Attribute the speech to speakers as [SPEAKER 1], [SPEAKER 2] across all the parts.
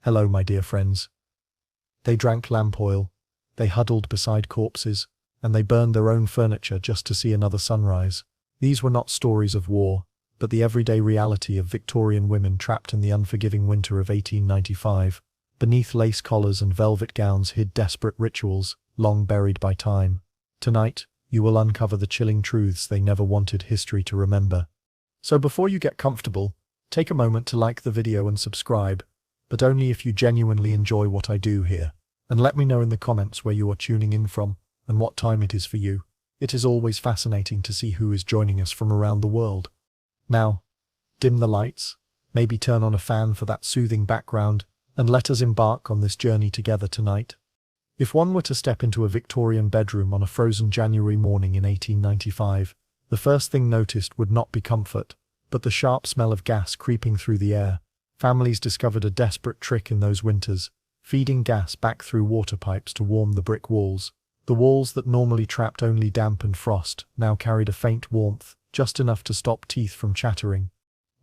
[SPEAKER 1] Hello, my dear friends. They drank lamp oil, they huddled beside corpses, and they burned their own furniture just to see another sunrise. These were not stories of war, but the everyday reality of Victorian women trapped in the unforgiving winter of 1895. Beneath lace collars and velvet gowns hid desperate rituals, long buried by time. Tonight, you will uncover the chilling truths they never wanted history to remember. So before you get comfortable, take a moment to like the video and subscribe, but only if you genuinely enjoy what I do here. And let me know in the comments where you are tuning in from, and what time it is for you. It is always fascinating to see who is joining us from around the world. Now, dim the lights, maybe turn on a fan for that soothing background, and let us embark on this journey together tonight. If one were to step into a Victorian bedroom on a frozen January morning in 1895, the first thing noticed would not be comfort, but the sharp smell of gas creeping through the air. Families discovered a desperate trick in those winters, feeding gas back through water pipes to warm the brick walls. The walls that normally trapped only damp and frost now carried a faint warmth, just enough to stop teeth from chattering.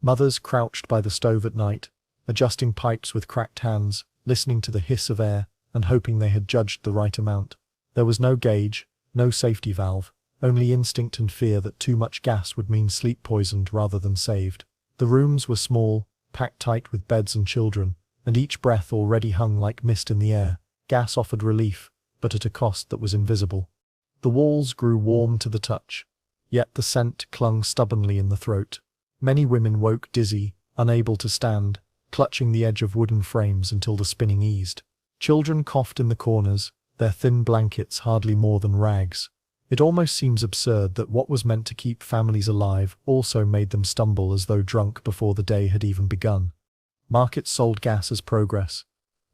[SPEAKER 1] Mothers crouched by the stove at night, adjusting pipes with cracked hands, listening to the hiss of air, and hoping they had judged the right amount. There was no gauge, no safety valve, only instinct and fear that too much gas would mean sleep poisoned rather than saved. The rooms were small, packed tight with beds and children, and each breath already hung like mist in the air. Gas offered relief, but at a cost that was invisible. The walls grew warm to the touch, yet the scent clung stubbornly in the throat. Many women woke dizzy, unable to stand, clutching the edge of wooden frames until the spinning eased. Children coughed in the corners, their thin blankets hardly more than rags. It almost seems absurd that what was meant to keep families alive also made them stumble as though drunk before the day had even begun. Markets sold gas as progress,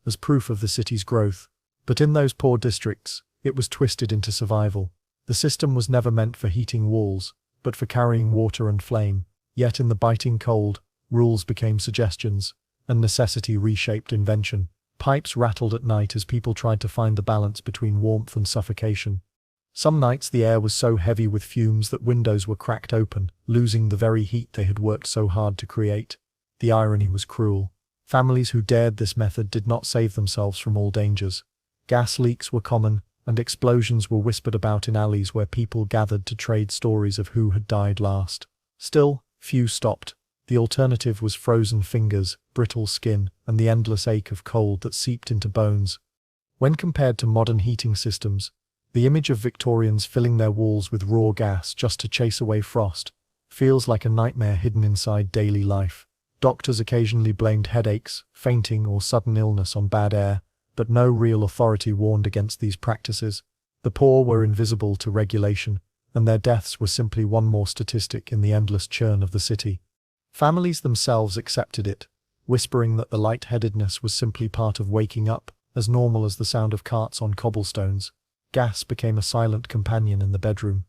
[SPEAKER 1] as proof of the city's growth, but in those poor districts, it was twisted into survival. The system was never meant for heating walls, but for carrying water and flame. Yet in the biting cold, rules became suggestions, and necessity reshaped invention. Pipes rattled at night as people tried to find the balance between warmth and suffocation. Some nights the air was so heavy with fumes that windows were cracked open, losing the very heat they had worked so hard to create. The irony was cruel. Families who dared this method did not save themselves from all dangers. Gas leaks were common, and explosions were whispered about in alleys where people gathered to trade stories of who had died last. Still, few stopped. The alternative was frozen fingers, brittle skin, and the endless ache of cold that seeped into bones. When compared to modern heating systems, the image of Victorians filling their walls with raw gas just to chase away frost feels like a nightmare hidden inside daily life. Doctors occasionally blamed headaches, fainting, or sudden illness on bad air, but no real authority warned against these practices. The poor were invisible to regulation, and their deaths were simply one more statistic in the endless churn of the city. Families themselves accepted it, whispering that the lightheadedness was simply part of waking up, as normal as the sound of carts on cobblestones. Gas became a silent companion in the bedroom,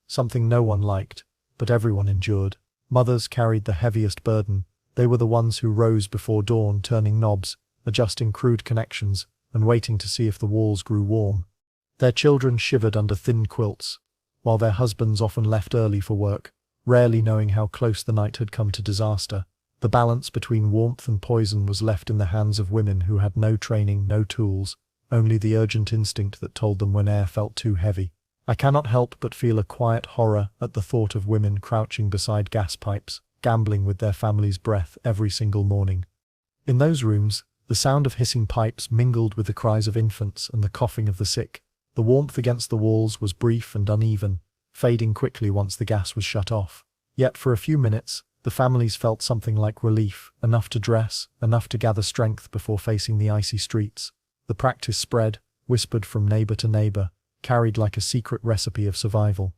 [SPEAKER 1] something no one liked, but everyone endured. Mothers carried the heaviest burden. They were the ones who rose before dawn, turning knobs, adjusting crude connections, and waiting to see if the walls grew warm. Their children shivered under thin quilts, while their husbands often left early for work, rarely knowing how close the night had come to disaster. The balance between warmth and poison was left in the hands of women who had no training, no tools, only the urgent instinct that told them when air felt too heavy. I cannot help but feel a quiet horror at the thought of women crouching beside gas pipes, gambling with their family's breath every single morning. In those rooms, the sound of hissing pipes mingled with the cries of infants and the coughing of the sick. The warmth against the walls was brief and uneven, fading quickly once the gas was shut off. Yet for a few minutes, the families felt something like relief, enough to dress, enough to gather strength before facing the icy streets. The practice spread, whispered from neighbor to neighbor, carried like a secret recipe of survival.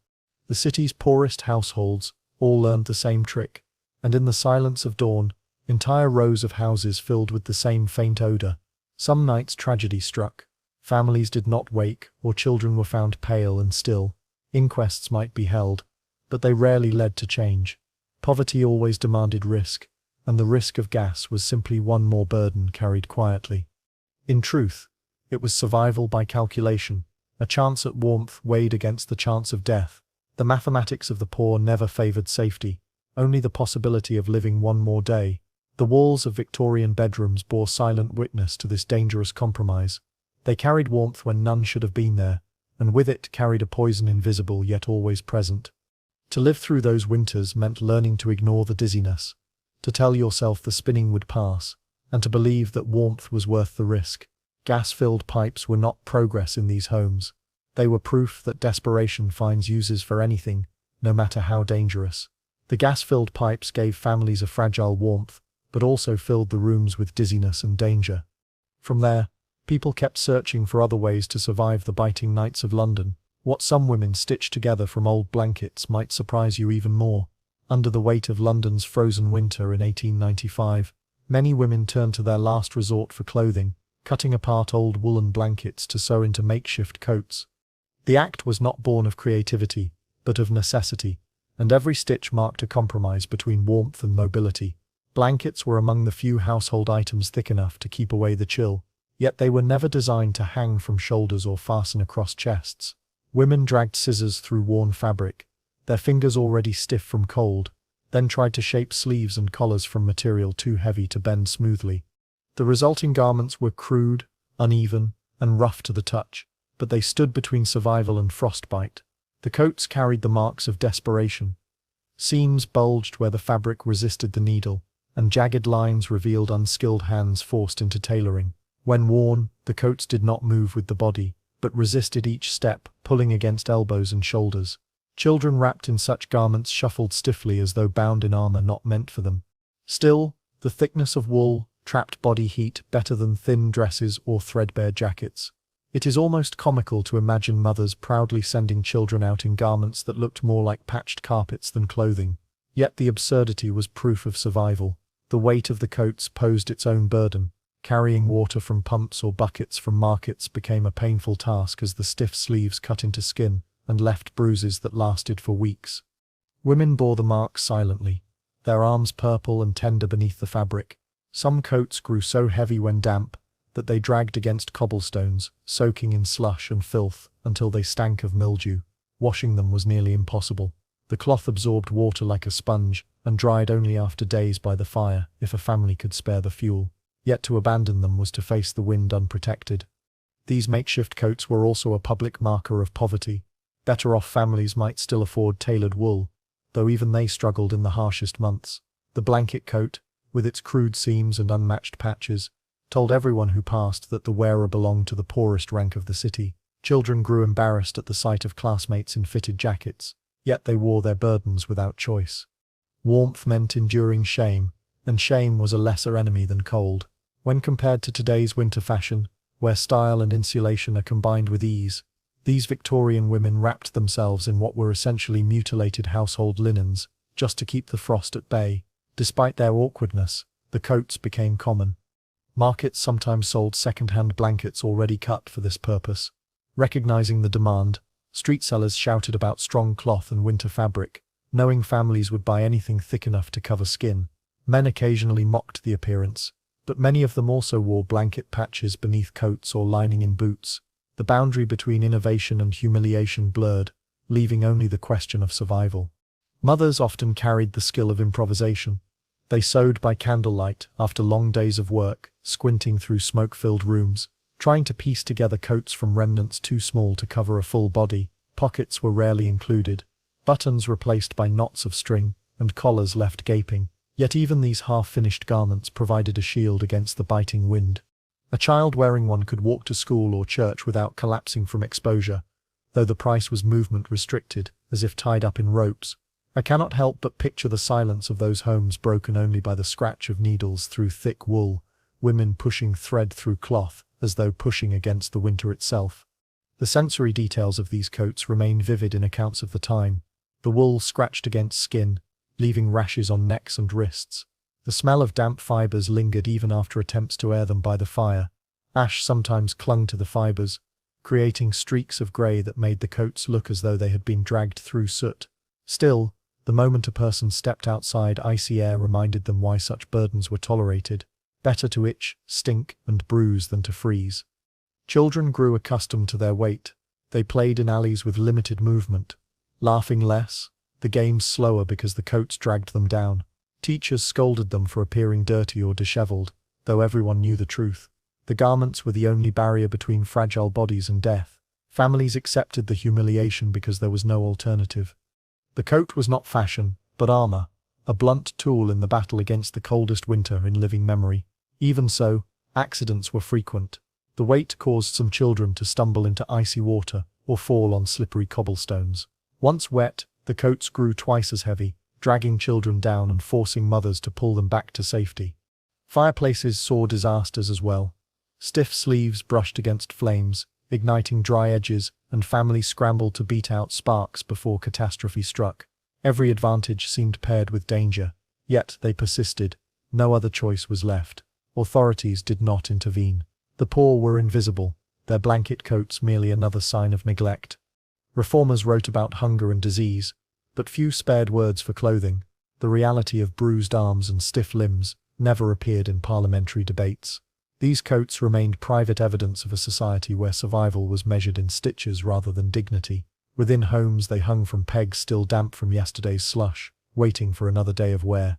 [SPEAKER 1] The city's poorest households all learned the same trick, and in the silence of dawn, entire rows of houses filled with the same faint odor. Some nights tragedy struck. Families did not wake, or children were found pale and still. Inquests might be held, but they rarely led to change. Poverty always demanded risk, and the risk of gas was simply one more burden carried quietly. In truth, it was survival by calculation, a chance at warmth weighed against the chance of death. The mathematics of the poor never favored safety, only the possibility of living one more day. The walls of Victorian bedrooms bore silent witness to this dangerous compromise. They carried warmth when none should have been there, and with it carried a poison invisible yet always present. To live through those winters meant learning to ignore the dizziness, to tell yourself the spinning would pass, and to believe that warmth was worth the risk. Gas-filled pipes were not progress in these homes. They were proof that desperation finds uses for anything, no matter how dangerous. The gas-filled pipes gave families a fragile warmth, but also filled the rooms with dizziness and danger. From there, people kept searching for other ways to survive the biting nights of London. What some women stitched together from old blankets might surprise you even more. Under the weight of London's frozen winter in 1895, many women turned to their last resort for clothing, cutting apart old woolen blankets to sew into makeshift coats. The act was not born of creativity, but of necessity, and every stitch marked a compromise between warmth and mobility. Blankets were among the few household items thick enough to keep away the chill, yet they were never designed to hang from shoulders or fasten across chests. Women dragged scissors through worn fabric, their fingers already stiff from cold, then tried to shape sleeves and collars from material too heavy to bend smoothly. The resulting garments were crude, uneven, and rough to the touch, but they stood between survival and frostbite. The coats carried the marks of desperation. Seams bulged where the fabric resisted the needle, and jagged lines revealed unskilled hands forced into tailoring. When worn, the coats did not move with the body, but resisted each step, pulling against elbows and shoulders. Children wrapped in such garments shuffled stiffly as though bound in armor not meant for them. Still, the thickness of wool trapped body heat better than thin dresses or threadbare jackets. It is almost comical to imagine mothers proudly sending children out in garments that looked more like patched carpets than clothing. Yet the absurdity was proof of survival. The weight of the coats posed its own burden. Carrying water from pumps or buckets from markets became a painful task as the stiff sleeves cut into skin and left bruises that lasted for weeks. Women bore the marks silently, their arms purple and tender beneath the fabric. Some coats grew so heavy when damp that they dragged against cobblestones, soaking in slush and filth until they stank of mildew. Washing them was nearly impossible. The cloth absorbed water like a sponge and dried only after days by the fire if a family could spare the fuel. Yet to abandon them was to face the wind unprotected. These makeshift coats were also a public marker of poverty. Better-off families might still afford tailored wool, though even they struggled in the harshest months. The blanket coat, with its crude seams and unmatched patches, told everyone who passed that the wearer belonged to the poorest rank of the city. Children grew embarrassed at the sight of classmates in fitted jackets, yet they wore their burdens without choice. Warmth meant enduring shame, and shame was a lesser enemy than cold. When compared to today's winter fashion, where style and insulation are combined with ease, these Victorian women wrapped themselves in what were essentially mutilated household linens, just to keep the frost at bay. Despite their awkwardness, the coats became common. Markets sometimes sold second-hand blankets already cut for this purpose. Recognizing the demand, street sellers shouted about strong cloth and winter fabric, knowing families would buy anything thick enough to cover skin. Men occasionally mocked the appearance, but many of them also wore blanket patches beneath coats or lining in boots. The boundary between innovation and humiliation blurred, leaving only the question of survival. Mothers often carried the skill of improvisation. They sewed by candlelight after long days of work, squinting through smoke-filled rooms, trying to piece together coats from remnants too small to cover a full body. Pockets were rarely included, buttons replaced by knots of string, and collars left gaping. Yet even these half-finished garments provided a shield against the biting wind. A child wearing one could walk to school or church without collapsing from exposure, though the price was movement restricted, as if tied up in ropes. I cannot help but picture the silence of those homes broken only by the scratch of needles through thick wool, women pushing thread through cloth, as though pushing against the winter itself. The sensory details of these coats remain vivid in accounts of the time. The wool scratched against skin, leaving rashes on necks and wrists. The smell of damp fibers lingered even after attempts to air them by the fire. Ash sometimes clung to the fibers, creating streaks of grey that made the coats look as though they had been dragged through soot. Still, the moment a person stepped outside icy air reminded them why such burdens were tolerated. Better to itch, stink, and bruise than to freeze. Children grew accustomed to their weight. They played in alleys with limited movement, laughing less, the games slower because the coats dragged them down. Teachers scolded them for appearing dirty or disheveled, though everyone knew the truth. The garments were the only barrier between fragile bodies and death. Families accepted the humiliation because there was no alternative. The coat was not fashion, but armor, a blunt tool in the battle against the coldest winter in living memory. Even so, accidents were frequent. The weight caused some children to stumble into icy water or fall on slippery cobblestones. Once wet, the coats grew twice as heavy, dragging children down and forcing mothers to pull them back to safety. Fireplaces saw disasters as well. Stiff sleeves brushed against flames, igniting dry edges, and families scrambled to beat out sparks before catastrophe struck. Every advantage seemed paired with danger, yet they persisted. No other choice was left. Authorities did not intervene. The poor were invisible, their blanket coats merely another sign of neglect. Reformers wrote about hunger and disease, but few spared words for clothing. The reality of bruised arms and stiff limbs never appeared in parliamentary debates. These coats remained private evidence of a society where survival was measured in stitches rather than dignity. Within homes they hung from pegs still damp from yesterday's slush, waiting for another day of wear.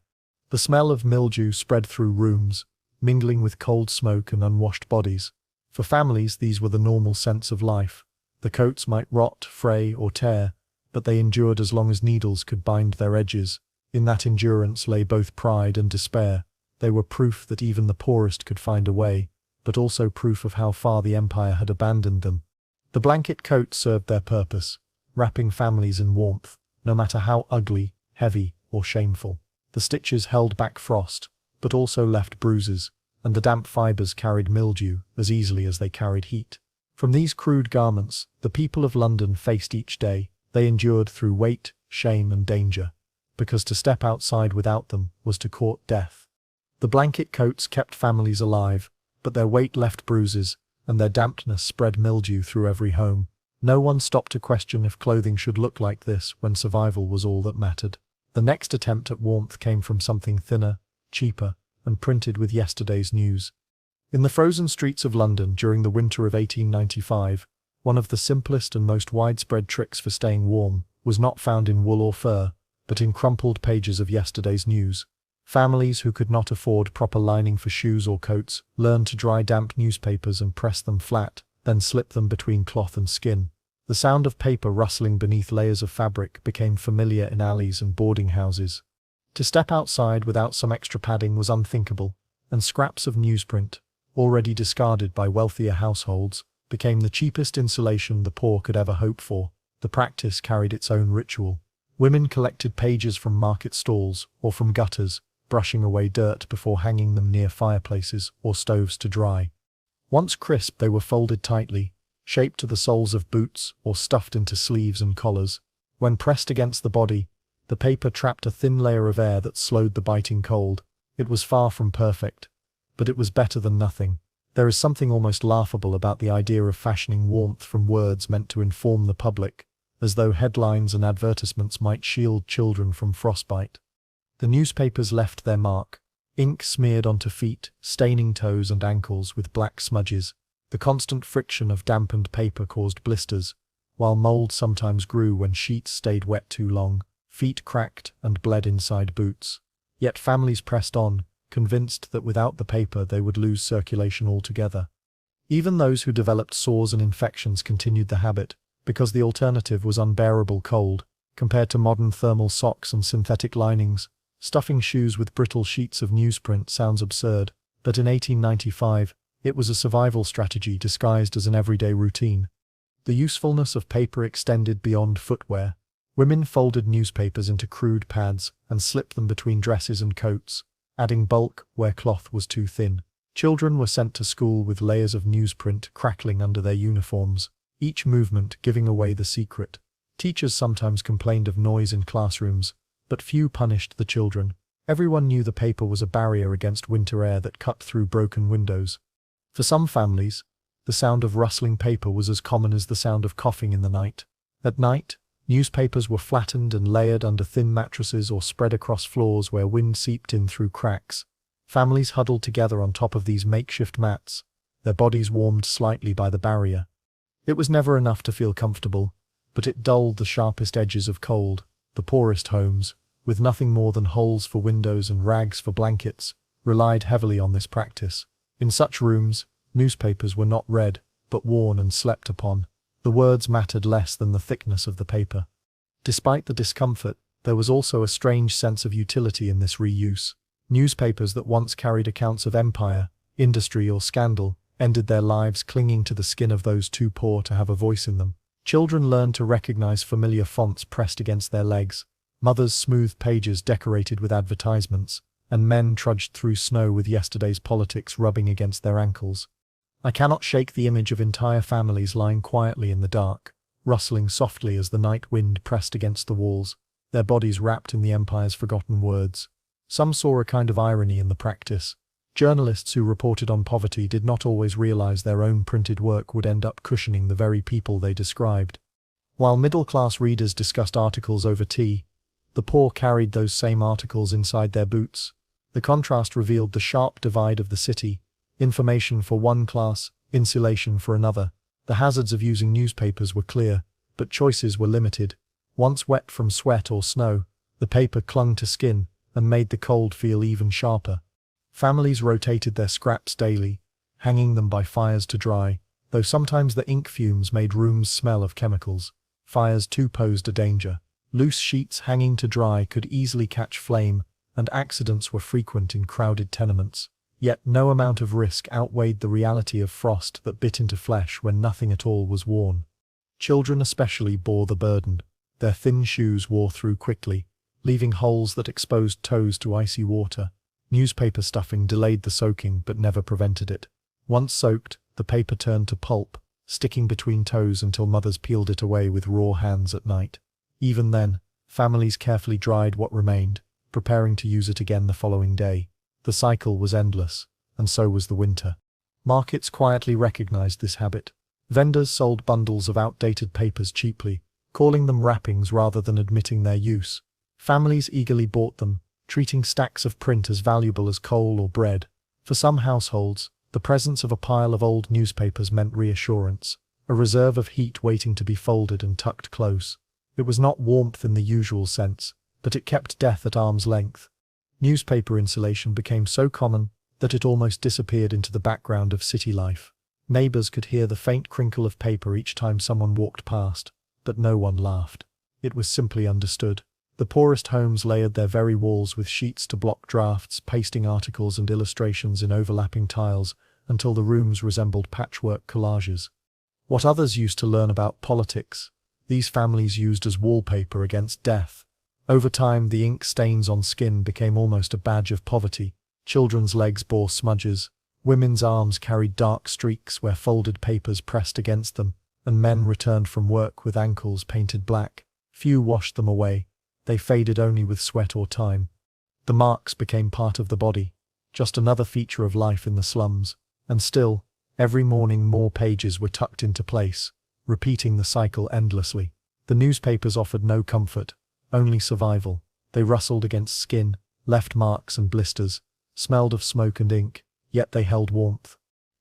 [SPEAKER 1] The smell of mildew spread through rooms, mingling with cold smoke and unwashed bodies. For families, these were the normal sense of life. The coats might rot, fray, or tear, but they endured as long as needles could bind their edges. In that endurance lay both pride and despair. They were proof that even the poorest could find a way, but also proof of how far the empire had abandoned them. The blanket coat served their purpose, wrapping families in warmth, no matter how ugly, heavy, or shameful. The stitches held back frost, but also left bruises, and the damp fibers carried mildew as easily as they carried heat. From these crude garments, the people of London faced each day. They endured through weight, shame, and danger, because to step outside without them was to court death. The blanket coats kept families alive, but their weight left bruises, and their dampness spread mildew through every home. No one stopped to question if clothing should look like this when survival was all that mattered. The next attempt at warmth came from something thinner, cheaper, and printed with yesterday's news. In the frozen streets of London during the winter of 1895, one of the simplest and most widespread tricks for staying warm was not found in wool or fur, but in crumpled pages of yesterday's news. Families who could not afford proper lining for shoes or coats learned to dry damp newspapers and press them flat, then slip them between cloth and skin. The sound of paper rustling beneath layers of fabric became familiar in alleys and boarding houses. To step outside without some extra padding was unthinkable, and scraps of newsprint, already discarded by wealthier households, became the cheapest insulation the poor could ever hope for. The practice carried its own ritual. Women collected pages from market stalls or from gutters, brushing away dirt before hanging them near fireplaces or stoves to dry. Once crisp, they were folded tightly, shaped to the soles of boots or stuffed into sleeves and collars. When pressed against the body, the paper trapped a thin layer of air that slowed the biting cold. It was far from perfect, but it was better than nothing. There is something almost laughable about the idea of fashioning warmth from words meant to inform the public, as though headlines and advertisements might shield children from frostbite. The newspapers left their mark. Ink smeared onto feet, staining toes and ankles with black smudges. The constant friction of dampened paper caused blisters, while mold sometimes grew when sheets stayed wet too long. Feet cracked and bled inside boots. Yet families pressed on, convinced that without the paper they would lose circulation altogether. Even those who developed sores and infections continued the habit, because the alternative was unbearable cold. Compared to modern thermal socks and synthetic linings, stuffing shoes with brittle sheets of newsprint sounds absurd, but in 1895, it was a survival strategy disguised as an everyday routine. The usefulness of paper extended beyond footwear. Women folded newspapers into crude pads and slipped them between dresses and coats, adding bulk where cloth was too thin. Children were sent to school with layers of newsprint crackling under their uniforms, each movement giving away the secret. Teachers sometimes complained of noise in classrooms, but few punished the children. Everyone knew the paper was a barrier against winter air that cut through broken windows. For some families, the sound of rustling paper was as common as the sound of coughing in the night. At night, newspapers were flattened and layered under thin mattresses or spread across floors where wind seeped in through cracks. Families huddled together on top of these makeshift mats, their bodies warmed slightly by the barrier. It was never enough to feel comfortable, but it dulled the sharpest edges of cold. The poorest homes, with nothing more than holes for windows and rags for blankets, relied heavily on this practice. In such rooms, newspapers were not read, but worn and slept upon. The words mattered less than the thickness of the paper. Despite the discomfort, there was also a strange sense of utility in this reuse. Newspapers that once carried accounts of empire, industry or scandal, ended their lives clinging to the skin of those too poor to have a voice in them. Children learned to recognize familiar fonts pressed against their legs, mothers smoothed pages decorated with advertisements, and men trudged through snow with yesterday's politics rubbing against their ankles. I cannot shake the image of entire families lying quietly in the dark, rustling softly as the night wind pressed against the walls, their bodies wrapped in the empire's forgotten words. Some saw a kind of irony in the practice. Journalists who reported on poverty did not always realize their own printed work would end up cushioning the very people they described. While middle-class readers discussed articles over tea, the poor carried those same articles inside their boots. The contrast revealed the sharp divide of the city: information for one class, insulation for another. The hazards of using newspapers were clear, but choices were limited. Once wet from sweat or snow, the paper clung to skin and made the cold feel even sharper. Families rotated their scraps daily, hanging them by fires to dry, though sometimes the ink fumes made rooms smell of chemicals. Fires too posed a danger. Loose sheets hanging to dry could easily catch flame, and accidents were frequent in crowded tenements. Yet no amount of risk outweighed the reality of frost that bit into flesh when nothing at all was worn. Children especially bore the burden. Their thin shoes wore through quickly, leaving holes that exposed toes to icy water. Newspaper stuffing delayed the soaking but never prevented it. Once soaked, the paper turned to pulp, sticking between toes until mothers peeled it away with raw hands at night. Even then, families carefully dried what remained, preparing to use it again the following day. The cycle was endless, and so was the winter. Markets quietly recognized this habit. Vendors sold bundles of outdated papers cheaply, calling them wrappings rather than admitting their use. Families eagerly bought them, treating stacks of print as valuable as coal or bread. For some households, the presence of a pile of old newspapers meant reassurance, a reserve of heat waiting to be folded and tucked close. It was not warmth in the usual sense, but it kept death at arm's length. Newspaper insulation became so common that it almost disappeared into the background of city life. Neighbors could hear the faint crinkle of paper each time someone walked past, but no one laughed. It was simply understood. The poorest homes layered their very walls with sheets to block drafts, pasting articles and illustrations in overlapping tiles until the rooms resembled patchwork collages. What others used to learn about politics, these families used as wallpaper against death. Over time, the ink stains on skin became almost a badge of poverty. Children's legs bore smudges, women's arms carried dark streaks where folded papers pressed against them, and men returned from work with ankles painted black. Few washed them away. They faded only with sweat or time. The marks became part of the body, just another feature of life in the slums. And still, every morning more pages were tucked into place, repeating the cycle endlessly. The newspapers offered no comfort, only survival. They rustled against skin, left marks and blisters, smelled of smoke and ink, yet they held warmth.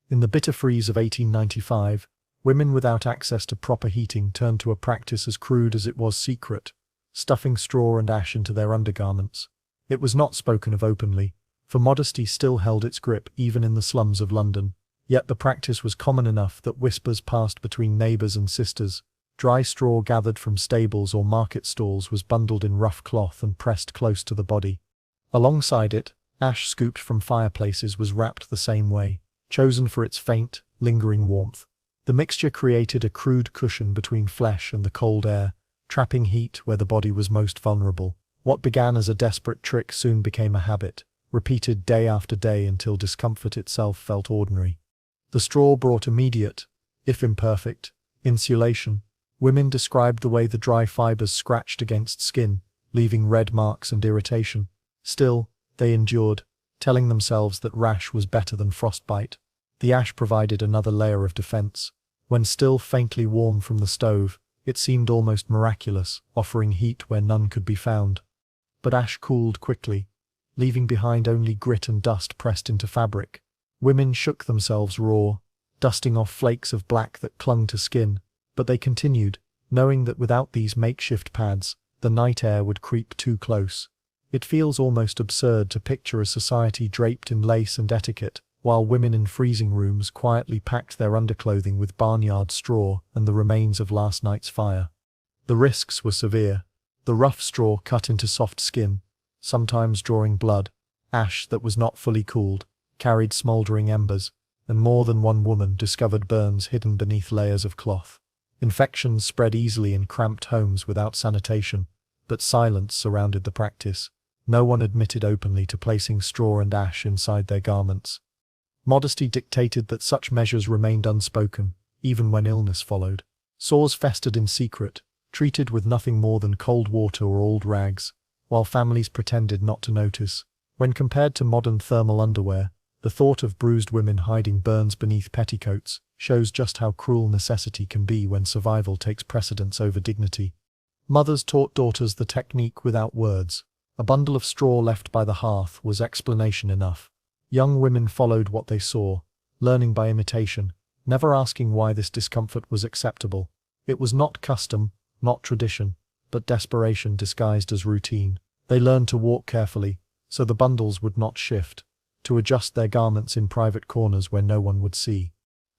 [SPEAKER 1] In the bitter freeze of 1895, women without access to proper heating turned to a practice as crude as it was secret: stuffing straw and ash into their undergarments. It was not spoken of openly, for modesty still held its grip even in the slums of London. Yet the practice was common enough that whispers passed between neighbors and sisters. Dry straw gathered from stables or market stalls was bundled in rough cloth and pressed close to the body. Alongside it, ash scooped from fireplaces was wrapped the same way, chosen for its faint, lingering warmth. The mixture created a crude cushion between flesh and the cold air, trapping heat where the body was most vulnerable. What began as a desperate trick soon became a habit, repeated day after day until discomfort itself felt ordinary. The straw brought immediate, if imperfect, insulation. Women described the way the dry fibers scratched against skin, leaving red marks and irritation. Still, they endured, telling themselves that rash was better than frostbite. The ash provided another layer of defense. When still faintly warm from the stove, it seemed almost miraculous, offering heat where none could be found. But ash cooled quickly, leaving behind only grit and dust pressed into fabric. Women shook themselves raw, dusting off flakes of black that clung to skin, but they continued, knowing that without these makeshift pads, the night air would creep too close. It feels almost absurd to picture a society draped in lace and etiquette, while women in freezing rooms quietly packed their underclothing with barnyard straw and the remains of last night's fire. The risks were severe. The rough straw cut into soft skin, sometimes drawing blood, ash that was not fully cooled, carried smouldering embers, and more than one woman discovered burns hidden beneath layers of cloth. Infections spread easily in cramped homes without sanitation, but silence surrounded the practice. No one admitted openly to placing straw and ash inside their garments. Modesty dictated that such measures remained unspoken, even when illness followed. Sores festered in secret, treated with nothing more than cold water or old rags, while families pretended not to notice. When compared to modern thermal underwear, the thought of bruised women hiding burns beneath petticoats shows just how cruel necessity can be when survival takes precedence over dignity. Mothers taught daughters the technique without words. A bundle of straw left by the hearth was explanation enough. Young women followed what they saw, learning by imitation, never asking why this discomfort was acceptable. It was not custom, not tradition, but desperation disguised as routine. They learned to walk carefully, so the bundles would not shift, to adjust their garments in private corners where no one would see.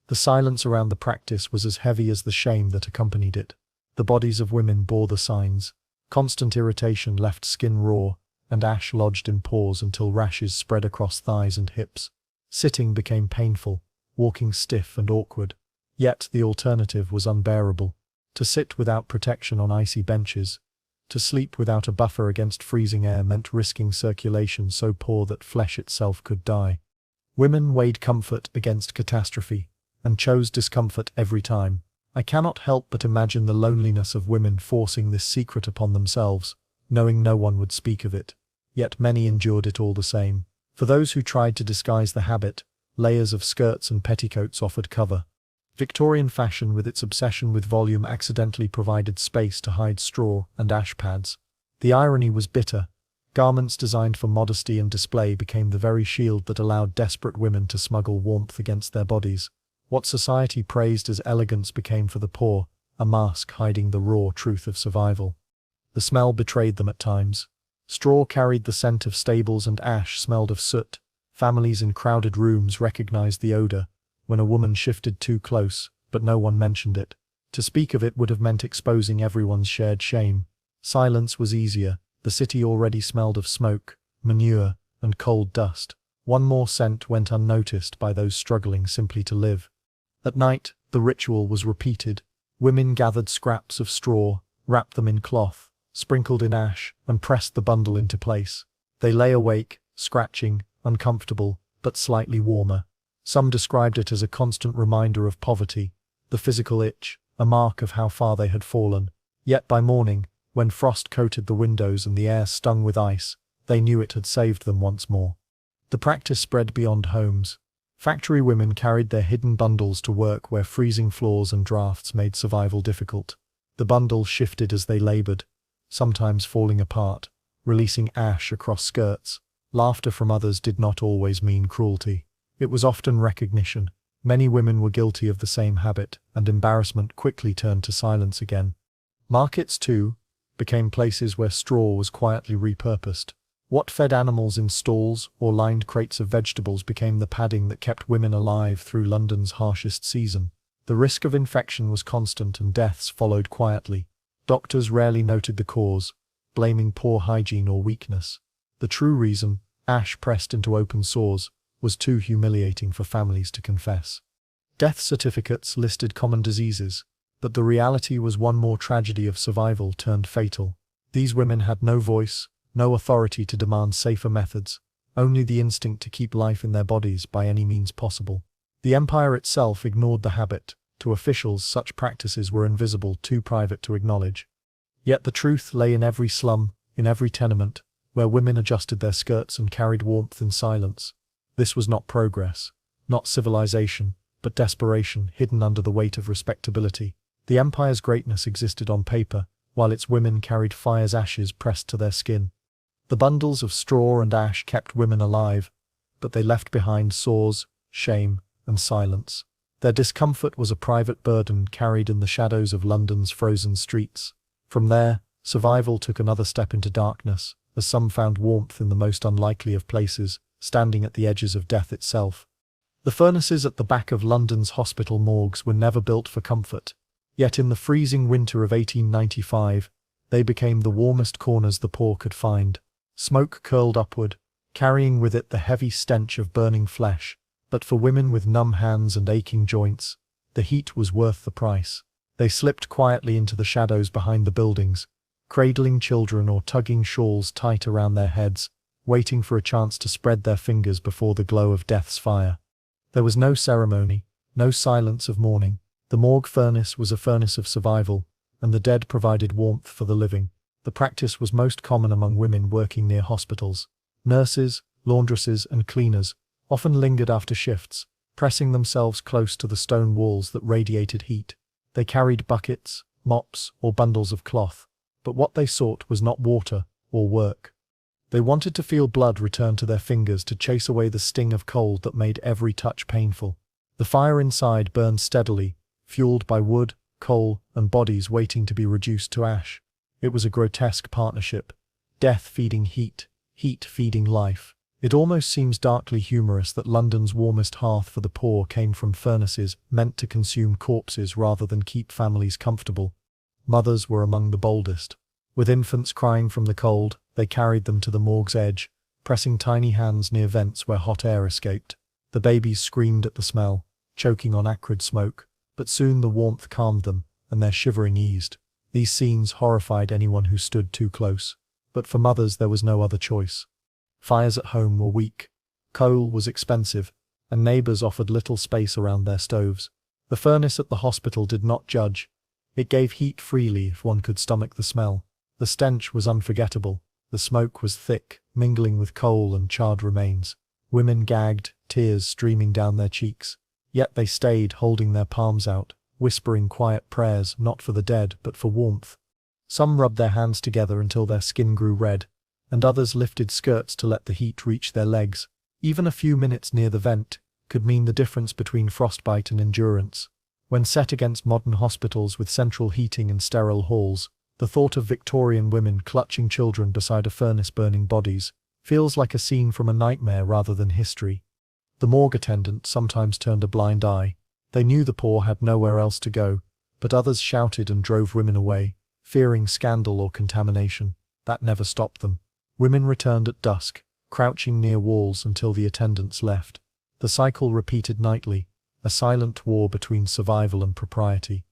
[SPEAKER 1] The silence around the practice was as heavy as the shame that accompanied it. The bodies of women bore the signs. Constant irritation left skin raw, and ash lodged in pores until rashes spread across thighs and hips. Sitting became painful, walking stiff and awkward. Yet the alternative was unbearable. To sit without protection on icy benches, to sleep without a buffer against freezing air meant risking circulation so poor that flesh itself could die. Women weighed comfort against catastrophe, and chose discomfort every time. I cannot help but imagine the loneliness of women forcing this secret upon themselves, knowing no one would speak of it. Yet many endured it all the same. For those who tried to disguise the habit, layers of skirts and petticoats offered cover. Victorian fashion with its obsession with volume accidentally provided space to hide straw and ash pads. The irony was bitter. Garments designed for modesty and display became the very shield that allowed desperate women to smuggle warmth against their bodies. What society praised as elegance became for the poor a mask hiding the raw truth of survival. The smell betrayed them at times. Straw carried the scent of stables and ash smelled of soot. Families in crowded rooms recognized the odor when a woman shifted too close, but no one mentioned it. To speak of it would have meant exposing everyone's shared shame. Silence was easier. The city already smelled of smoke, manure, and cold dust. One more scent went unnoticed by those struggling simply to live. At night, the ritual was repeated. Women gathered scraps of straw, wrapped them in cloth, sprinkled in ash, and pressed the bundle into place. They lay awake, scratching, uncomfortable, but slightly warmer. Some described it as a constant reminder of poverty, the physical itch, a mark of how far they had fallen. Yet by morning, when frost coated the windows and the air stung with ice, they knew it had saved them once more. The practice spread beyond homes. Factory women carried their hidden bundles to work where freezing floors and drafts made survival difficult. The bundles shifted as they labored, sometimes falling apart, releasing ash across skirts. Laughter from others did not always mean cruelty. It was often recognition. Many women were guilty of the same habit, and embarrassment quickly turned to silence again. Markets, too, became places where straw was quietly repurposed. What fed animals in stalls or lined crates of vegetables became the padding that kept women alive through London's harshest season. The risk of infection was constant and deaths followed quietly. Doctors rarely noted the cause, blaming poor hygiene or weakness. The true reason, ash pressed into open sores, was too humiliating for families to confess. Death certificates listed common diseases, but the reality was one more tragedy of survival turned fatal. These women had no voice, no authority to demand safer methods, only the instinct to keep life in their bodies by any means possible. The empire itself ignored the habit. To officials, such practices were invisible, too private to acknowledge. Yet the truth lay in every slum, in every tenement, where women adjusted their skirts and carried warmth in silence. This was not progress, not civilization, but desperation hidden under the weight of respectability. The empire's greatness existed on paper, while its women carried fire's ashes pressed to their skin. The bundles of straw and ash kept women alive, but they left behind sores, shame, and silence. Their discomfort was a private burden carried in the shadows of London's frozen streets. From there, survival took another step into darkness, as some found warmth in the most unlikely of places, standing at the edges of death itself. The furnaces at the back of London's hospital morgues were never built for comfort, yet in the freezing winter of 1895, they became the warmest corners the poor could find. Smoke curled upward, carrying with it the heavy stench of burning flesh, but for women with numb hands and aching joints, the heat was worth the price. They slipped quietly into the shadows behind the buildings, cradling children or tugging shawls tight around their heads, waiting for a chance to spread their fingers before the glow of death's fire. There was no ceremony, no silence of mourning. The morgue furnace was a furnace of survival, and the dead provided warmth for the living. The practice was most common among women working near hospitals. Nurses, laundresses, and cleaners often lingered after shifts, pressing themselves close to the stone walls that radiated heat. They carried buckets, mops, or bundles of cloth, but what they sought was not water or work. They wanted to feel blood return to their fingers to chase away the sting of cold that made every touch painful. The fire inside burned steadily, fueled by wood, coal, and bodies waiting to be reduced to ash. It was a grotesque partnership, death feeding heat, heat feeding life. It almost seems darkly humorous that London's warmest hearth for the poor came from furnaces meant to consume corpses rather than keep families comfortable. Mothers were among the boldest. With infants crying from the cold, they carried them to the morgue's edge, pressing tiny hands near vents where hot air escaped. The babies screamed at the smell, choking on acrid smoke, but soon the warmth calmed them, and their shivering eased. These scenes horrified anyone who stood too close, but for mothers there was no other choice. Fires at home were weak. Coal was expensive, and neighbours offered little space around their stoves. The furnace at the hospital did not judge. It gave heat freely if one could stomach the smell. The stench was unforgettable. The smoke was thick, mingling with coal and charred remains. Women gagged, tears streaming down their cheeks. Yet they stayed, holding their palms out, whispering quiet prayers not for the dead but for warmth. Some rubbed their hands together until their skin grew red, and others lifted skirts to let the heat reach their legs. Even a few minutes near the vent could mean the difference between frostbite and endurance. When set against modern hospitals with central heating and sterile halls, the thought of Victorian women clutching children beside a furnace burning bodies feels like a scene from a nightmare rather than history. The morgue attendant sometimes turned a blind eye. They knew the poor had nowhere else to go, but others shouted and drove women away, fearing scandal or contamination. That never stopped them. Women returned at dusk, crouching near walls until the attendants left. The cycle repeated nightly, a silent war between survival and propriety.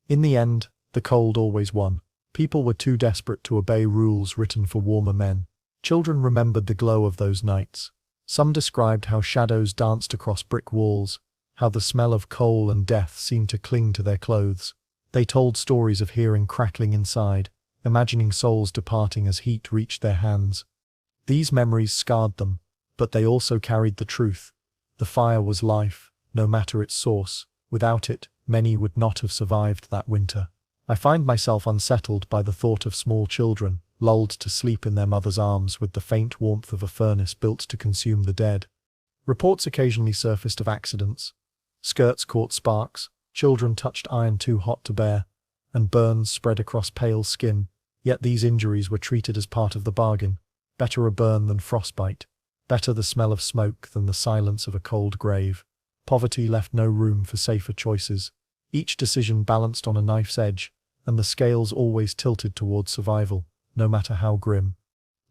[SPEAKER 1] In the end, the cold always won. People were too desperate to obey rules written for warmer men. Children remembered the glow of those nights. Some described how shadows danced across brick walls, how the smell of coal and death seemed to cling to their clothes. They told stories of hearing crackling inside, imagining souls departing as heat reached their hands. These memories scarred them, but they also carried the truth. The fire was life, no matter its source. Without it, many would not have survived that winter. I find myself unsettled by the thought of small children, lulled to sleep in their mother's arms with the faint warmth of a furnace built to consume the dead. Reports occasionally surfaced of accidents. Skirts caught sparks, children touched iron too hot to bear, and burns spread across pale skin. Yet these injuries were treated as part of the bargain. Better a burn than frostbite. Better the smell of smoke than the silence of a cold grave. Poverty left no room for safer choices. Each decision balanced on a knife's edge, and the scales always tilted towards survival, no matter how grim.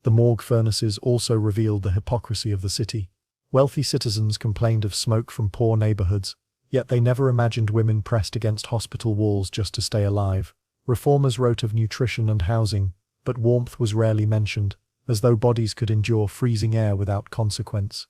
[SPEAKER 1] The morgue furnaces also revealed the hypocrisy of the city. Wealthy citizens complained of smoke from poor neighborhoods, yet they never imagined women pressed against hospital walls just to stay alive. Reformers wrote of nutrition and housing, but warmth was rarely mentioned, as though bodies could endure freezing air without consequence.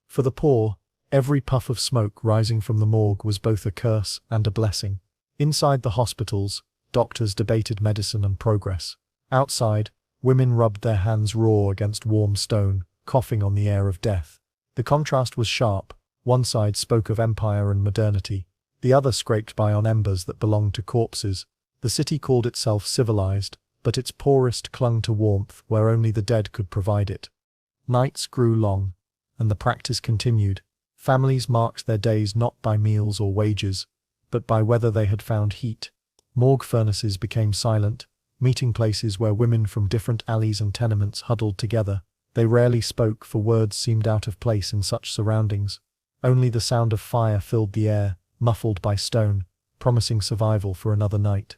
[SPEAKER 1] For the poor, every puff of smoke rising from the morgue was both a curse and a blessing. Inside the hospitals, doctors debated medicine and progress. Outside, women rubbed their hands raw against warm stone, coughing on the air of death. The contrast was sharp. One side spoke of empire and modernity. The other scraped by on embers that belonged to corpses. The city called itself civilized, but its poorest clung to warmth where only the dead could provide it. Nights grew long, and the practice continued. Families marked their days not by meals or wages, but by whether they had found heat. Morgue furnaces became silent, meeting places where women from different alleys and tenements huddled together. They rarely spoke, for words seemed out of place in such surroundings. Only the sound of fire filled the air, muffled by stone, promising survival for another night.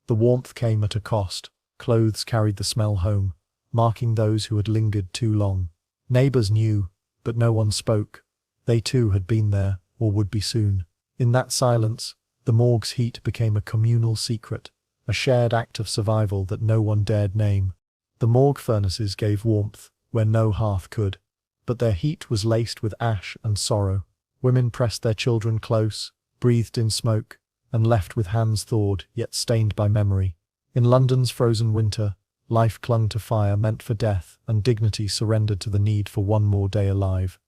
[SPEAKER 1] The warmth came at a cost. Clothes carried the smell home, marking those who had lingered too long. Neighbors knew, but no one spoke. They too had been there, or would be soon. In that silence, the morgue's heat became a communal secret, a shared act of survival that no one dared name. The morgue furnaces gave warmth where no hearth could, but their heat was laced with ash and sorrow. Women pressed their children close, breathed in smoke, and left with hands thawed yet stained by memory. In London's frozen winter, life clung to fire meant for death, and dignity surrendered to the need for one more day alive.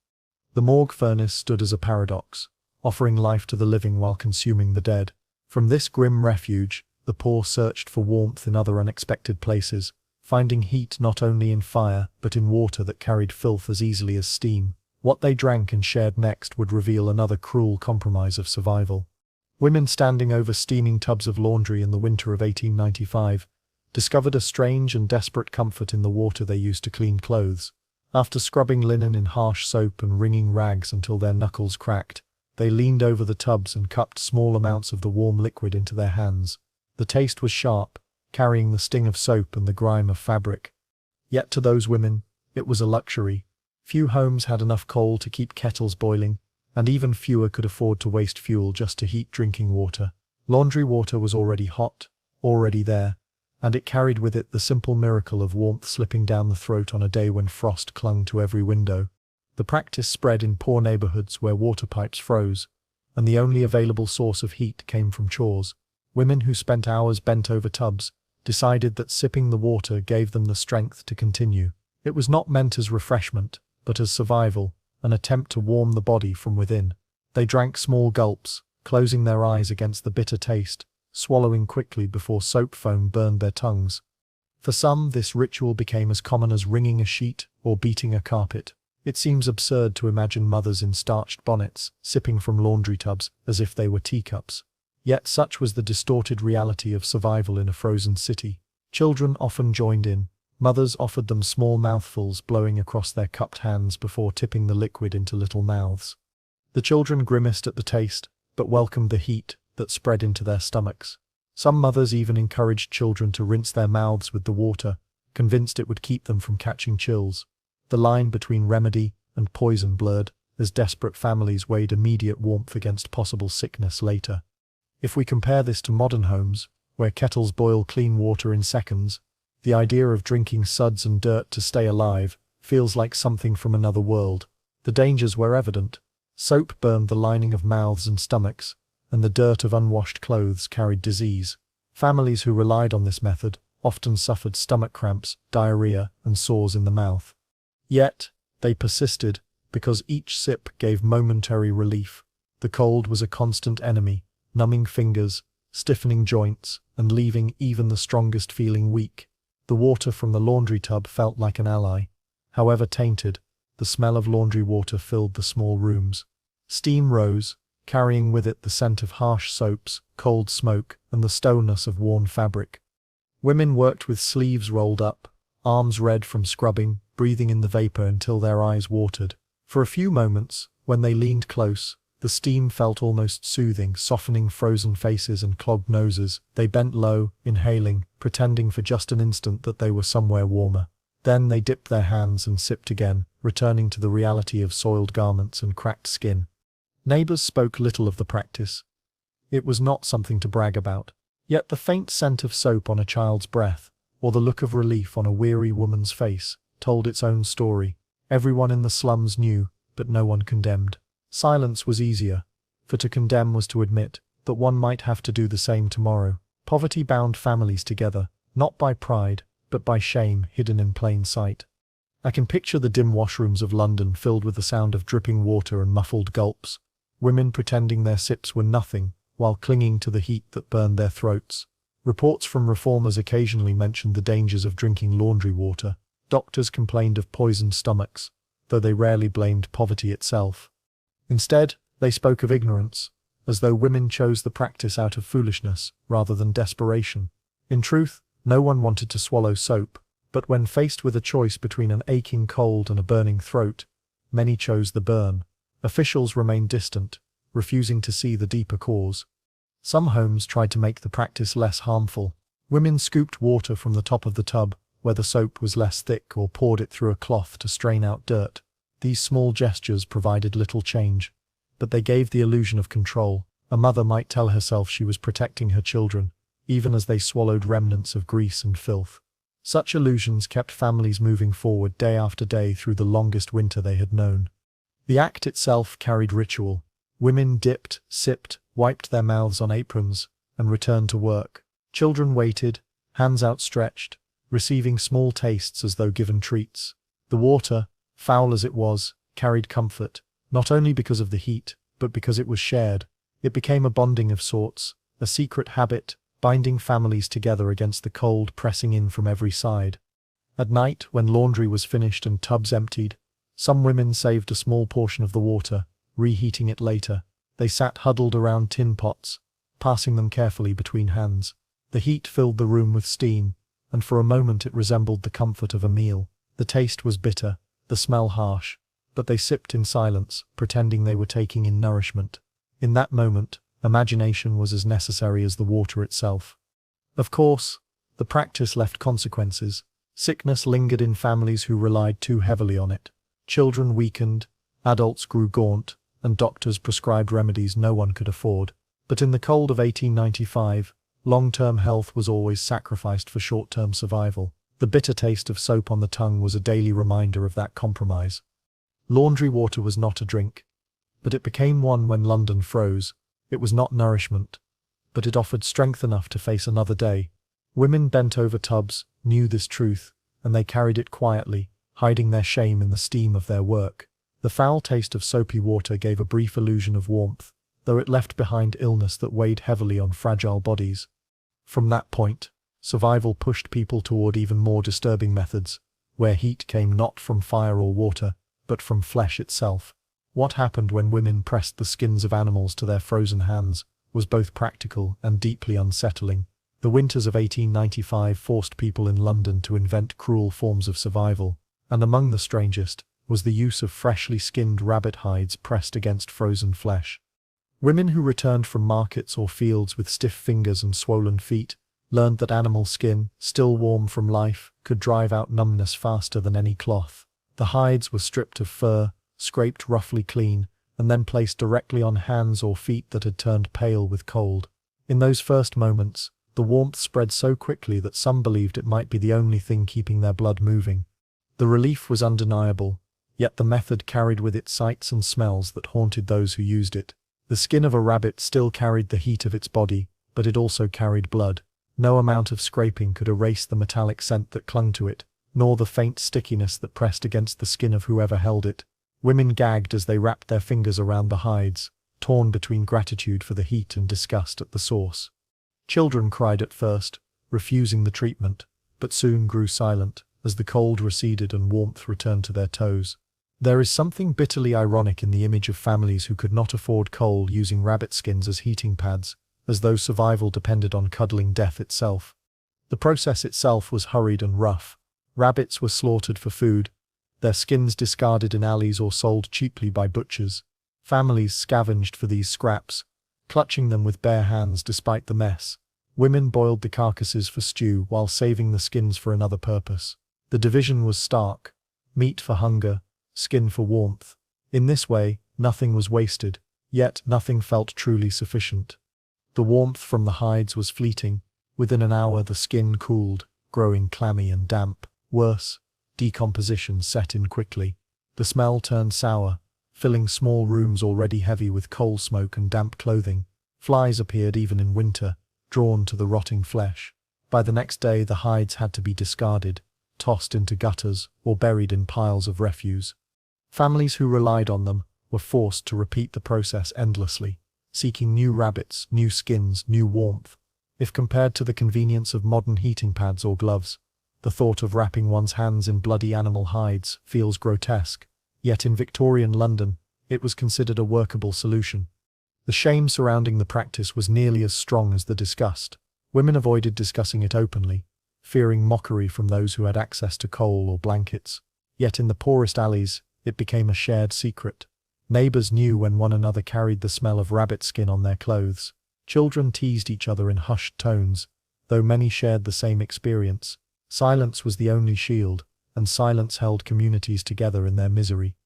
[SPEAKER 1] The morgue furnace stood as a paradox, offering life to the living while consuming the dead. From this grim refuge, the poor searched for warmth in other unexpected places, finding heat not only in fire but in water that carried filth as easily as steam. What they drank and shared next would reveal another cruel compromise of survival. Women standing over steaming tubs of laundry in the winter of 1895 discovered a strange and desperate comfort in the water they used to clean clothes. After scrubbing linen in harsh soap and wringing rags until their knuckles cracked, they leaned over the tubs and cupped small amounts of the warm liquid into their hands. The taste was sharp, carrying the sting of soap and the grime of fabric. Yet to those women, it was a luxury. Few homes had enough coal to keep kettles boiling, and even fewer could afford to waste fuel just to heat drinking water. Laundry water was already hot, already there, and it carried with it the simple miracle of warmth slipping down the throat on a day when frost clung to every window. The practice spread in poor neighborhoods where water pipes froze, and the only available source of heat came from chores. Women who spent hours bent over tubs decided that sipping the water gave them the strength to continue. It was not meant as refreshment, but as survival, an attempt to warm the body from within. They drank small gulps, closing their eyes against the bitter taste, swallowing quickly before soap foam burned their tongues. For some, this ritual became as common as wringing a sheet or beating a carpet. It seems absurd to imagine mothers in starched bonnets, sipping from laundry tubs as if they were teacups. Yet such was the distorted reality of survival in a frozen city. Children often joined in. Mothers offered them small mouthfuls, blowing across their cupped hands before tipping the liquid into little mouths. The children grimaced at the taste, but welcomed the heat that spread into their stomachs. Some mothers even encouraged children to rinse their mouths with the water, convinced it would keep them from catching chills. The line between remedy and poison blurred, as desperate families weighed immediate warmth against possible sickness later. If we compare this to modern homes, where kettles boil clean water in seconds, the idea of drinking suds and dirt to stay alive feels like something from another world. The dangers were evident. Soap burned the lining of mouths and stomachs, and the dirt of unwashed clothes carried disease. Families who relied on this method often suffered stomach cramps, diarrhea, and sores in the mouth. Yet, they persisted, because each sip gave momentary relief. The cold was a constant enemy, numbing fingers, stiffening joints, and leaving even the strongest feeling weak. The water from the laundry tub felt like an ally. However tainted, the smell of laundry water filled the small rooms. Steam rose, carrying with it the scent of harsh soaps, cold smoke, and the staleness of worn fabric. Women worked with sleeves rolled up, arms red from scrubbing, breathing in the vapor until their eyes watered. For a few moments, when they leaned close, the steam felt almost soothing, softening frozen faces and clogged noses. They bent low, inhaling, pretending for just an instant that they were somewhere warmer. Then they dipped their hands and sipped again, returning to the reality of soiled garments and cracked skin. Neighbors spoke little of the practice. It was not something to brag about. Yet the faint scent of soap on a child's breath, or the look of relief on a weary woman's face, told its own story. Everyone in the slums knew, but no one condemned. Silence was easier, for to condemn was to admit that one might have to do the same tomorrow. Poverty bound families together, not by pride, but by shame hidden in plain sight. I can picture the dim washrooms of London filled with the sound of dripping water and muffled gulps, women pretending their sips were nothing, while clinging to the heat that burned their throats. Reports from reformers occasionally mentioned the dangers of drinking laundry water. Doctors complained of poisoned stomachs, though they rarely blamed poverty itself. Instead, they spoke of ignorance, as though women chose the practice out of foolishness rather than desperation. In truth, No one wanted to swallow soap, but when faced with a choice between an aching cold and a burning throat, many chose the burn. Officials remained distant, refusing to see the deeper cause. Some homes tried to make the practice less harmful. Women scooped water from the top of the tub, where the soap was less thick, or poured it through a cloth to strain out dirt. These small gestures provided little change, but they gave the illusion of control. A mother might tell herself she was protecting her children, even as they swallowed remnants of grease and filth. Such illusions kept families moving forward day after day through the longest winter they had known. The act itself carried ritual. Women dipped, sipped, wiped their mouths on aprons, and returned to work. Children waited, hands outstretched, receiving small tastes as though given treats. The water, foul as it was, carried comfort, not only because of the heat, but because it was shared. It became a bonding of sorts, a secret habit, binding families together against the cold pressing in from every side. At night, when laundry was finished and tubs emptied, some women saved a small portion of the water, reheating it later. They sat huddled around tin pots, passing them carefully between hands. The heat filled the room with steam, and for a moment it resembled the comfort of a meal. The taste was bitter, the smell harsh, but they sipped in silence, pretending they were taking in nourishment. In that moment, imagination was as necessary as the water itself. Of course, the practice left consequences. Sickness lingered in families who relied too heavily on it. Children weakened, adults grew gaunt, and doctors prescribed remedies no one could afford. But in the cold of 1895, long-term health was always sacrificed for short-term survival. The bitter taste of soap on the tongue was a daily reminder of that compromise. Laundry water was not a drink, but it became one when London froze. It was not nourishment, but it offered strength enough to face another day. Women bent over tubs, knew this truth, and they carried it quietly, hiding their shame in the steam of their work. The foul taste of soapy water gave a brief illusion of warmth, though it left behind illness that weighed heavily on fragile bodies. From that point, survival pushed people toward even more disturbing methods, where heat came not from fire or water, but from flesh itself. What happened when women pressed the skins of animals to their frozen hands was both practical and deeply unsettling. The winters of 1895 forced people in London to invent cruel forms of survival, and among the strangest was the use of freshly skinned rabbit hides pressed against frozen flesh. Women who returned from markets or fields with stiff fingers and swollen feet learned that animal skin, still warm from life, could drive out numbness faster than any cloth. The hides were stripped of fur, scraped roughly clean, and then placed directly on hands or feet that had turned pale with cold. In those first moments, the warmth spread so quickly that some believed it might be the only thing keeping their blood moving. The relief was undeniable, yet the method carried with it sights and smells that haunted those who used it. The skin of a rabbit still carried the heat of its body, but it also carried blood. No amount of scraping could erase the metallic scent that clung to it, nor the faint stickiness that pressed against the skin of whoever held it. Women gagged as they wrapped their fingers around the hides, torn between gratitude for the heat and disgust at the source. Children cried at first, refusing the treatment, but soon grew silent, as the cold receded and warmth returned to their toes. There is something bitterly ironic in the image of families who could not afford coal using rabbit skins as heating pads, as though survival depended on cuddling death itself. The process itself was hurried and rough. Rabbits were slaughtered for food, their skins discarded in alleys or sold cheaply by butchers. Families scavenged for these scraps, clutching them with bare hands despite the mess. Women boiled the carcasses for stew while saving the skins for another purpose. The division was stark: meat for hunger, skin for warmth. In this way, nothing was wasted, yet nothing felt truly sufficient. The warmth from the hides was fleeting. Within an hour the skin cooled, growing clammy and damp. Worse, decomposition set in quickly. The smell turned sour, filling small rooms already heavy with coal smoke and damp clothing. Flies appeared even in winter, drawn to the rotting flesh. By the next day the hides had to be discarded, tossed into gutters, or buried in piles of refuse. Families who relied on them were forced to repeat the process endlessly, seeking new rabbits, new skins, new warmth. If compared to the convenience of modern heating pads or gloves, the thought of wrapping one's hands in bloody animal hides feels grotesque. Yet in Victorian London, it was considered a workable solution. The shame surrounding the practice was nearly as strong as the disgust. Women avoided discussing it openly, fearing mockery from those who had access to coal or blankets. Yet in the poorest alleys, it became a shared secret. Neighbors knew when one another carried the smell of rabbit skin on their clothes. Children teased each other in hushed tones, though many shared the same experience. Silence was the only shield, and silence held communities together in their misery.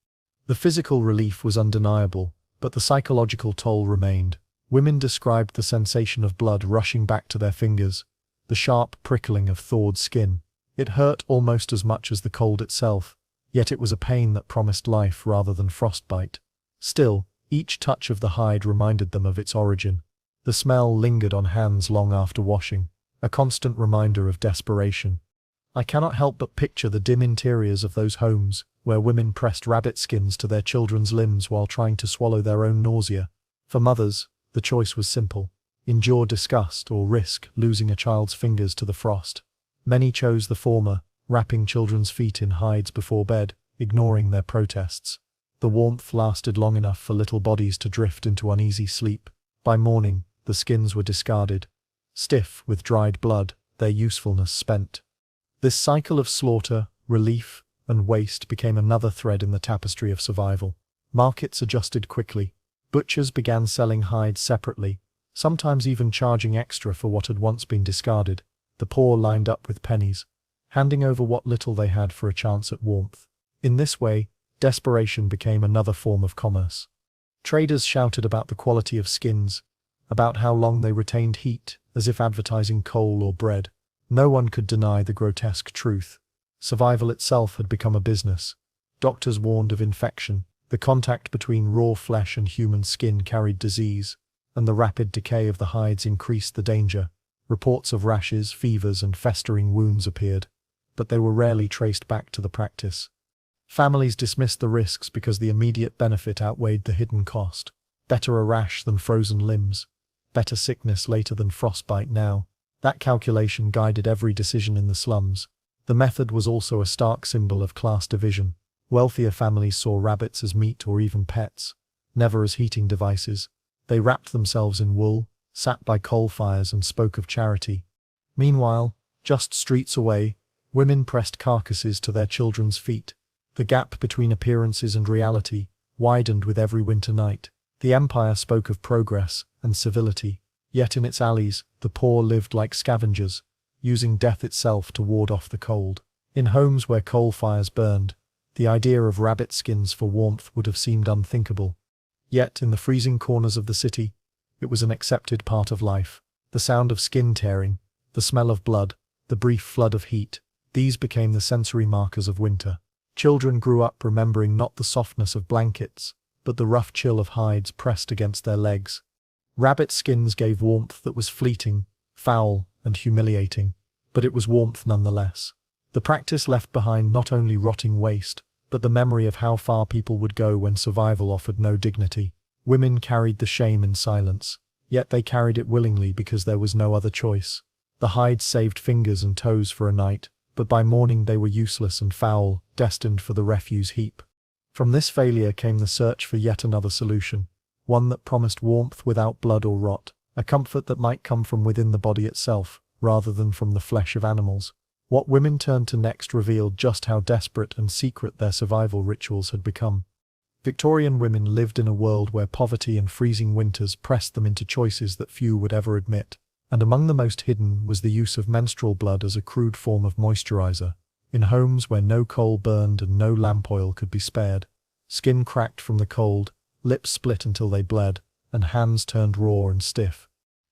[SPEAKER 1] The physical relief was undeniable, but the psychological toll remained. Women described the sensation of blood rushing back to their fingers, the sharp prickling of thawed skin. It hurt almost as much as the cold itself, yet it was a pain that promised life rather than frostbite. Still, each touch of the hide reminded them of its origin. The smell lingered on hands long after washing, a constant reminder of desperation. I cannot help but picture the dim interiors of those homes, where women pressed rabbit skins to their children's limbs while trying to swallow their own nausea. For mothers, the choice was simple: endure disgust or risk losing a child's fingers to the frost. Many chose the former, wrapping children's feet in hides before bed, ignoring their protests. The warmth lasted long enough for little bodies to drift into uneasy sleep. By morning, the skins were discarded. Stiff with dried blood, their usefulness spent. This cycle of slaughter, relief, and waste became another thread in the tapestry of survival. Markets adjusted quickly. Butchers began selling hides separately, sometimes even charging extra for what had once been discarded. The poor lined up with pennies, handing over what little they had for a chance at warmth. In this way, desperation became another form of commerce. Traders shouted about the quality of skins, about how long they retained heat, as if advertising coal or bread. No one could deny the grotesque truth. Survival itself had become a business. Doctors warned of infection. The contact between raw flesh and human skin carried disease, and the rapid decay of the hides increased the danger. Reports of rashes, fevers, and festering wounds appeared, but they were rarely traced back to the practice. Families dismissed the risks because the immediate benefit outweighed the hidden cost. Better a rash than frozen limbs. Better sickness later than frostbite now. That calculation guided every decision in the slums. The method was also a stark symbol of class division. Wealthier families saw rabbits as meat or even pets, never as heating devices. They wrapped themselves in wool, sat by coal fires, and spoke of charity. Meanwhile, just streets away, women pressed carcasses to their children's feet. The gap between appearances and reality widened with every winter night. The empire spoke of progress and civility, yet in its alleys, the poor lived like scavengers, using death itself to ward off the cold. In homes where coal fires burned, the idea of rabbit skins for warmth would have seemed unthinkable. Yet in the freezing corners of the city, it was an accepted part of life. The sound of skin tearing, the smell of blood, the brief flood of heat, these became the sensory markers of winter. Children grew up remembering not the softness of blankets, but the rough chill of hides pressed against their legs. Rabbit skins gave warmth that was fleeting, foul, and humiliating, but it was warmth nonetheless. The practice left behind not only rotting waste, but the memory of how far people would go when survival offered no dignity. Women carried the shame in silence, yet they carried it willingly because there was no other choice. The hides saved fingers and toes for a night, but by morning they were useless and foul, destined for the refuse heap. From this failure came the search for yet another solution, one that promised warmth without blood or rot, a comfort that might come from within the body itself, rather than from the flesh of animals. What women turned to next revealed just how desperate and secret their survival rituals had become. Victorian women lived in a world where poverty and freezing winters pressed them into choices that few would ever admit, and among the most hidden was the use of menstrual blood as a crude form of moisturizer. In homes where no coal burned and no lamp oil could be spared, skin cracked from the cold, lips split until they bled, and hands turned raw and stiff.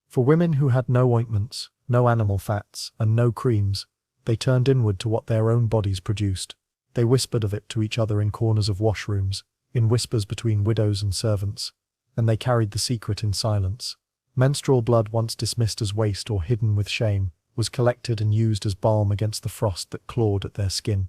[SPEAKER 1] For women who had no ointments, no animal fats, and no creams, they turned inward to what their own bodies produced. They whispered of it to each other in corners of washrooms, in whispers between widows and servants, and they carried the secret in silence. Menstrual blood, once dismissed as waste or hidden with shame, was collected and used as balm against the frost that clawed at their skin.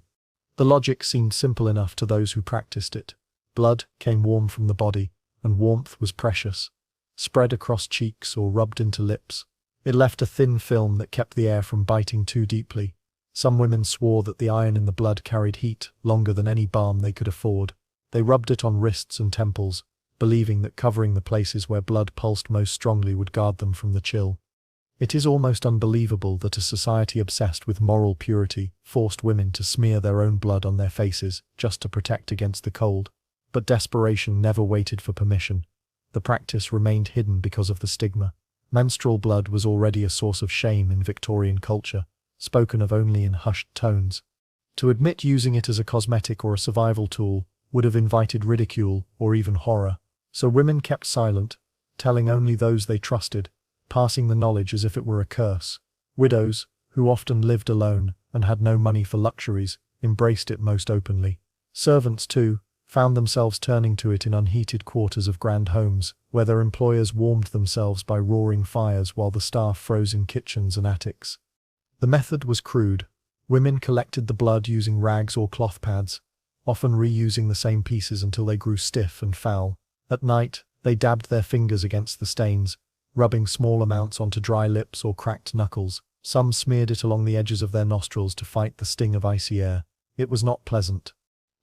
[SPEAKER 1] The logic seemed simple enough to those who practiced it. Blood came warm from the body, and warmth was precious. Spread across cheeks or rubbed into lips, it left a thin film that kept the air from biting too deeply. Some women swore that the iron in the blood carried heat longer than any balm they could afford. They rubbed it on wrists and temples, believing that covering the places where blood pulsed most strongly would guard them from the chill. It is almost unbelievable that a society obsessed with moral purity forced women to smear their own blood on their faces just to protect against the cold. But desperation never waited for permission. The practice remained hidden because of the stigma. Menstrual blood was already a source of shame in Victorian culture, spoken of only in hushed tones. To admit using it as a cosmetic or a survival tool would have invited ridicule or even horror, so women kept silent, telling only those they trusted, passing the knowledge as if it were a curse. Widows, who often lived alone and had no money for luxuries, embraced it most openly. Servants, too, found themselves turning to it in unheated quarters of grand homes, where their employers warmed themselves by roaring fires while the staff froze in kitchens and attics. The method was crude. Women collected the blood using rags or cloth pads, often reusing the same pieces until they grew stiff and foul. At night, they dabbed their fingers against the stains, rubbing small amounts onto dry lips or cracked knuckles. Some smeared it along the edges of their nostrils to fight the sting of icy air. It was not pleasant.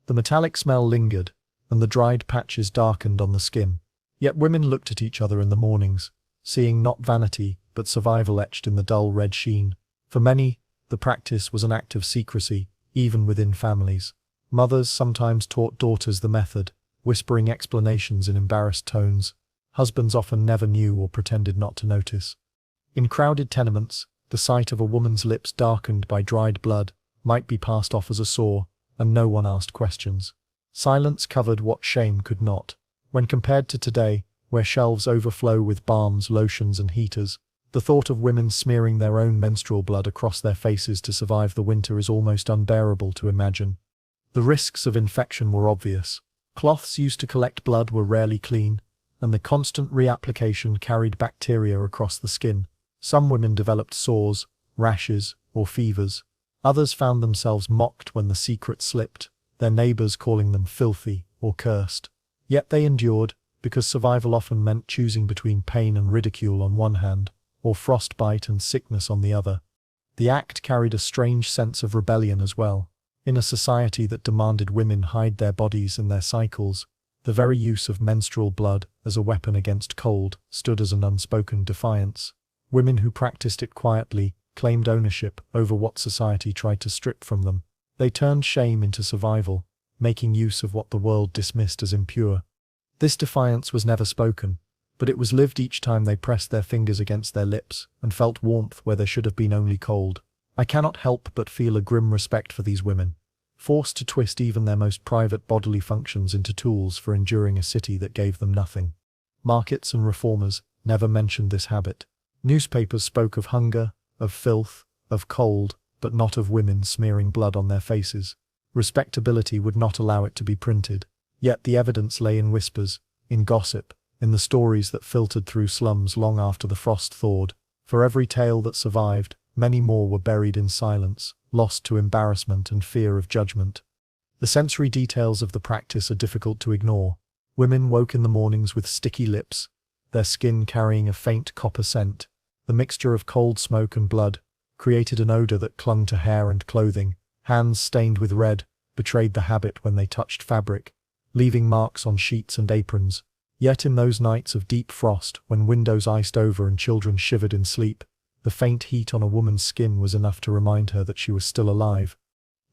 [SPEAKER 1] The metallic smell lingered, and the dried patches darkened on the skin. Yet women looked at each other in the mornings, seeing not vanity, but survival etched in the dull red sheen. For many, the practice was an act of secrecy, even within families. Mothers sometimes taught daughters the method, whispering explanations in embarrassed tones. Husbands often never knew or pretended not to notice. In crowded tenements, the sight of a woman's lips darkened by dried blood might be passed off as a sore, and no one asked questions. Silence covered what shame could not. When compared to today, where shelves overflow with balms, lotions, and heaters, the thought of women smearing their own menstrual blood across their faces to survive the winter is almost unbearable to imagine. The risks of infection were obvious. Cloths used to collect blood were rarely clean, and the constant reapplication carried bacteria across the skin. Some women developed sores, rashes, or fevers. Others found themselves mocked when the secret slipped, their neighbors calling them filthy or cursed. Yet they endured, because survival often meant choosing between pain and ridicule on one hand, or frostbite and sickness on the other. The act carried a strange sense of rebellion as well. In a society that demanded women hide their bodies and their cycles, the very use of menstrual blood as a weapon against cold stood as an unspoken defiance. Women who practiced it quietly claimed ownership over what society tried to strip from them. They turned shame into survival, making use of what the world dismissed as impure. This defiance was never spoken, but it was lived each time they pressed their fingers against their lips and felt warmth where there should have been only cold. I cannot help but feel a grim respect for these women, forced to twist even their most private bodily functions into tools for enduring a city that gave them nothing. Markets and reformers never mentioned this habit. Newspapers spoke of hunger, of filth, of cold, but not of women smearing blood on their faces. Respectability would not allow it to be printed. Yet the evidence lay in whispers, in gossip, in the stories that filtered through slums long after the frost thawed. For every tale that survived, many more were buried in silence, lost to embarrassment and fear of judgment. The sensory details of the practice are difficult to ignore. Women woke in the mornings with sticky lips, their skin carrying a faint copper scent. The mixture of cold smoke and blood created an odor that clung to hair and clothing. Hands stained with red betrayed the habit when they touched fabric, leaving marks on sheets and aprons. Yet in those nights of deep frost, when windows iced over and children shivered in sleep, the faint heat on a woman's skin was enough to remind her that she was still alive.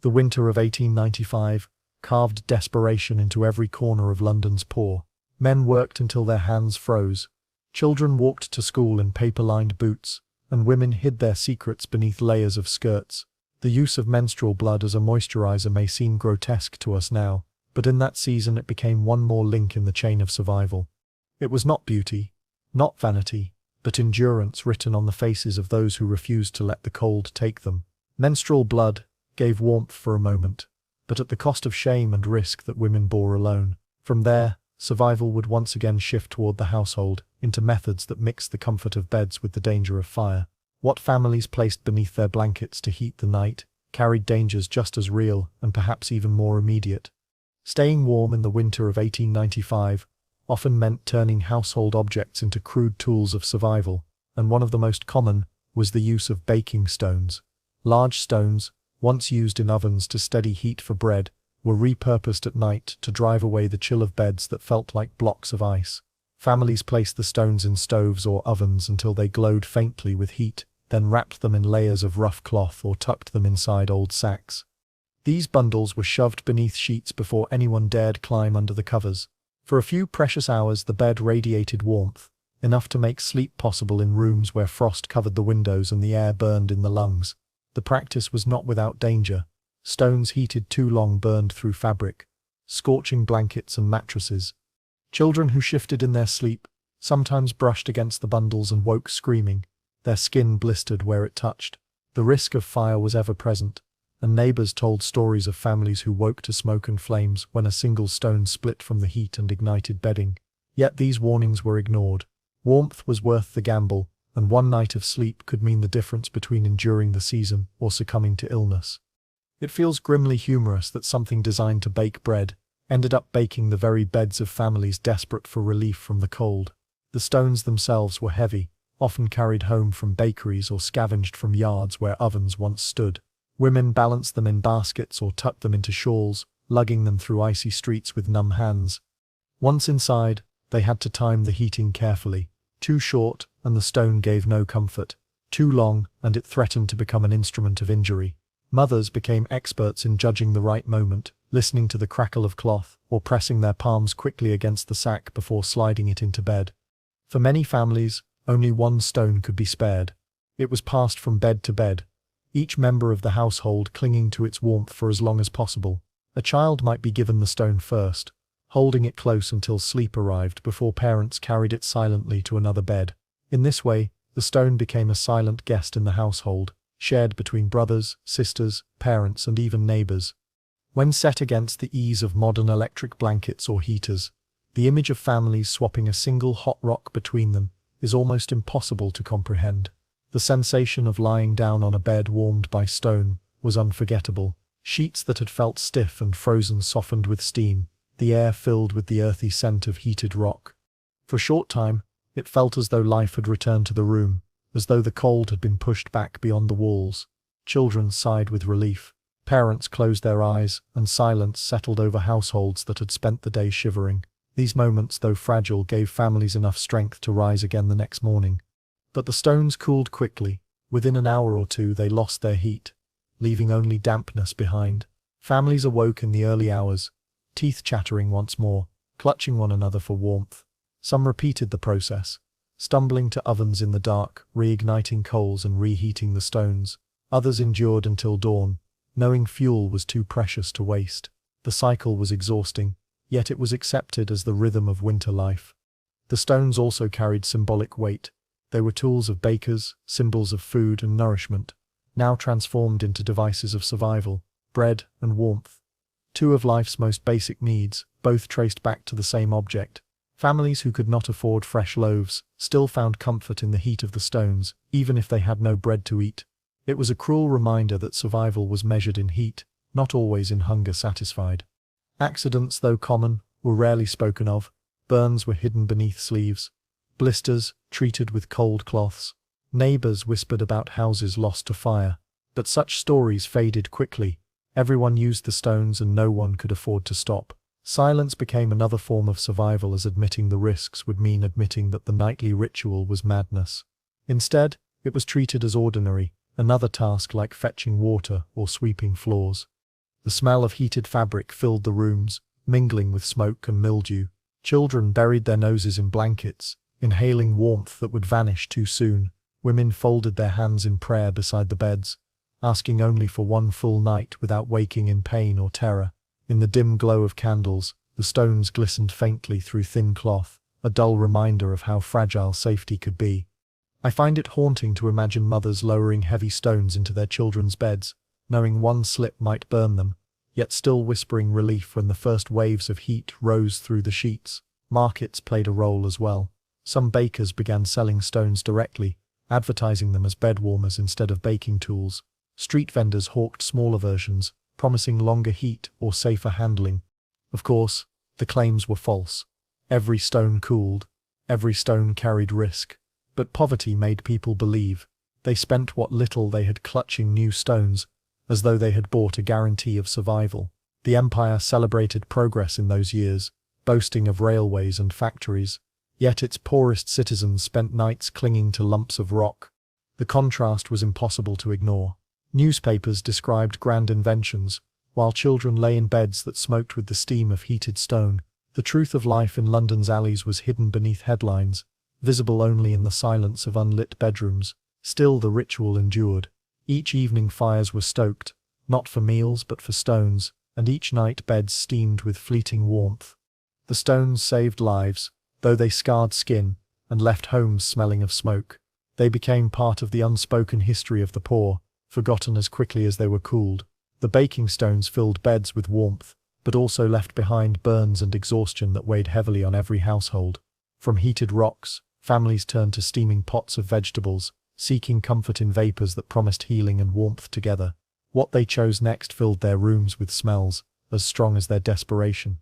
[SPEAKER 1] The winter of 1895 carved desperation into every corner of London's poor. Men worked until their hands froze. Children walked to school in paper-lined boots, and women hid their secrets beneath layers of skirts. The use of menstrual blood as a moisturizer may seem grotesque to us now, but in that season it became one more link in the chain of survival. It was not beauty, not vanity, but endurance written on the faces of those who refused to let the cold take them. Menstrual blood gave warmth for a moment, but at the cost of shame and risk that women bore alone. From there, survival would once again shift toward the household, into methods that mixed the comfort of beds with the danger of fire. What families placed beneath their blankets to heat the night carried dangers just as real and perhaps even more immediate. Staying warm in the winter of 1895 often meant turning household objects into crude tools of survival, and one of the most common was the use of baking stones. Large stones, once used in ovens to steady heat for bread, were repurposed at night to drive away the chill of beds that felt like blocks of ice. Families placed the stones in stoves or ovens until they glowed faintly with heat, then wrapped them in layers of rough cloth or tucked them inside old sacks. These bundles were shoved beneath sheets before anyone dared climb under the covers. For a few precious hours the bed radiated warmth, enough to make sleep possible in rooms where frost covered the windows and the air burned in the lungs. The practice was not without danger. Stones heated too long burned through fabric, scorching blankets and mattresses. Children who shifted in their sleep sometimes brushed against the bundles and woke screaming, their skin blistered where it touched. The risk of fire was ever present, and neighbors told stories of families who woke to smoke and flames when a single stone split from the heat and ignited bedding. Yet these warnings were ignored. Warmth was worth the gamble, and one night of sleep could mean the difference between enduring the season or succumbing to illness. It feels grimly humorous that something designed to bake bread ended up baking the very beds of families desperate for relief from the cold. The stones themselves were heavy, often carried home from bakeries or scavenged from yards where ovens once stood. Women balanced them in baskets or tucked them into shawls, lugging them through icy streets with numb hands. Once inside, they had to time the heating carefully. Too short, and the stone gave no comfort. Too long, and it threatened to become an instrument of injury. Mothers became experts in judging the right moment, listening to the crackle of cloth, or pressing their palms quickly against the sack before sliding it into bed. For many families, only one stone could be spared. It was passed from bed to bed, each member of the household clinging to its warmth for as long as possible. A child might be given the stone first, holding it close until sleep arrived before parents carried it silently to another bed. In this way, the stone became a silent guest in the household, shared between brothers, sisters, parents, and even neighbors. When set against the ease of modern electric blankets or heaters, the image of families swapping a single hot rock between them is almost impossible to comprehend. The sensation of lying down on a bed warmed by stone was unforgettable. Sheets that had felt stiff and frozen softened with steam, the air filled with the earthy scent of heated rock. For a short time, it felt as though life had returned to the room, as though the cold had been pushed back beyond the walls. Children sighed with relief. Parents closed their eyes, and silence settled over households that had spent the day shivering. These moments, though fragile, gave families enough strength to rise again the next morning. But the stones cooled quickly. Within an hour or two they lost their heat, leaving only dampness behind. Families awoke in the early hours, teeth chattering once more, clutching one another for warmth. Some repeated the process, stumbling to ovens in the dark, reigniting coals and reheating the stones. Others endured until dawn, knowing fuel was too precious to waste. The cycle was exhausting, yet it was accepted as the rhythm of winter life. The stones also carried symbolic weight. They were tools of bakers, symbols of food and nourishment, now transformed into devices of survival, bread and warmth. Two of life's most basic needs, both traced back to the same object. Families who could not afford fresh loaves still found comfort in the heat of the stones, even if they had no bread to eat. It was a cruel reminder that survival was measured in heat, not always in hunger satisfied. Accidents, though common, were rarely spoken of. Burns were hidden beneath sleeves. Blisters, treated with cold cloths. Neighbors whispered about houses lost to fire. But such stories faded quickly. Everyone used the stones and no one could afford to stop. Silence became another form of survival, as admitting the risks would mean admitting that the nightly ritual was madness. Instead, it was treated as ordinary, another task like fetching water or sweeping floors. The smell of heated fabric filled the rooms, mingling with smoke and mildew. Children buried their noses in blankets, inhaling warmth that would vanish too soon. Women folded their hands in prayer beside the beds, asking only for one full night without waking in pain or terror. In the dim glow of candles, the stones glistened faintly through thin cloth, a dull reminder of how fragile safety could be. I find it haunting to imagine mothers lowering heavy stones into their children's beds, knowing one slip might burn them, yet still whispering relief when the first waves of heat rose through the sheets. Markets played a role as well. Some bakers began selling stones directly, advertising them as bed warmers instead of baking tools. Street vendors hawked smaller versions, promising longer heat or safer handling. Of course, the claims were false. Every stone cooled, every stone carried risk. But poverty made people believe. They spent what little they had clutching new stones, as though they had bought a guarantee of survival. The empire celebrated progress in those years, boasting of railways and factories. Yet its poorest citizens spent nights clinging to lumps of rock. The contrast was impossible to ignore. Newspapers described grand inventions, while children lay in beds that smoked with the steam of heated stone. The truth of life in London's alleys was hidden beneath headlines, visible only in the silence of unlit bedrooms. Still the ritual endured. Each evening fires were stoked, not for meals but for stones, and each night beds steamed with fleeting warmth. The stones saved lives, though they scarred skin, and left homes smelling of smoke. They became part of the unspoken history of the poor, forgotten as quickly as they were cooled. The baking stones filled beds with warmth, but also left behind burns and exhaustion that weighed heavily on every household. From heated rocks, families turned to steaming pots of vegetables, seeking comfort in vapors that promised healing and warmth together. What they chose next filled their rooms with smells, as strong as their desperation.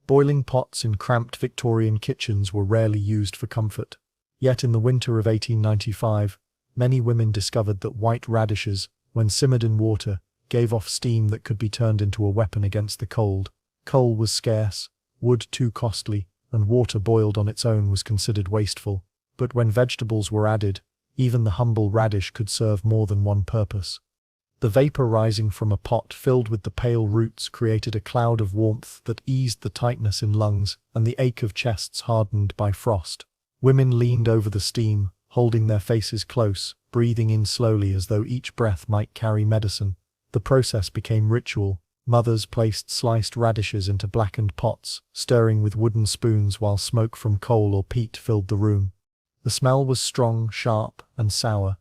[SPEAKER 1] Boiling pots in cramped Victorian kitchens were rarely used for comfort. Yet in the winter of 1895, many women discovered that white radishes, when simmered in water, gave off steam that could be turned into a weapon against the cold. Coal was scarce, wood too costly, and water boiled on its own was considered wasteful. But when vegetables were added, even the humble radish could serve more than one purpose. The vapor rising from a pot filled with the pale roots created a cloud of warmth that eased the tightness in lungs and the ache of chests hardened by frost. Women leaned over the steam, holding their faces close, breathing in slowly as though each breath might carry medicine. The process became ritual. Mothers placed sliced radishes into blackened pots, stirring with wooden spoons while smoke from coal or peat filled the room. The smell was strong, sharp, and sour,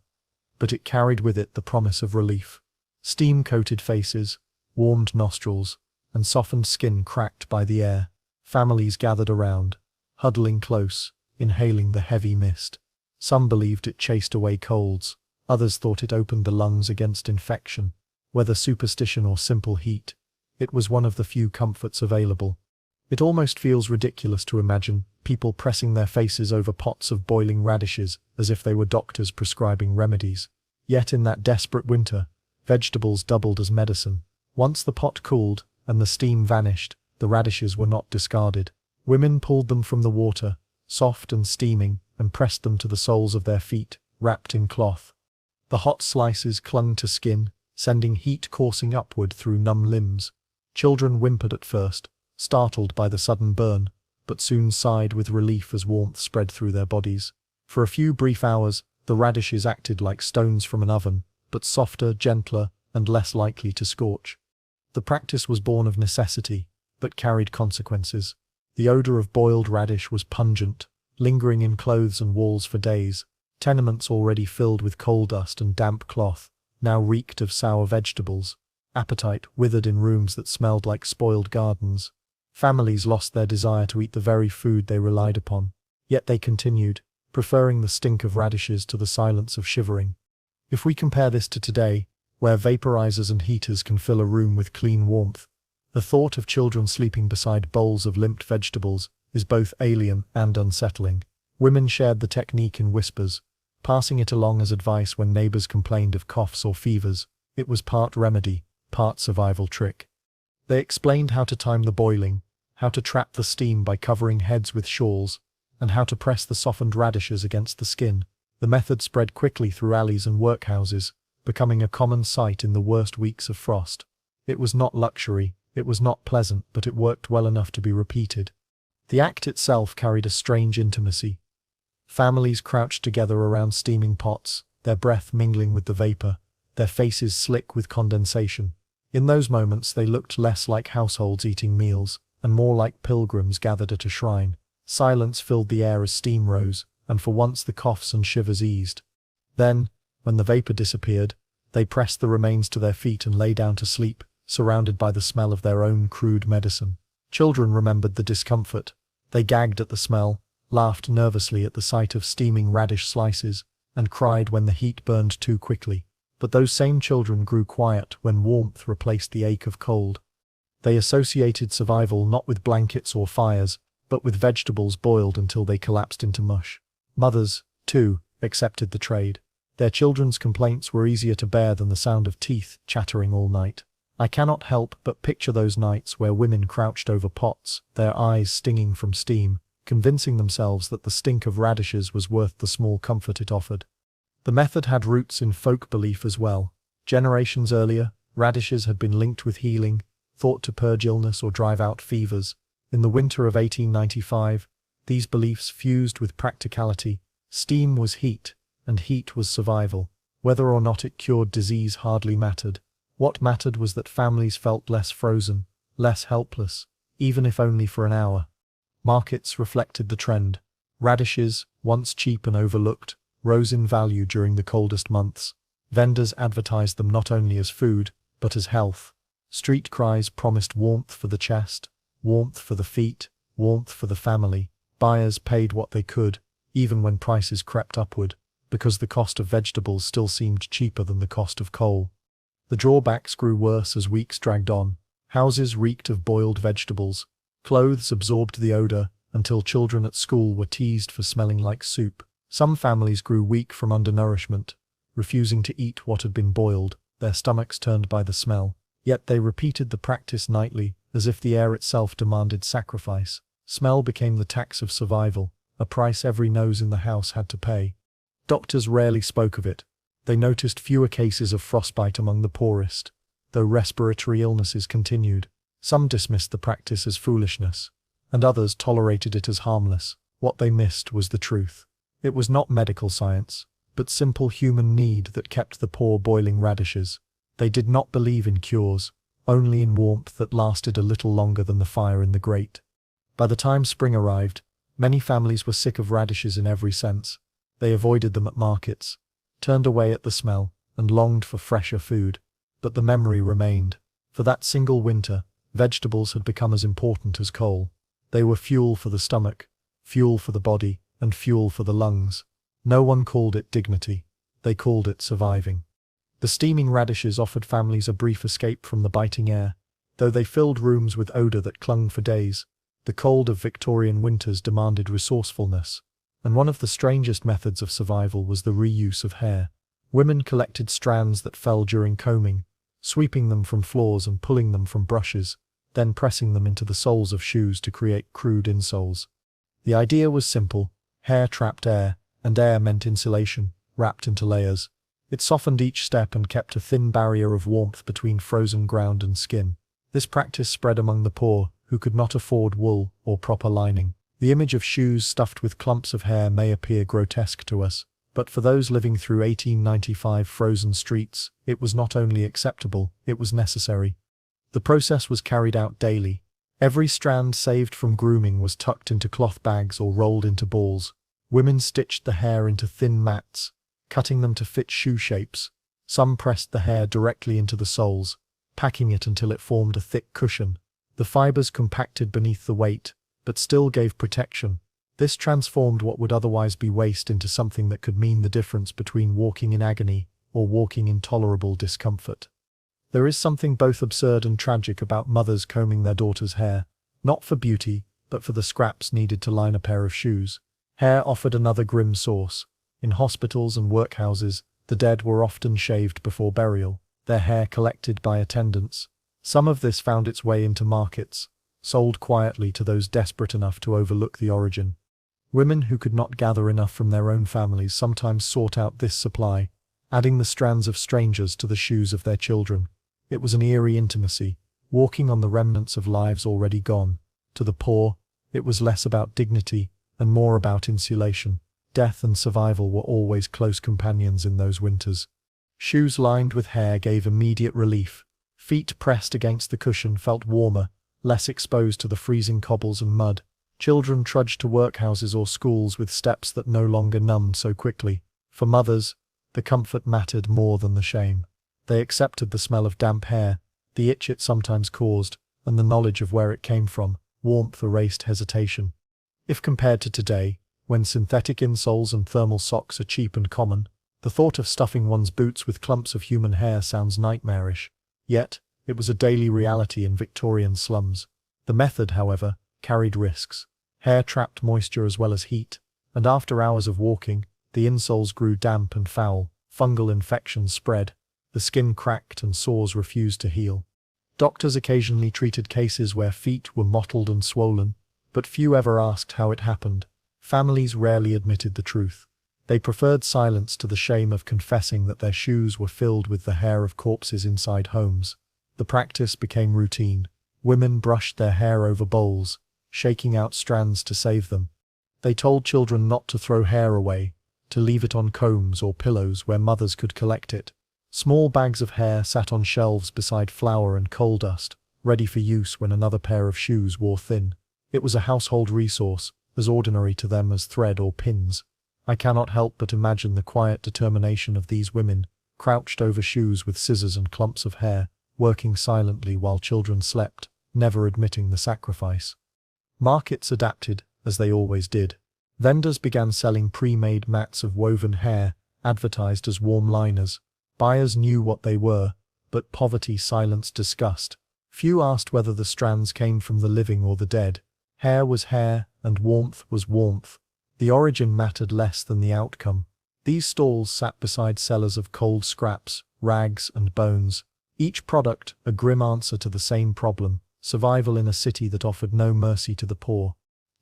[SPEAKER 1] but it carried with it the promise of relief. Steam-coated faces, warmed nostrils, and softened skin cracked by the air. Families gathered around, huddling close, inhaling the heavy mist. Some believed it chased away colds, others thought it opened the lungs against infection. Whether superstition or simple heat, it was one of the few comforts available. It almost feels ridiculous to imagine people pressing their faces over pots of boiling radishes as if they were doctors prescribing remedies. Yet in that desperate winter, vegetables doubled as medicine. Once the pot cooled and the steam vanished, the radishes were not discarded. Women pulled them from the water, soft and steaming, and pressed them to the soles of their feet, wrapped in cloth. The hot slices clung to skin, sending heat coursing upward through numb limbs. Children whimpered at first, startled by the sudden burn, but soon sighed with relief as warmth spread through their bodies. For a few brief hours, the radishes acted like stones from an oven, but softer, gentler, and less likely to scorch. The practice was born of necessity, but carried consequences. The odor of boiled radish was pungent, lingering in clothes and walls for days. Tenements already filled with coal dust and damp cloth now reeked of sour vegetables. Appetite withered in rooms that smelled like spoiled gardens. Families lost their desire to eat the very food they relied upon. Yet they continued, preferring the stink of radishes to the silence of shivering. If we compare this to today, where vaporizers and heaters can fill a room with clean warmth, the thought of children sleeping beside bowls of limped vegetables is both alien and unsettling. Women shared the technique in whispers, passing it along as advice when neighbors complained of coughs or fevers. It was part remedy, part survival trick. They explained how to time the boiling, how to trap the steam by covering heads with shawls, and how to press the softened radishes against the skin. The method spread quickly through alleys and workhouses, becoming a common sight in the worst weeks of frost. It was not luxury, it was not pleasant, but it worked well enough to be repeated. The act itself carried a strange intimacy. Families crouched together around steaming pots, their breath mingling with the vapor, their faces slick with condensation. In those moments they looked less like households eating meals, and more like pilgrims gathered at a shrine. Silence filled the air as steam rose, and for once the coughs and shivers eased. Then, when the vapor disappeared, they pressed the remains to their feet and lay down to sleep, surrounded by the smell of their own crude medicine. Children remembered the discomfort. They gagged at the smell, laughed nervously at the sight of steaming radish slices, and cried when the heat burned too quickly. But those same children grew quiet when warmth replaced the ache of cold. They associated survival not with blankets or fires, but with vegetables boiled until they collapsed into mush. Mothers, too, accepted the trade. Their children's complaints were easier to bear than the sound of teeth chattering all night. I cannot help but picture those nights where women crouched over pots, their eyes stinging from steam, convincing themselves that the stink of radishes was worth the small comfort it offered. The method had roots in folk belief as well. Generations earlier, radishes had been linked with healing, thought to purge illness or drive out fevers. In the winter of 1895, these beliefs fused with practicality. Steam was heat, and heat was survival. Whether or not it cured disease hardly mattered. What mattered was that families felt less frozen, less helpless, even if only for an hour. Markets reflected the trend. Radishes, once cheap and overlooked, rose in value during the coldest months. Vendors advertised them not only as food, but as health. Street cries promised warmth for the chest, warmth for the feet, warmth for the family. Buyers paid what they could, even when prices crept upward, because the cost of vegetables still seemed cheaper than the cost of coal. The drawbacks grew worse as weeks dragged on. Houses reeked of boiled vegetables. Clothes absorbed the odor, until children at school were teased for smelling like soup. Some families grew weak from undernourishment, refusing to eat what had been boiled, their stomachs turned by the smell. Yet they repeated the practice nightly, as if the air itself demanded sacrifice. Smell became the tax of survival, a price every nose in the house had to pay. Doctors rarely spoke of it. They noticed fewer cases of frostbite among the poorest, though respiratory illnesses continued. Some dismissed the practice as foolishness, and others tolerated it as harmless. What they missed was the truth. It was not medical science, but simple human need that kept the poor boiling radishes. They did not believe in cures, only in warmth that lasted a little longer than the fire in the grate. By the time spring arrived, many families were sick of radishes in every sense. They avoided them at markets, turned away at the smell, and longed for fresher food. But the memory remained. For that single winter, vegetables had become as important as coal. They were fuel for the stomach, fuel for the body, and fuel for the lungs. No one called it dignity. They called it surviving. The steaming radishes offered families a brief escape from the biting air, though they filled rooms with odor that clung for days. The cold of Victorian winters demanded resourcefulness, and one of the strangest methods of survival was the reuse of hair. Women collected strands that fell during combing, sweeping them from floors and pulling them from brushes, then pressing them into the soles of shoes to create crude insoles. The idea was simple. Hair trapped air, and air meant insulation, wrapped into layers. It softened each step and kept a thin barrier of warmth between frozen ground and skin. This practice spread among the poor, who could not afford wool or proper lining. The image of shoes stuffed with clumps of hair may appear grotesque to us, but for those living through 1895 frozen streets, it was not only acceptable, it was necessary. The process was carried out daily. Every strand saved from grooming was tucked into cloth bags or rolled into balls. Women stitched the hair into thin mats, cutting them to fit shoe shapes. Some pressed the hair directly into the soles, packing it until it formed a thick cushion. The fibers compacted beneath the weight, but still gave protection. This transformed what would otherwise be waste into something that could mean the difference between walking in agony or walking in tolerable discomfort. There is something both absurd and tragic about mothers combing their daughters' hair, not for beauty, but for the scraps needed to line a pair of shoes. Hair offered another grim source. In hospitals and workhouses, the dead were often shaved before burial, their hair collected by attendants. Some of this found its way into markets, sold quietly to those desperate enough to overlook the origin. Women who could not gather enough from their own families sometimes sought out this supply, adding the strands of strangers to the shoes of their children. It was an eerie intimacy, walking on the remnants of lives already gone. To the poor, it was less about dignity and more about insulation. Death and survival were always close companions in those winters. Shoes lined with hair gave immediate relief. Feet pressed against the cushion felt warmer, less exposed to the freezing cobbles and mud. Children trudged to workhouses or schools with steps that no longer numbed so quickly. For mothers, the comfort mattered more than the shame. They accepted the smell of damp hair, the itch it sometimes caused, and the knowledge of where it came from. Warmth erased hesitation. If compared to today, when synthetic insoles and thermal socks are cheap and common, the thought of stuffing one's boots with clumps of human hair sounds nightmarish. Yet, it was a daily reality in Victorian slums. The method, however, carried risks. Hair trapped moisture as well as heat, and after hours of walking, the insoles grew damp and foul. Fungal infections spread. The skin cracked and sores refused to heal. Doctors occasionally treated cases where feet were mottled and swollen, but few ever asked how it happened. Families rarely admitted the truth. They preferred silence to the shame of confessing that their shoes were filled with the hair of corpses inside homes. The practice became routine. Women brushed their hair over bowls, shaking out strands to save them. They told children not to throw hair away, to leave it on combs or pillows where mothers could collect it. Small bags of hair sat on shelves beside flour and coal dust, ready for use when another pair of shoes wore thin. It was a household resource, as ordinary to them as thread or pins. I cannot help but imagine the quiet determination of these women, crouched over shoes with scissors and clumps of hair, working silently while children slept, never admitting the sacrifice. Markets adapted, as they always did. Vendors began selling pre-made mats of woven hair, advertised as warm liners. Buyers knew what they were, but poverty silenced disgust. Few asked whether the strands came from the living or the dead. Hair was hair, and warmth was warmth. The origin mattered less than the outcome. These stalls sat beside sellers of cold scraps, rags, and bones. Each product a grim answer to the same problem: survival in a city that offered no mercy to the poor.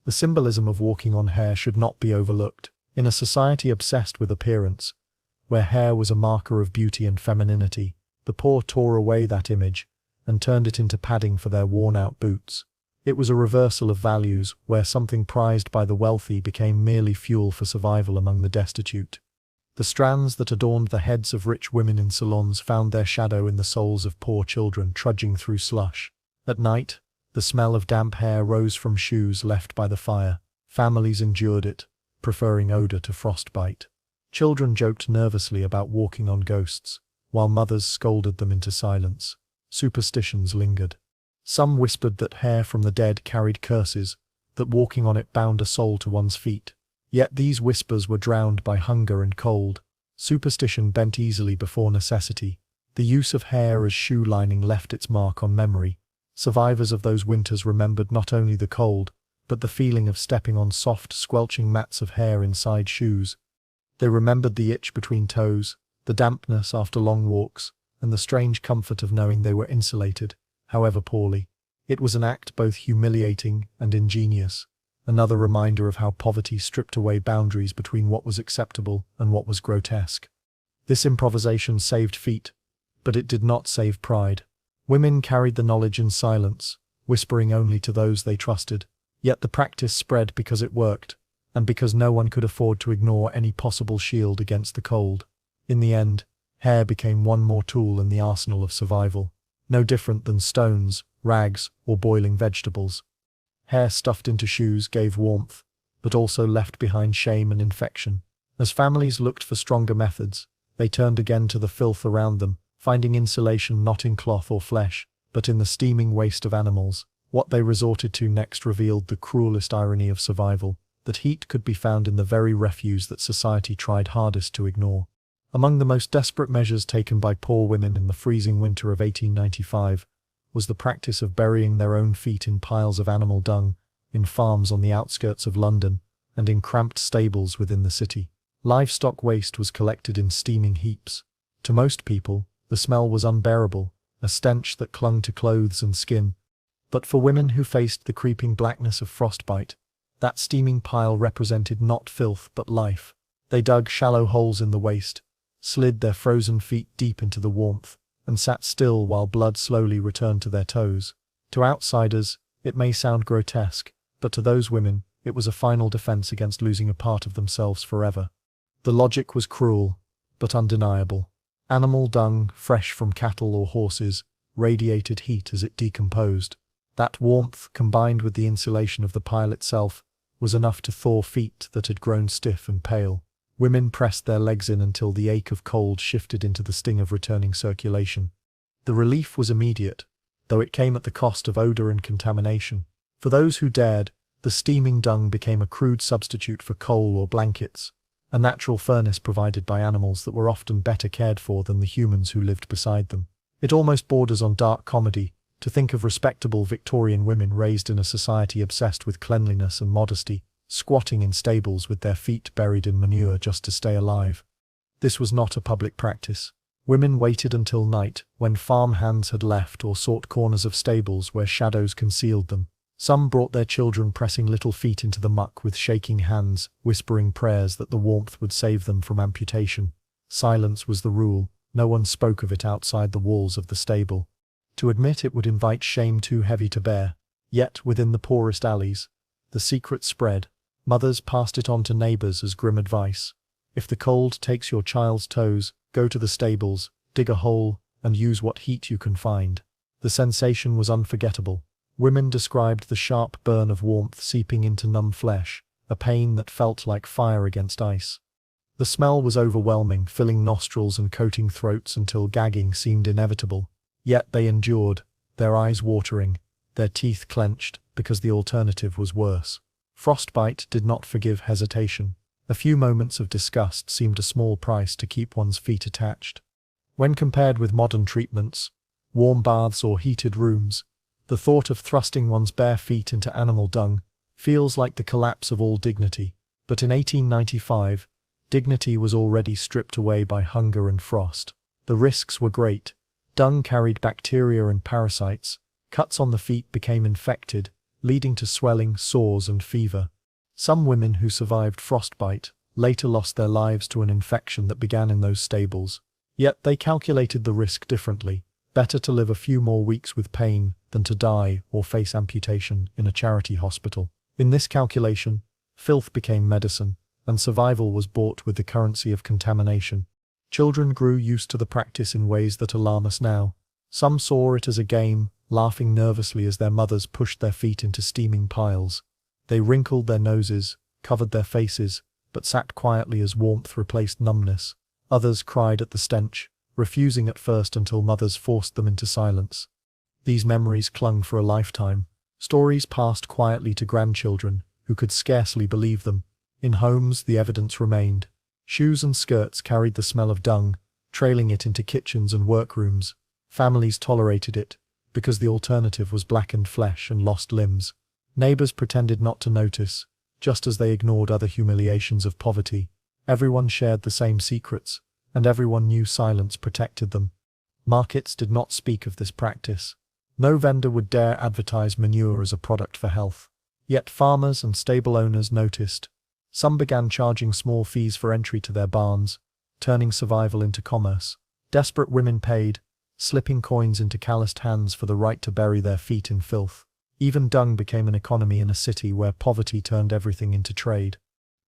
[SPEAKER 1] The symbolism of walking on hair should not be overlooked. In a society obsessed with appearance, where hair was a marker of beauty and femininity, the poor tore away that image and turned it into padding for their worn-out boots. It was a reversal of values, where something prized by the wealthy became merely fuel for survival among the destitute. The strands that adorned the heads of rich women in salons found their shadow in the souls of poor children trudging through slush. At night, the smell of damp hair rose from shoes left by the fire. Families endured it, preferring odor to frostbite. Children joked nervously about walking on ghosts, while mothers scolded them into silence. Superstitions lingered. Some whispered that hair from the dead carried curses, that walking on it bound a soul to one's feet. Yet these whispers were drowned by hunger and cold. Superstition bent easily before necessity. The use of hair as shoe lining left its mark on memory. Survivors of those winters remembered not only the cold, but the feeling of stepping on soft, squelching mats of hair inside shoes. They remembered the itch between toes, the dampness after long walks, and the strange comfort of knowing they were insulated, however poorly. It was an act both humiliating and ingenious, another reminder of how poverty stripped away boundaries between what was acceptable and what was grotesque. This improvisation saved feet, but it did not save pride. Women carried the knowledge in silence, whispering only to those they trusted. Yet the practice spread because it worked, and because no one could afford to ignore any possible shield against the cold. In the end, hair became one more tool in the arsenal of survival, no different than stones, rags, or boiling vegetables. Hair stuffed into shoes gave warmth, but also left behind shame and infection. As families looked for stronger methods, they turned again to the filth around them, finding insulation not in cloth or flesh, but in the steaming waste of animals. What they resorted to next revealed the cruelest irony of survival, that heat could be found in the very refuse that society tried hardest to ignore. Among the most desperate measures taken by poor women in the freezing winter of 1895 was the practice of burying their own feet in piles of animal dung, in farms on the outskirts of London, and in cramped stables within the city. Livestock waste was collected in steaming heaps. To most people, the smell was unbearable, a stench that clung to clothes and skin. But for women who faced the creeping blackness of frostbite, that steaming pile represented not filth but life. They dug shallow holes in the waste, slid their frozen feet deep into the warmth, and sat still while blood slowly returned to their toes. To outsiders, it may sound grotesque, but to those women, it was a final defense against losing a part of themselves forever. The logic was cruel, but undeniable. Animal dung, fresh from cattle or horses, radiated heat as it decomposed. That warmth, combined with the insulation of the pile itself, was enough to thaw feet that had grown stiff and pale. Women pressed their legs in until the ache of cold shifted into the sting of returning circulation. The relief was immediate, though it came at the cost of odor and contamination. For those who dared, the steaming dung became a crude substitute for coal or blankets, a natural furnace provided by animals that were often better cared for than the humans who lived beside them. It almost borders on dark comedy to think of respectable Victorian women raised in a society obsessed with cleanliness and modesty, squatting in stables with their feet buried in manure just to stay alive. This was not a public practice. Women waited until night, when farm hands had left, or sought corners of stables where shadows concealed them. Some brought their children pressing little feet into the muck with shaking hands, whispering prayers that the warmth would save them from amputation. Silence was the rule, no one spoke of it outside the walls of the stable. To admit it would invite shame too heavy to bear. Yet, within the poorest alleys, the secret spread. Mothers passed it on to neighbors as grim advice. If the cold takes your child's toes, go to the stables, dig a hole, and use what heat you can find. The sensation was unforgettable. Women described the sharp burn of warmth seeping into numb flesh, a pain that felt like fire against ice. The smell was overwhelming, filling nostrils and coating throats until gagging seemed inevitable. Yet they endured, their eyes watering, their teeth clenched, because the alternative was worse. Frostbite did not forgive hesitation. A few moments of disgust seemed a small price to keep one's feet attached. When compared with modern treatments, warm baths or heated rooms, the thought of thrusting one's bare feet into animal dung feels like the collapse of all dignity. But in 1895, dignity was already stripped away by hunger and frost. The risks were great. Dung carried bacteria and parasites. Cuts on the feet became infected, leading to swelling, sores, and fever. Some women who survived frostbite later lost their lives to an infection that began in those stables. Yet they calculated the risk differently. Better to live a few more weeks with pain than to die or face amputation in a charity hospital. In this calculation, filth became medicine, and survival was bought with the currency of contamination. Children grew used to the practice in ways that alarm us now. Some saw it as a game, laughing nervously as their mothers pushed their feet into steaming piles. They wrinkled their noses, covered their faces, but sat quietly as warmth replaced numbness. Others cried at the stench, refusing at first until mothers forced them into silence. These memories clung for a lifetime. Stories passed quietly to grandchildren, who could scarcely believe them. In homes, the evidence remained. Shoes and skirts carried the smell of dung, trailing it into kitchens and workrooms. Families tolerated it, because the alternative was blackened flesh and lost limbs. Neighbors pretended not to notice, just as they ignored other humiliations of poverty. Everyone shared the same secrets, and everyone knew silence protected them. Markets did not speak of this practice. No vendor would dare advertise manure as a product for health. Yet farmers and stable owners noticed. Some began charging small fees for entry to their barns, turning survival into commerce. Desperate women paid, slipping coins into calloused hands for the right to bury their feet in filth. Even dung became an economy in a city where poverty turned everything into trade.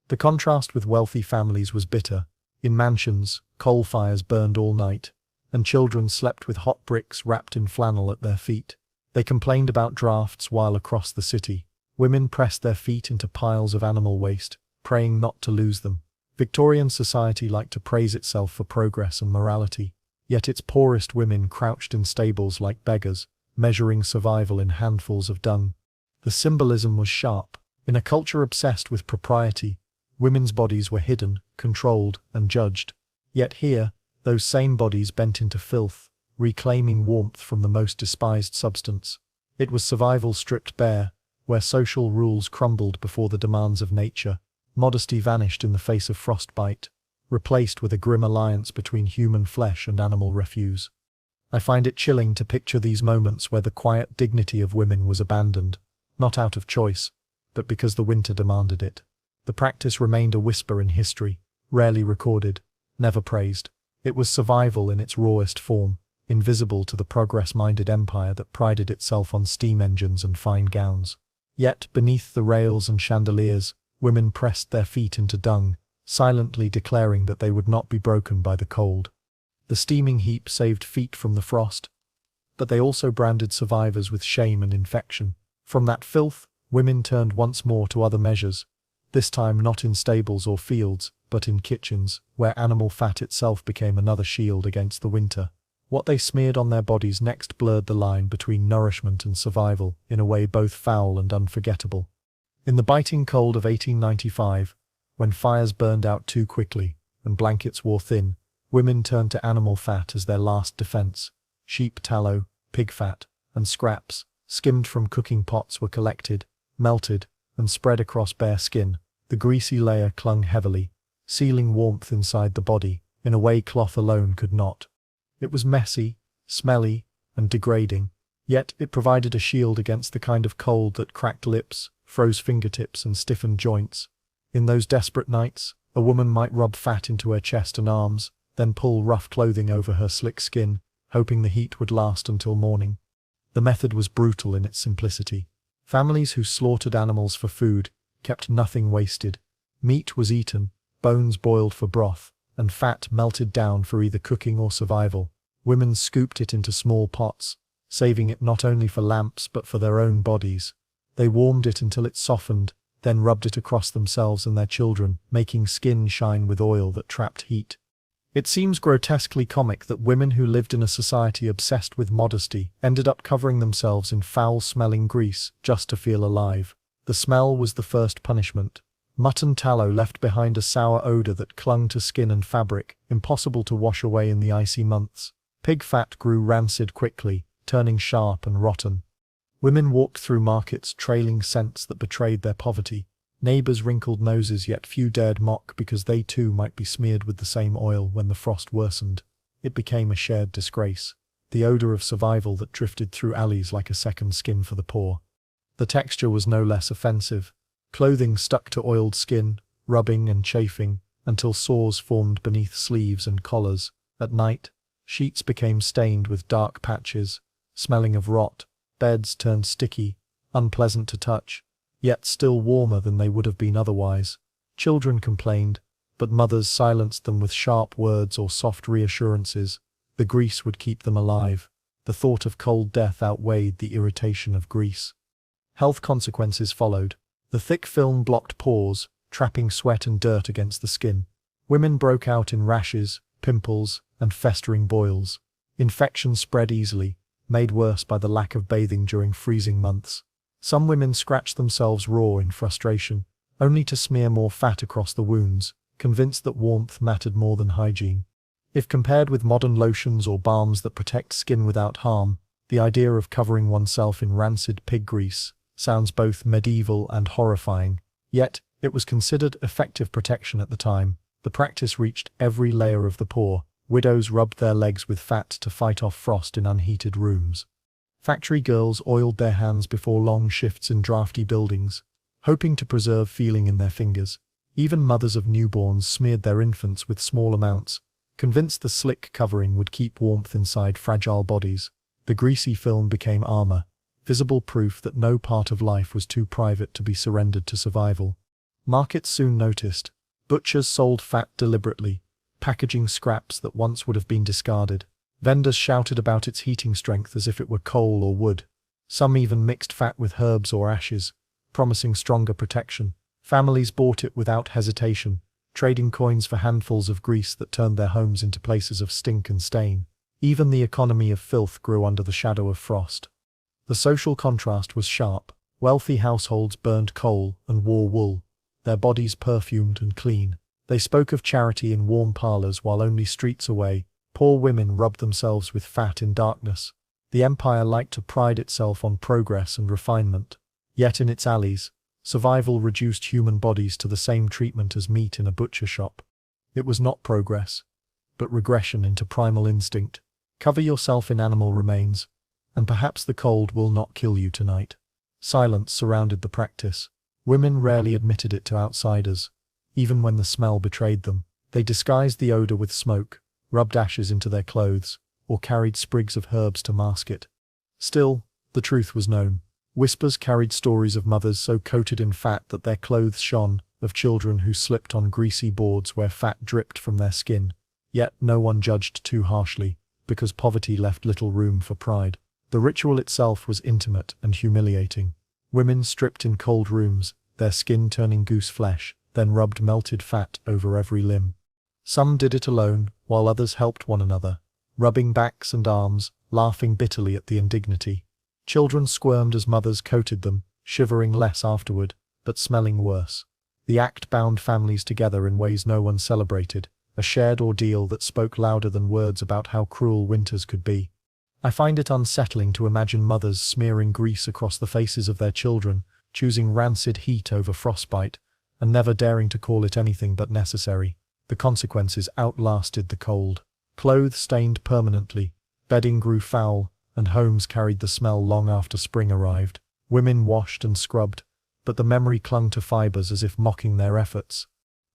[SPEAKER 1] The contrast with wealthy families was bitter. In mansions, coal fires burned all night, and children slept with hot bricks wrapped in flannel at their feet. They complained about drafts while across the city. Women pressed their feet into piles of animal waste, praying not to lose them. Victorian society liked to praise itself for progress and morality, yet its poorest women crouched in stables like beggars, measuring survival in handfuls of dung. The symbolism was sharp. In a culture obsessed with propriety, women's bodies were hidden, controlled, and judged. Yet here, those same bodies bent into filth, reclaiming warmth from the most despised substance. It was survival stripped bare, where social rules crumbled before the demands of nature. Modesty vanished in the face of frostbite, replaced with a grim alliance between human flesh and animal refuse. I find it chilling to picture these moments where the quiet dignity of women was abandoned, not out of choice, but because the winter demanded it. The practice remained a whisper in history, rarely recorded, never praised. It was survival in its rawest form, invisible to the progress-minded empire that prided itself on steam engines and fine gowns. Yet, beneath the rails and chandeliers, women pressed their feet into dung, silently declaring that they would not be broken by the cold. The steaming heap saved feet from the frost, but they also branded survivors with shame and infection. From that filth, women turned once more to other measures, this time not in stables or fields, but in kitchens, where animal fat itself became another shield against the winter. What they smeared on their bodies next blurred the line between nourishment and survival, in a way both foul and unforgettable. In the biting cold of 1895, when fires burned out too quickly, and blankets wore thin, women turned to animal fat as their last defense. Sheep tallow, pig fat, and scraps, skimmed from cooking pots were collected, melted, and spread across bare skin. The greasy layer clung heavily, sealing warmth inside the body, in a way cloth alone could not. It was messy, smelly, and degrading, Yet it provided a shield against the kind of cold that cracked lips, froze fingertips, and stiffened joints. In those desperate nights, a woman might rub fat into her chest and arms, then pull rough clothing over her slick skin, hoping the heat would last until morning. The method was brutal in its simplicity. Families who slaughtered animals for food kept nothing wasted. Meat was eaten, bones boiled for broth, and fat melted down for either cooking or survival. Women scooped it into small pots, saving it not only for lamps but for their own bodies. They warmed it until it softened, then rubbed it across themselves and their children, making skin shine with oil that trapped heat. It seems grotesquely comic that women who lived in a society obsessed with modesty ended up covering themselves in foul-smelling grease just to feel alive. The smell was the first punishment. Mutton tallow left behind a sour odor that clung to skin and fabric, impossible to wash away in the icy months. Pig fat grew rancid quickly, turning sharp and rotten. Women walked through markets trailing scents that betrayed their poverty. Neighbors wrinkled noses, yet few dared mock because they too might be smeared with the same oil when the frost worsened. It became a shared disgrace, the odor of survival that drifted through alleys like a second skin for the poor. The texture was no less offensive. Clothing stuck to oiled skin, rubbing and chafing, until sores formed beneath sleeves and collars. At night, sheets became stained with dark patches, smelling of rot. Beds turned sticky, unpleasant to touch, yet still warmer than they would have been otherwise. Children complained, but mothers silenced them with sharp words or soft reassurances. The grease would keep them alive. The thought of cold death outweighed the irritation of grease. Health consequences followed. The thick film blocked pores, trapping sweat and dirt against the skin. Women broke out in rashes, pimples, and festering boils. Infections spread easily, made worse by the lack of bathing during freezing months. Some women scratched themselves raw in frustration, only to smear more fat across the wounds, convinced that warmth mattered more than hygiene. If compared with modern lotions or balms that protect skin without harm, the idea of covering oneself in rancid pig grease sounds both medieval and horrifying. Yet, it was considered effective protection at the time. The practice reached every layer of the poor. Widows rubbed their legs with fat to fight off frost in unheated rooms. Factory girls oiled their hands before long shifts in drafty buildings, hoping to preserve feeling in their fingers. Even mothers of newborns smeared their infants with small amounts, convinced the slick covering would keep warmth inside fragile bodies. The greasy film became armor, visible proof that no part of life was too private to be surrendered to survival. Markets soon noticed. Butchers sold fat deliberately, packaging scraps that once would have been discarded. Vendors shouted about its heating strength as if it were coal or wood. Some even mixed fat with herbs or ashes, promising stronger protection. Families bought it without hesitation, trading coins for handfuls of grease that turned their homes into places of stink and stain. Even the economy of filth grew under the shadow of frost. The social contrast was sharp. Wealthy households burned coal and wore wool, their bodies perfumed and clean. They spoke of charity in warm parlors while only streets away, poor women rubbed themselves with fat in darkness. The empire liked to pride itself on progress and refinement. Yet in its alleys, survival reduced human bodies to the same treatment as meat in a butcher shop. It was not progress, but regression into primal instinct. Cover yourself in animal remains, and perhaps the cold will not kill you tonight. Silence surrounded the practice. Women rarely admitted it to outsiders. Even when the smell betrayed them, they disguised the odor with smoke, rubbed ashes into their clothes, or carried sprigs of herbs to mask it. Still, the truth was known. Whispers carried stories of mothers so coated in fat that their clothes shone, of children who slipped on greasy boards where fat dripped from their skin. Yet no one judged too harshly, because poverty left little room for pride. The ritual itself was intimate and humiliating. Women stripped in cold rooms, their skin turning goose flesh, then rubbed melted fat over every limb. Some did it alone, while others helped one another, rubbing backs and arms, laughing bitterly at the indignity. Children squirmed as mothers coated them, shivering less afterward, but smelling worse. The act bound families together in ways no one celebrated, a shared ordeal that spoke louder than words about how cruel winters could be. I find it unsettling to imagine mothers smearing grease across the faces of their children, choosing rancid heat over frostbite, and never daring to call it anything but necessary. The consequences outlasted the cold. Clothes stained permanently, bedding grew foul, and homes carried the smell long after spring arrived. Women washed and scrubbed, but the memory clung to fibers as if mocking their efforts.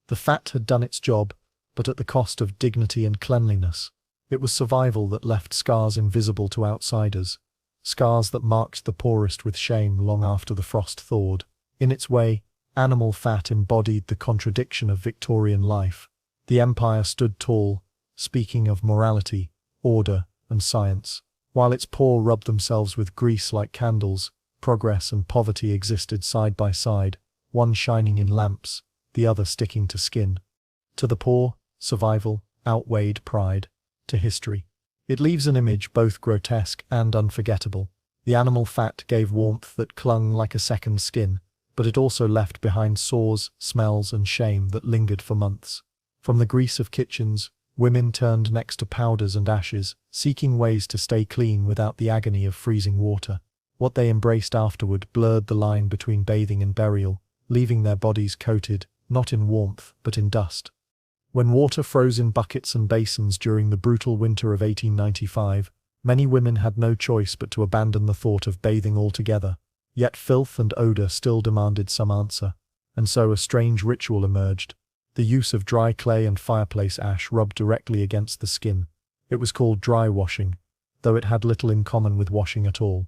[SPEAKER 1] The fat had done its job, but at the cost of dignity and cleanliness. It was survival that left scars invisible to outsiders, scars that marked the poorest with shame long after the frost thawed. In its way, animal fat embodied the contradiction of Victorian life. The empire stood tall, speaking of morality, order, and science. While its poor rubbed themselves with grease like candles, progress and poverty existed side by side, one shining in lamps, the other sticking to skin. To the poor, survival outweighed pride. To history, it leaves an image both grotesque and unforgettable. The animal fat gave warmth that clung like a second skin, but it also left behind sores, smells, and shame that lingered for months. From the grease of kitchens, women turned next to powders and ashes, seeking ways to stay clean without the agony of freezing water. What they embraced afterward blurred the line between bathing and burial, leaving their bodies coated, not in warmth, but in dust. When water froze in buckets and basins during the brutal winter of 1895, many women had no choice but to abandon the thought of bathing altogether. Yet filth and odor still demanded some answer, and so a strange ritual emerged. The use of dry clay and fireplace ash rubbed directly against the skin. It was called dry washing, though it had little in common with washing at all.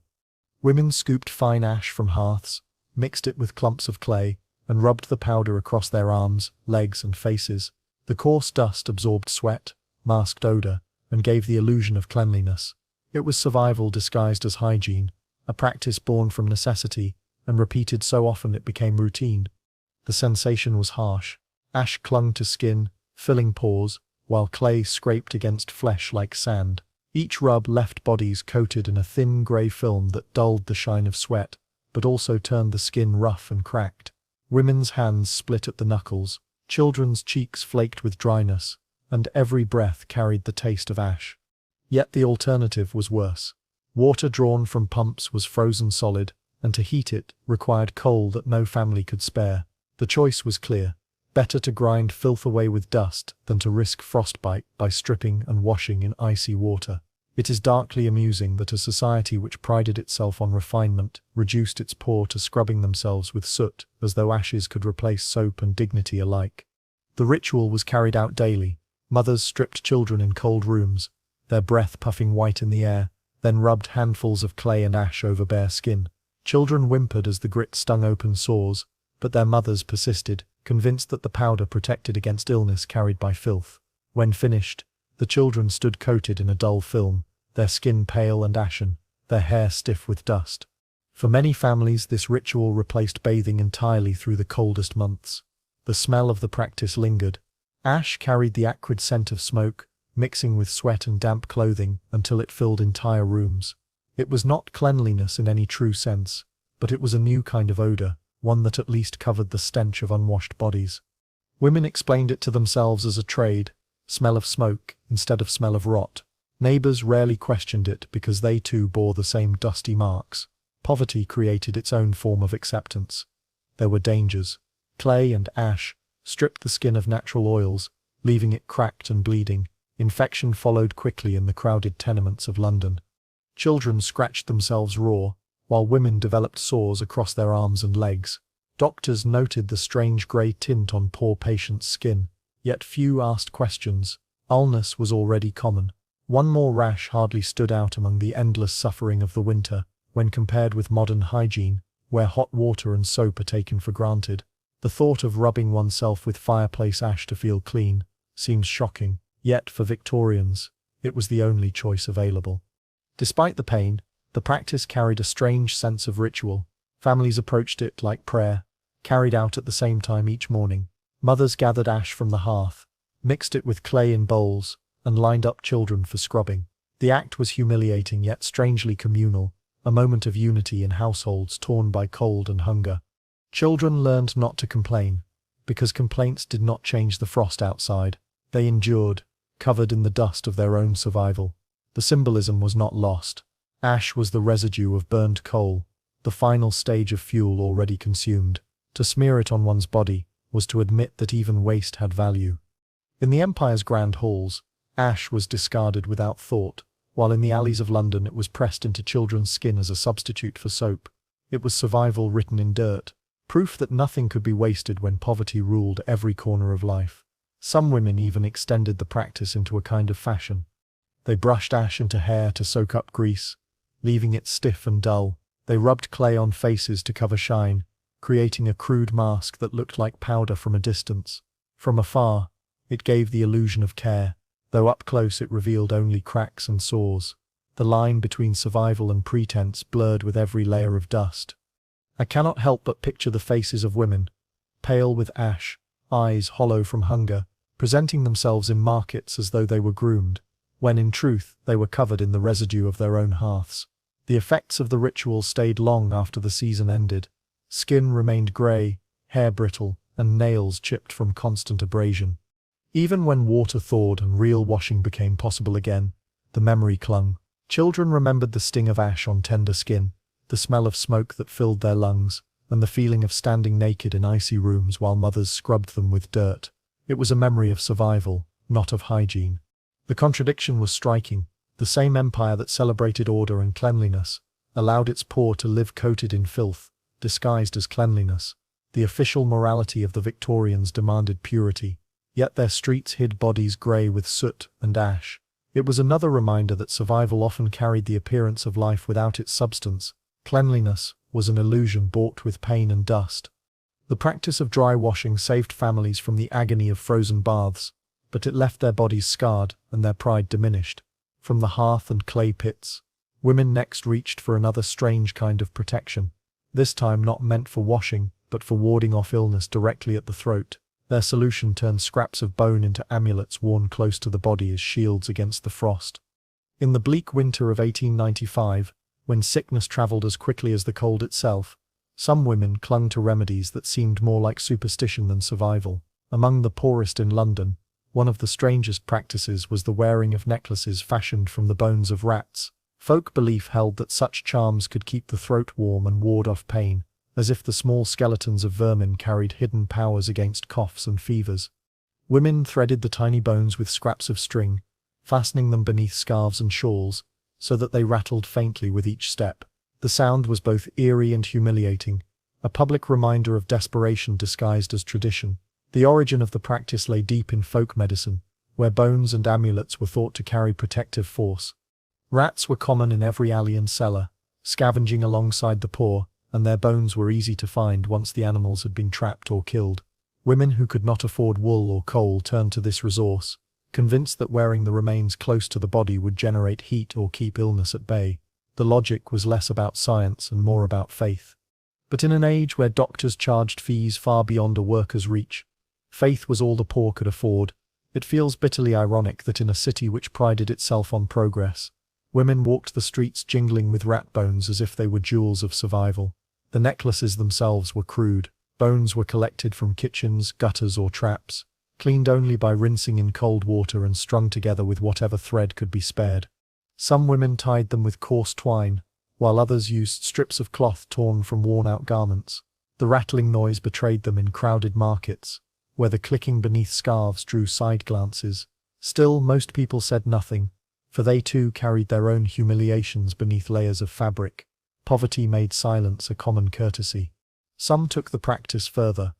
[SPEAKER 1] Women scooped fine ash from hearths, mixed it with clumps of clay, and rubbed the powder across their arms, legs, and faces. The coarse dust absorbed sweat, masked odor, and gave the illusion of cleanliness. It was survival disguised as hygiene, a practice born from necessity, and repeated so often it became routine. The sensation was harsh. Ash clung to skin, filling pores, while clay scraped against flesh like sand. Each rub left bodies coated in a thin grey film that dulled the shine of sweat, but also turned the skin rough and cracked. Women's hands split at the knuckles, children's cheeks flaked with dryness, and every breath carried the taste of ash. Yet the alternative was worse. Water drawn from pumps was frozen solid, and to heat it required coal that no family could spare. The choice was clear. Better to grind filth away with dust than to risk frostbite by stripping and washing in icy water. It is darkly amusing that a society which prided itself on refinement reduced its poor to scrubbing themselves with soot as though ashes could replace soap and dignity alike. The ritual was carried out daily. Mothers stripped children in cold rooms, their breath puffing white in the air, then rubbed handfuls of clay and ash over bare skin. Children whimpered as the grit stung open sores, but their mothers persisted, convinced that the powder protected against illness carried by filth. When finished, the children stood coated in a dull film, their skin pale and ashen, their hair stiff with dust. For many families this ritual replaced bathing entirely through the coldest months. The smell of the practice lingered. Ash carried the acrid scent of smoke, mixing with sweat and damp clothing until it filled entire rooms. It was not cleanliness in any true sense, but it was a new kind of odor, one that at least covered the stench of unwashed bodies. Women explained it to themselves as a trade, smell of smoke instead of smell of rot. Neighbors rarely questioned it because they too bore the same dusty marks. Poverty created its own form of acceptance. There were dangers. Clay and ash stripped the skin of natural oils, leaving it cracked and bleeding. Infection followed quickly in the crowded tenements of London. Children scratched themselves raw, while women developed sores across their arms and legs. Doctors noted the strange grey tint on poor patients' skin, yet few asked questions. Ulness was already common. One more rash hardly stood out among the endless suffering of the winter, when compared with modern hygiene, where hot water and soap are taken for granted. The thought of rubbing oneself with fireplace ash to feel clean seems shocking, yet for Victorians, it was the only choice available. Despite the pain, the practice carried a strange sense of ritual. Families approached it like prayer, carried out at the same time each morning. Mothers gathered ash from the hearth, mixed it with clay in bowls, and lined up children for scrubbing. The act was humiliating yet strangely communal, a moment of unity in households torn by cold and hunger. Children learned not to complain, because complaints did not change the frost outside. They endured, covered in the dust of their own survival. The symbolism was not lost. Ash was the residue of burned coal, the final stage of fuel already consumed. To smear it on one's body was to admit that even waste had value. In the Empire's grand halls, ash was discarded without thought, while in the alleys of London it was pressed into children's skin as a substitute for soap. It was survival written in dirt, proof that nothing could be wasted when poverty ruled every corner of life. Some women even extended the practice into a kind of fashion. They brushed ash into hair to soak up grease, leaving it stiff and dull. They rubbed clay on faces to cover shine, creating a crude mask that looked like powder from a distance. From afar, it gave the illusion of care, though up close it revealed only cracks and sores. The line between survival and pretense blurred with every layer of dust. I cannot help but picture the faces of women, pale with ash, eyes hollow from hunger, presenting themselves in markets as though they were groomed, when in truth they were covered in the residue of their own hearths. The effects of the ritual stayed long after the season ended. Skin remained grey, hair brittle, and nails chipped from constant abrasion. Even when water thawed and real washing became possible again, the memory clung. Children remembered the sting of ash on tender skin, the smell of smoke that filled their lungs, and the feeling of standing naked in icy rooms while mothers scrubbed them with dirt. It was a memory of survival, not of hygiene. The contradiction was striking. The same empire that celebrated order and cleanliness allowed its poor to live coated in filth, disguised as cleanliness. The official morality of the Victorians demanded purity, yet their streets hid bodies grey with soot and ash. It was another reminder that survival often carried the appearance of life without its substance. Cleanliness was an illusion bought with pain and dust. The practice of dry washing saved families from the agony of frozen baths, but it left their bodies scarred and their pride diminished. From the hearth and clay pits, women next reached for another strange kind of protection, this time not meant for washing, but for warding off illness directly at the throat. Their solution turned scraps of bone into amulets worn close to the body as shields against the frost. In the bleak winter of 1895, when sickness travelled as quickly as the cold itself, some women clung to remedies that seemed more like superstition than survival. Among the poorest in London, one of the strangest practices was the wearing of necklaces fashioned from the bones of rats. Folk belief held that such charms could keep the throat warm and ward off pain, as if the small skeletons of vermin carried hidden powers against coughs and fevers. Women threaded the tiny bones with scraps of string, fastening them beneath scarves and shawls, so that they rattled faintly with each step. The sound was both eerie and humiliating, a public reminder of desperation disguised as tradition. The origin of the practice lay deep in folk medicine, where bones and amulets were thought to carry protective force. Rats were common in every alley and cellar, scavenging alongside the poor, and their bones were easy to find once the animals had been trapped or killed. Women who could not afford wool or coal turned to this resource, convinced that wearing the remains close to the body would generate heat or keep illness at bay. The logic was less about science and more about faith. But in an age where doctors charged fees far beyond a worker's reach, faith was all the poor could afford. It feels bitterly ironic that in a city which prided itself on progress, women walked the streets jingling with rat bones as if they were jewels of survival. The necklaces themselves were crude. Bones were collected from kitchens, gutters, or traps, cleaned only by rinsing in cold water and strung together with whatever thread could be spared. Some women tied them with coarse twine, while others used strips of cloth torn from worn-out garments. The rattling noise betrayed them in crowded markets, where the clicking beneath scarves drew side glances. Still, most people said nothing, for they too carried their own humiliations beneath layers of fabric. Poverty made silence a common courtesy. Some took the practice further,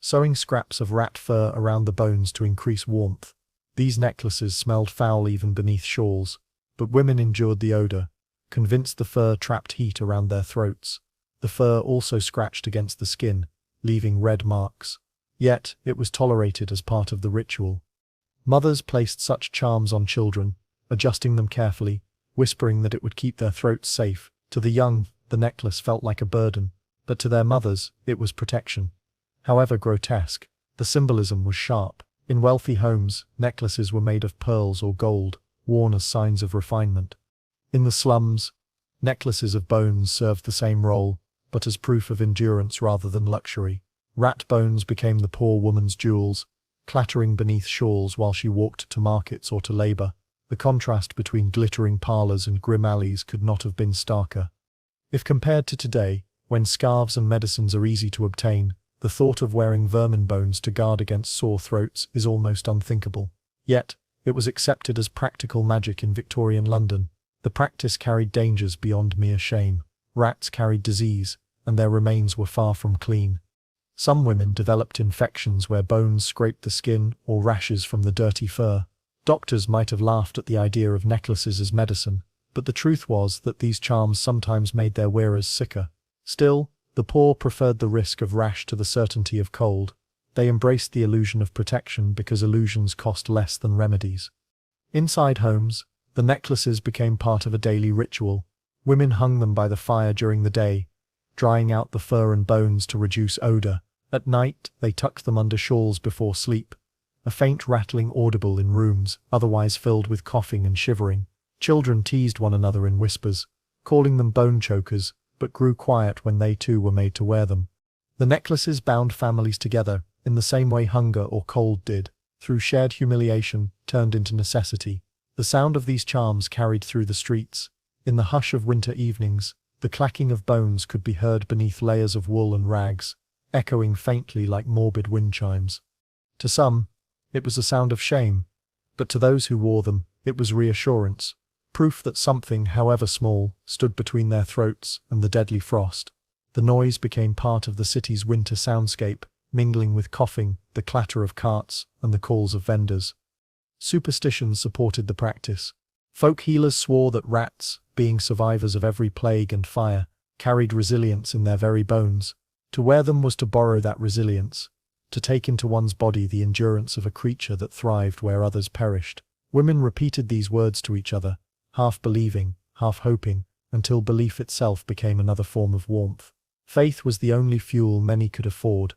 [SPEAKER 1] sewing scraps of rat fur around the bones to increase warmth. These necklaces smelled foul even beneath shawls, but women endured the odor, convinced the fur trapped heat around their throats. The fur also scratched against the skin, leaving red marks. Yet, it was tolerated as part of the ritual. Mothers placed such charms on children, adjusting them carefully, whispering that it would keep their throats safe. To the young, the necklace felt like a burden, but to their mothers, it was protection. However grotesque, the symbolism was sharp. In wealthy homes, necklaces were made of pearls or gold, worn as signs of refinement. In the slums, necklaces of bones served the same role, but as proof of endurance rather than luxury. Rat bones became the poor woman's jewels, clattering beneath shawls while she walked to markets or to labor. The contrast between glittering parlors and grim alleys could not have been starker. If compared to today, when scarves and medicines are easy to obtain, the thought of wearing vermin bones to guard against sore throats is almost unthinkable. Yet, it was accepted as practical magic in Victorian London. The practice carried dangers beyond mere shame. Rats carried disease, and their remains were far from clean. Some women developed infections where bones scraped the skin or rashes from the dirty fur. Doctors might have laughed at the idea of necklaces as medicine, but the truth was that these charms sometimes made their wearers sicker. Still, the poor preferred the risk of rash to the certainty of cold. They embraced the illusion of protection because illusions cost less than remedies. Inside homes, the necklaces became part of a daily ritual. Women hung them by the fire during the day, drying out the fur and bones to reduce odor. At night, they tucked them under shawls before sleep, a faint rattling audible in rooms otherwise filled with coughing and shivering. Children teased one another in whispers, calling them bone chokers, but grew quiet when they too were made to wear them. The necklaces bound families together, in the same way hunger or cold did, through shared humiliation, turned into necessity. The sound of these charms carried through the streets. In the hush of winter evenings, the clacking of bones could be heard beneath layers of wool and rags, echoing faintly like morbid wind chimes. To some, it was a sound of shame, but to those who wore them, it was reassurance, proof that something, however small, stood between their throats and the deadly frost. The noise became part of the city's winter soundscape, mingling with coughing, the clatter of carts, and the calls of vendors. Superstition supported the practice. Folk healers swore that rats, being survivors of every plague and fire, carried resilience in their very bones. To wear them was to borrow that resilience, to take into one's body the endurance of a creature that thrived where others perished. Women repeated these words to each other, half believing, half hoping, until belief itself became another form of warmth. Faith was the only fuel many could afford.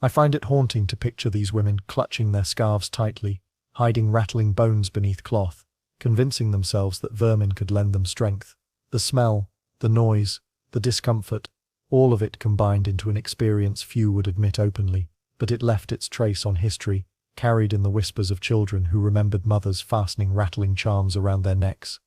[SPEAKER 1] I find it haunting to picture these women clutching their scarves tightly, hiding rattling bones beneath cloth, convincing themselves that vermin could lend them strength. The smell, the noise, the discomfort, all of it combined into an experience few would admit openly, but it left its trace on history, carried in the whispers of children who remembered mothers fastening rattling charms around their necks.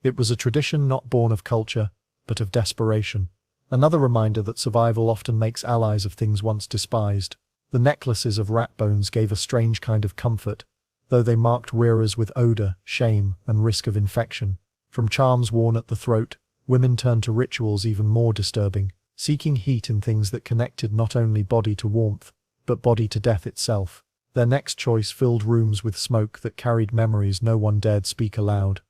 [SPEAKER 1] It was a tradition not born of culture, but of desperation. Another reminder that survival often makes allies of things once despised. The necklaces of rat bones gave a strange kind of comfort, though they marked wearers with odor, shame, and risk of infection. From charms worn at the throat, women turned to rituals even more disturbing, seeking heat in things that connected not only body to warmth, but body to death itself. Their next choice filled rooms with smoke that carried memories no one dared speak aloud.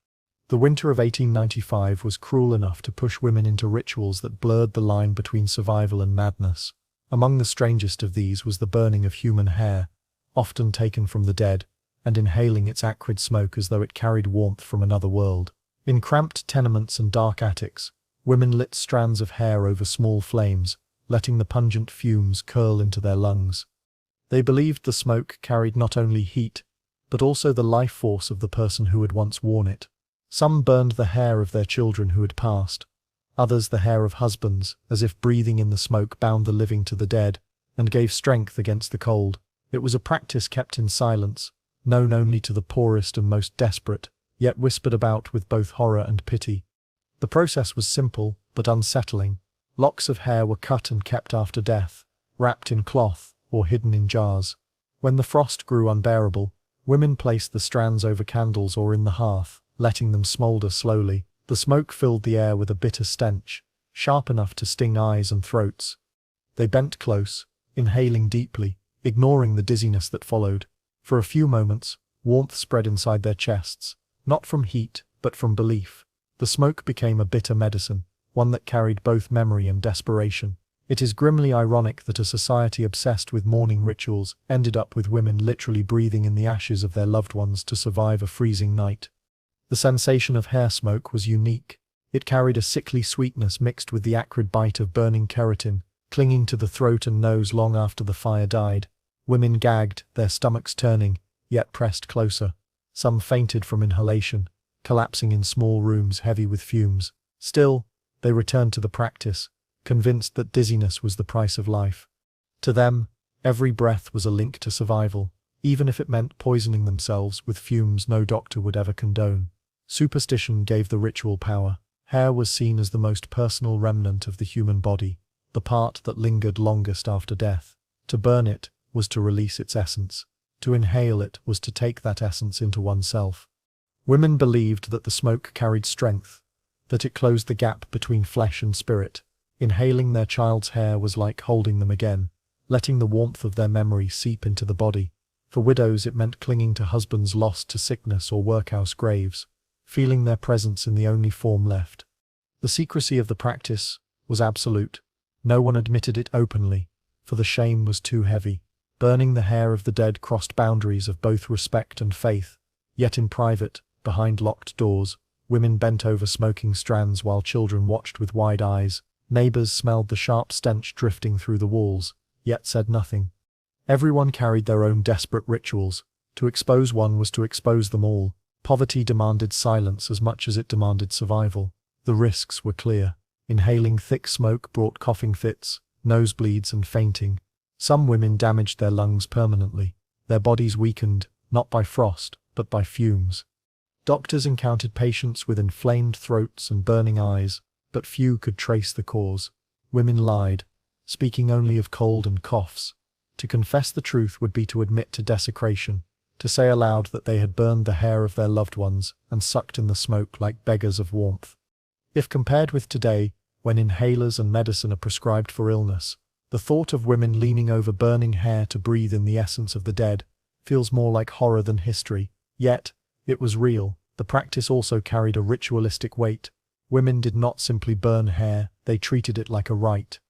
[SPEAKER 1] The winter of 1895 was cruel enough to push women into rituals that blurred the line between survival and madness. Among the strangest of these was the burning of human hair, often taken from the dead, and inhaling its acrid smoke as though it carried warmth from another world. In cramped tenements and dark attics, women lit strands of hair over small flames, letting the pungent fumes curl into their lungs. They believed the smoke carried not only heat, but also the life force of the person who had once worn it. Some burned the hair of their children who had passed, others the hair of husbands, as if breathing in the smoke bound the living to the dead, and gave strength against the cold. It was a practice kept in silence, known only to the poorest and most desperate, yet whispered about with both horror and pity. The process was simple, but unsettling. Locks of hair were cut and kept after death, wrapped in cloth, or hidden in jars. When the frost grew unbearable, women placed the strands over candles or in the hearth, letting them smolder slowly. The smoke filled the air with a bitter stench, sharp enough to sting eyes and throats. They bent close, inhaling deeply, ignoring the dizziness that followed. For a few moments, warmth spread inside their chests, not from heat, but from belief. The smoke became a bitter medicine, one that carried both memory and desperation. It is grimly ironic that a society obsessed with mourning rituals ended up with women literally breathing in the ashes of their loved ones to survive a freezing night. The sensation of hair smoke was unique. It carried a sickly sweetness mixed with the acrid bite of burning keratin, clinging to the throat and nose long after the fire died. Women gagged, their stomachs turning, yet pressed closer. Some fainted from inhalation, collapsing in small rooms heavy with fumes. Still, they returned to the practice, convinced that dizziness was the price of life. To them, every breath was a link to survival, even if it meant poisoning themselves with fumes no doctor would ever condone. Superstition gave the ritual power. Hair was seen as the most personal remnant of the human body, the part that lingered longest after death. To burn it was to release its essence. To inhale it was to take that essence into oneself. Women believed that the smoke carried strength, that it closed the gap between flesh and spirit. Inhaling their child's hair was like holding them again, letting the warmth of their memory seep into the body. For widows it meant clinging to husbands lost to sickness or workhouse graves, feeling their presence in the only form left. The secrecy of the practice was absolute. No one admitted it openly, for the shame was too heavy. Burning the hair of the dead crossed boundaries of both respect and faith, yet in private, behind locked doors, women bent over smoking strands while children watched with wide eyes. Neighbors smelled the sharp stench drifting through the walls, yet said nothing. Everyone carried their own desperate rituals. To expose one was to expose them all. Poverty demanded silence as much as it demanded survival. The risks were clear. Inhaling thick smoke brought coughing fits, nosebleeds and fainting. Some women damaged their lungs permanently. Their bodies weakened, not by frost, but by fumes. Doctors encountered patients with inflamed throats and burning eyes, but few could trace the cause. Women lied, speaking only of cold and coughs. To confess the truth would be to admit to desecration, to say aloud that they had burned the hair of their loved ones and sucked in the smoke like beggars of warmth. If compared with today, when inhalers and medicine are prescribed for illness, the thought of women leaning over burning hair to breathe in the essence of the dead feels more like horror than history. Yet, it was real. The practice also carried a ritualistic weight. Women did not simply burn hair, they treated it like a rite.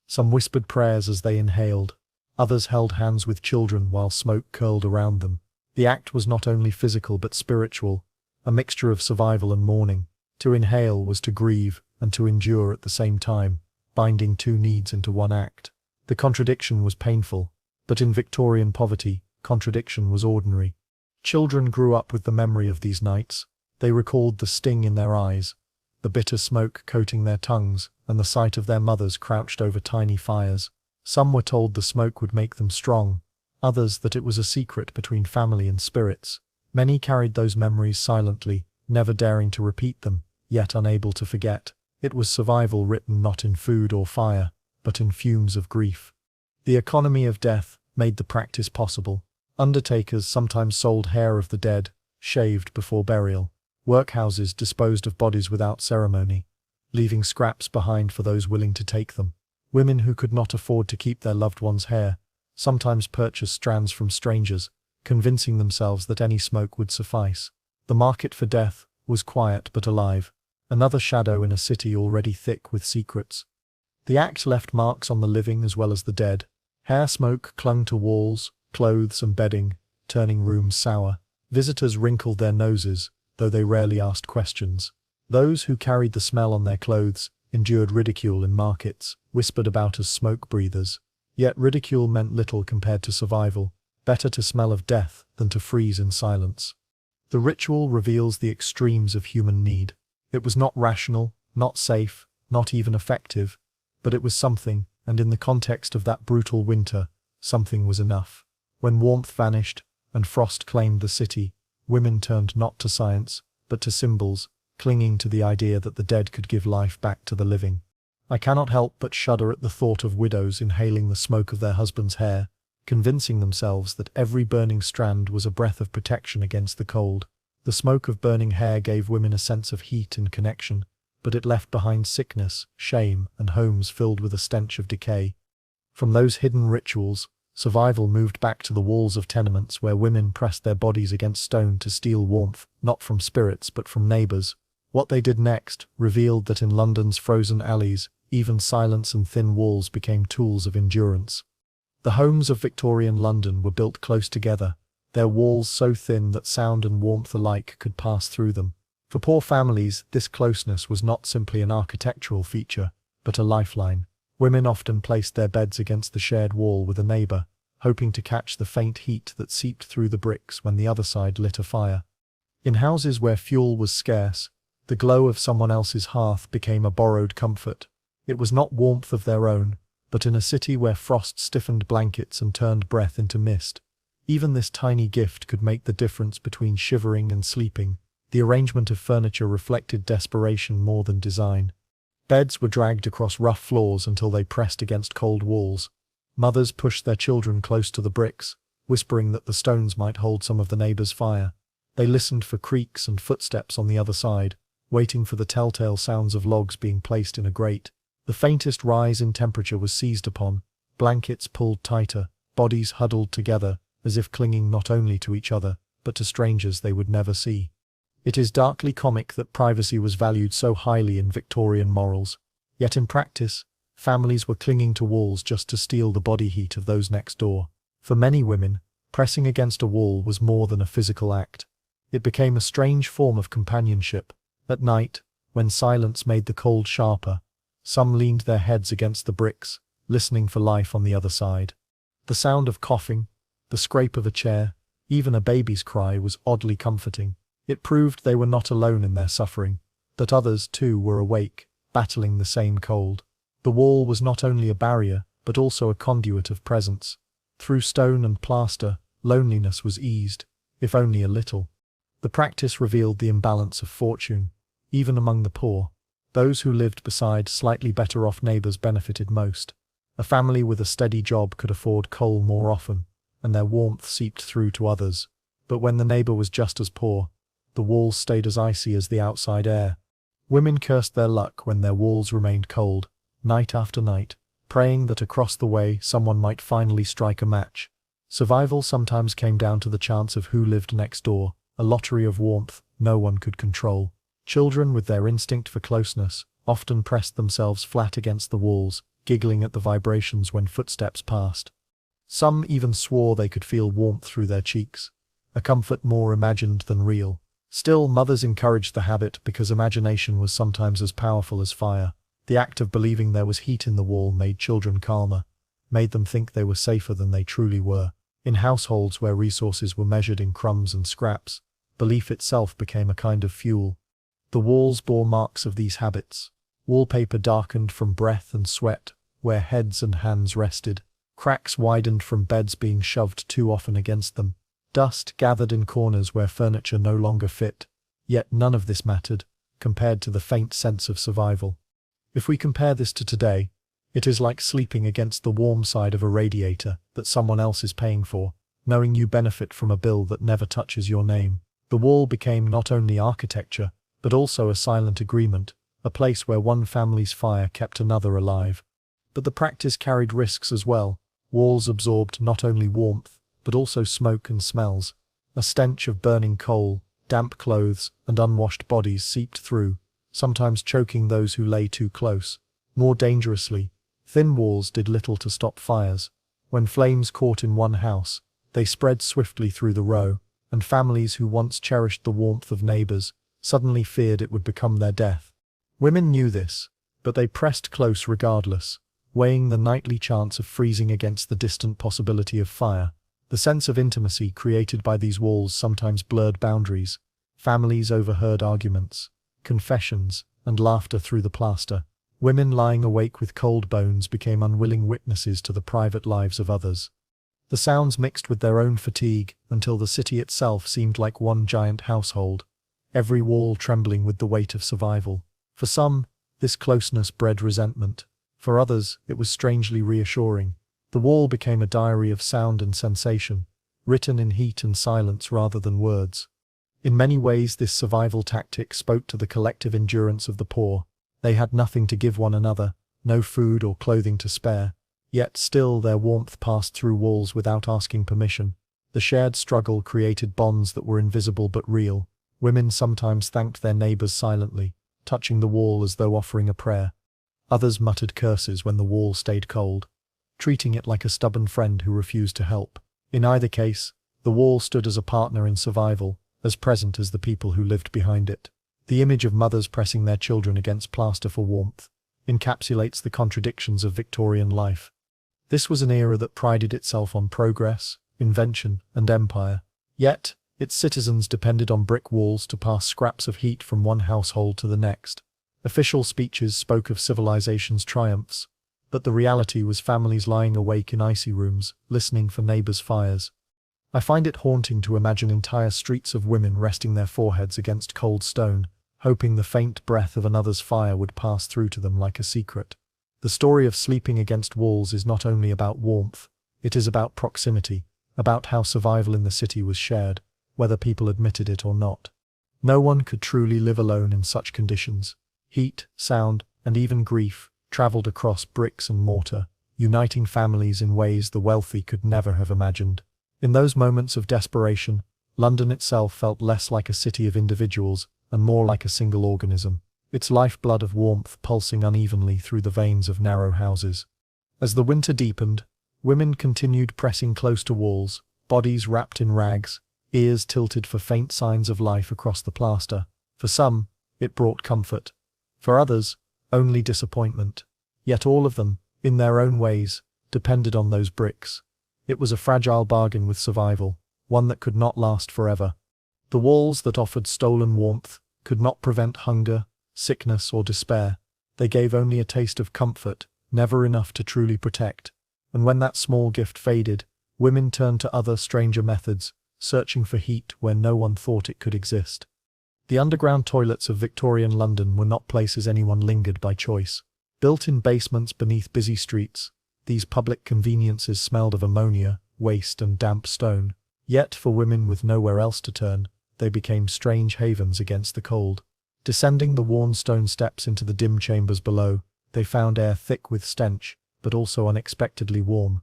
[SPEAKER 1] Some whispered prayers as they inhaled. Others held hands with children while smoke curled around them. The act was not only physical but spiritual, a mixture of survival and mourning. To inhale was to grieve and to endure at the same time, binding two needs into one act. The contradiction was painful, but in Victorian poverty, contradiction was ordinary. Children grew up with the memory of these nights. They recalled the sting in their eyes, the bitter smoke coating their tongues, and the sight of their mothers crouched over tiny fires. Some were told the smoke would make them strong, others that it was a secret between family and spirits. Many carried those memories silently, never daring to repeat them, yet unable to forget. It was survival written not in food or fire, but in fumes of grief. The economy of death made the practice possible. Undertakers sometimes sold hair of the dead, shaved before burial. Workhouses disposed of bodies without ceremony, leaving scraps behind for those willing to take them. Women who could not afford to keep their loved one's hair sometimes purchased strands from strangers, convincing themselves that any smoke would suffice. The market for death was quiet but alive, another shadow in a city already thick with secrets. The act left marks on the living as well as the dead. Hair smoke clung to walls, clothes and bedding, turning rooms sour. Visitors wrinkled their noses, though they rarely asked questions. Those who carried the smell on their clothes endured ridicule in markets, whispered about as smoke breathers. Yet ridicule meant little compared to survival. Better to smell of death than to freeze in silence. The ritual reveals the extremes of human need. It was not rational, not safe, not even effective, but it was something, and in the context of that brutal winter, something was enough. When warmth vanished, and frost claimed the city, women turned not to science, but to symbols, clinging to the idea that the dead could give life back to the living. I cannot help but shudder at the thought of widows inhaling the smoke of their husband's hair, convincing themselves that every burning strand was a breath of protection against the cold. The smoke of burning hair gave women a sense of heat and connection, but it left behind sickness, shame, and homes filled with a stench of decay. From those hidden rituals, survival moved back to the walls of tenements where women pressed their bodies against stone to steal warmth, not from spirits but from neighbors. What they did next revealed that in London's frozen alleys, even silence and thin walls became tools of endurance. The homes of Victorian London were built close together, their walls so thin that sound and warmth alike could pass through them. For poor families, this closeness was not simply an architectural feature, but a lifeline. Women often placed their beds against the shared wall with a neighbor, hoping to catch the faint heat that seeped through the bricks when the other side lit a fire. In houses where fuel was scarce, the glow of someone else's hearth became a borrowed comfort. It was not warmth of their own, but in a city where frost stiffened blankets and turned breath into mist, even this tiny gift could make the difference between shivering and sleeping. The arrangement of furniture reflected desperation more than design. Beds were dragged across rough floors until they pressed against cold walls. Mothers pushed their children close to the bricks, whispering that the stones might hold some of the neighbor's fire. They listened for creaks and footsteps on the other side, waiting for the telltale sounds of logs being placed in a grate. The faintest rise in temperature was seized upon, blankets pulled tighter, bodies huddled together, as if clinging not only to each other, but to strangers they would never see. It is darkly comic that privacy was valued so highly in Victorian morals. Yet in practice, families were clinging to walls just to steal the body heat of those next door. For many women, pressing against a wall was more than a physical act. It became a strange form of companionship. At night, when silence made the cold sharper, some leaned their heads against the bricks, listening for life on the other side. The sound of coughing, the scrape of a chair, even a baby's cry was oddly comforting. It proved they were not alone in their suffering, that others, too, were awake, battling the same cold. The wall was not only a barrier, but also a conduit of presence. Through stone and plaster, loneliness was eased, if only a little. The practice revealed the imbalance of fortune. Even among the poor, those who lived beside slightly better off neighbors benefited most. A family with a steady job could afford coal more often, and their warmth seeped through to others. But when the neighbor was just as poor, the walls stayed as icy as the outside air. Women cursed their luck when their walls remained cold, night after night, praying that across the way someone might finally strike a match. Survival sometimes came down to the chance of who lived next door, a lottery of warmth no one could control. Children, with their instinct for closeness, often pressed themselves flat against the walls, giggling at the vibrations when footsteps passed. Some even swore they could feel warmth through their cheeks, a comfort more imagined than real. Still, mothers encouraged the habit because imagination was sometimes as powerful as fire. The act of believing there was heat in the wall made children calmer, made them think they were safer than they truly were. In households where resources were measured in crumbs and scraps, belief itself became a kind of fuel. The walls bore marks of these habits. Wallpaper darkened from breath and sweat, where heads and hands rested. Cracks widened from beds being shoved too often against them. Dust gathered in corners where furniture no longer fit. Yet none of this mattered, compared to the faint sense of survival. If we compare this to today, it is like sleeping against the warm side of a radiator that someone else is paying for, knowing you benefit from a bill that never touches your name. The wall became not only architecture, but also a silent agreement, a place where one family's fire kept another alive. But the practice carried risks as well. Walls absorbed not only warmth, but also smoke and smells. A stench of burning coal, damp clothes, and unwashed bodies seeped through, sometimes choking those who lay too close. More dangerously, thin walls did little to stop fires. When flames caught in one house, they spread swiftly through the row, and families who once cherished the warmth of neighbors suddenly feared it would become their death. Women knew this, but they pressed close regardless, weighing the nightly chance of freezing against the distant possibility of fire. The sense of intimacy created by these walls sometimes blurred boundaries. Families overheard arguments, confessions, and laughter through the plaster. Women lying awake with cold bones became unwilling witnesses to the private lives of others. The sounds mixed with their own fatigue until the city itself seemed like one giant household, every wall trembling with the weight of survival. For some, this closeness bred resentment. For others, it was strangely reassuring. The wall became a diary of sound and sensation, written in heat and silence rather than words. In many ways, this survival tactic spoke to the collective endurance of the poor. They had nothing to give one another, no food or clothing to spare. Yet still their warmth passed through walls without asking permission. The shared struggle created bonds that were invisible but real. Women sometimes thanked their neighbors silently, touching the wall as though offering a prayer. Others muttered curses when the wall stayed cold, treating it like a stubborn friend who refused to help. In either case, the wall stood as a partner in survival, as present as the people who lived behind it. The image of mothers pressing their children against plaster for warmth encapsulates the contradictions of Victorian life. This was an era that prided itself on progress, invention, and empire. Yet, its citizens depended on brick walls to pass scraps of heat from one household to the next. Official speeches spoke of civilization's triumphs, but the reality was families lying awake in icy rooms, listening for neighbors' fires. I find it haunting to imagine entire streets of women resting their foreheads against cold stone, hoping the faint breath of another's fire would pass through to them like a secret. The story of sleeping against walls is not only about warmth, it is about proximity, about how survival in the city was shared. whether people admitted it or not. No one could truly live alone in such conditions. Heat, sound, and even grief traveled across bricks and mortar, uniting families in ways the wealthy could never have imagined. In those moments of desperation, London itself felt less like a city of individuals and more like a single organism, its lifeblood of warmth pulsing unevenly through the veins of narrow houses. As the winter deepened, women continued pressing close to walls, bodies wrapped in rags, ears tilted for faint signs of life across the plaster. For some, it brought comfort. For others, only disappointment. Yet all of them, in their own ways, depended on those bricks. It was a fragile bargain with survival, one that could not last forever. The walls that offered stolen warmth could not prevent hunger, sickness, or despair. They gave only a taste of comfort, never enough to truly protect. And when that small gift faded, women turned to other, stranger methods, searching for heat where no one thought it could exist. The underground toilets of Victorian London were not places anyone lingered by choice. Built in basements beneath busy streets, these public conveniences smelled of ammonia, waste, and damp stone. Yet, for women with nowhere else to turn, they became strange havens against the cold. Descending the worn stone steps into the dim chambers below, they found air thick with stench, but also unexpectedly warm.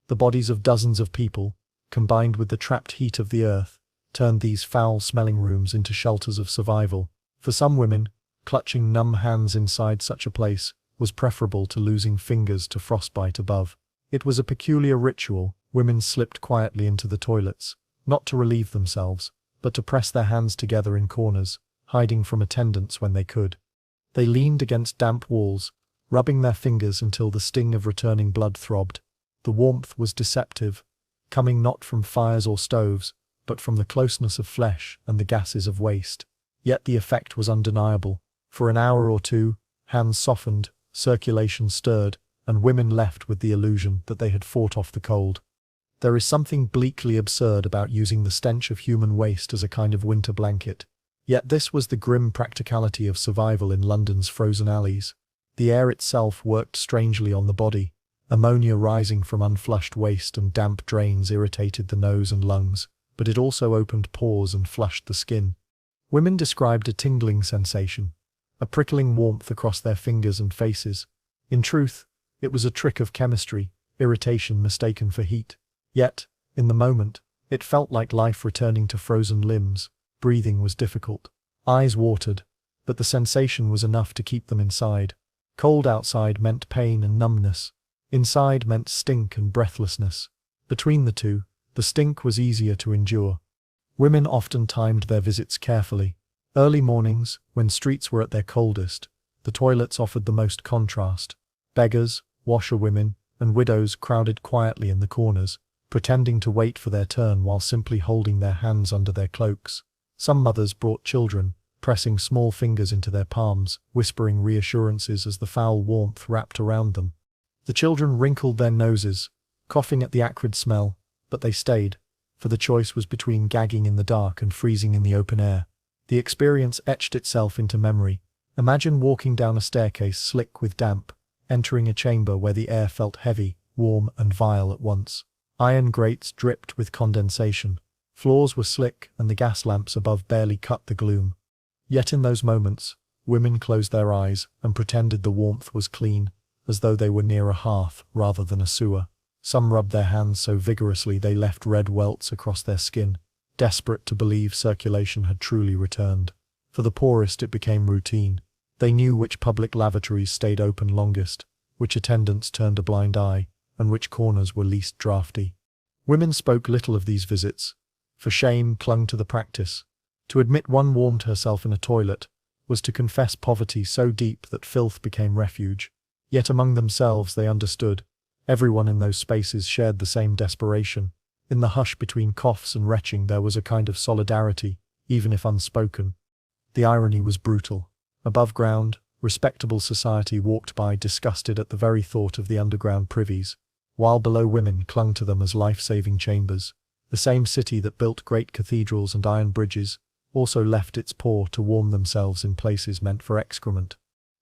[SPEAKER 1] The bodies of dozens of people, combined with the trapped heat of the earth, turned these foul-smelling rooms into shelters of survival. For some women, clutching numb hands inside such a place was preferable to losing fingers to frostbite above. It was a peculiar ritual. Women slipped quietly into the toilets, not to relieve themselves, but to press their hands together in corners, hiding from attendants when they could. They leaned against damp walls, rubbing their fingers until the sting of returning blood throbbed. The warmth was deceptive, coming not from fires or stoves, but from the closeness of flesh and the gases of waste. Yet the effect was undeniable. For an hour or two, hands softened, circulation stirred, and women left with the illusion that they had fought off the cold. There is something bleakly absurd about using the stench of human waste as a kind of winter blanket. Yet this was the grim practicality of survival in London's frozen alleys. The air itself worked strangely on the body. Ammonia rising from unflushed waste and damp drains irritated the nose and lungs, but it also opened pores and flushed the skin. Women described a tingling sensation, a prickling warmth across their fingers and faces. In truth, it was a trick of chemistry, irritation mistaken for heat. Yet, in the moment, it felt like life returning to frozen limbs. Breathing was difficult. Eyes watered, but the sensation was enough to keep them inside. Cold outside meant pain and numbness. Inside meant stink and breathlessness. Between the two, the stink was easier to endure. Women often timed their visits carefully. Early mornings, when streets were at their coldest, the toilets offered the most contrast. Beggars, washerwomen, and widows crowded quietly in the corners, pretending to wait for their turn while simply holding their hands under their cloaks. Some mothers brought children, pressing small fingers into their palms, whispering reassurances as the foul warmth wrapped around them. The children wrinkled their noses, coughing at the acrid smell, but they stayed, for the choice was between gagging in the dark and freezing in the open air. The experience etched itself into memory. Imagine walking down a staircase slick with damp, entering a chamber where the air felt heavy, warm, and vile at once. Iron grates dripped with condensation. Floors were slick, and the gas lamps above barely cut the gloom. Yet in those moments, women closed their eyes and pretended the warmth was clean, as though they were near a hearth rather than a sewer. Some rubbed their hands so vigorously they left red welts across their skin, desperate to believe circulation had truly returned. For the poorest it became routine. They knew which public lavatories stayed open longest, which attendants turned a blind eye, and which corners were least draughty. Women spoke little of these visits, for shame clung to the practice. To admit one warmed herself in a toilet was to confess poverty so deep that filth became refuge. Yet among themselves they understood. Everyone in those spaces shared the same desperation. In the hush between coughs and retching there was a kind of solidarity, even if unspoken. The irony was brutal. Above ground, respectable society walked by disgusted at the very thought of the underground privies, while below women clung to them as life-saving chambers. The same city that built great cathedrals and iron bridges also left its poor to warm themselves in places meant for excrement.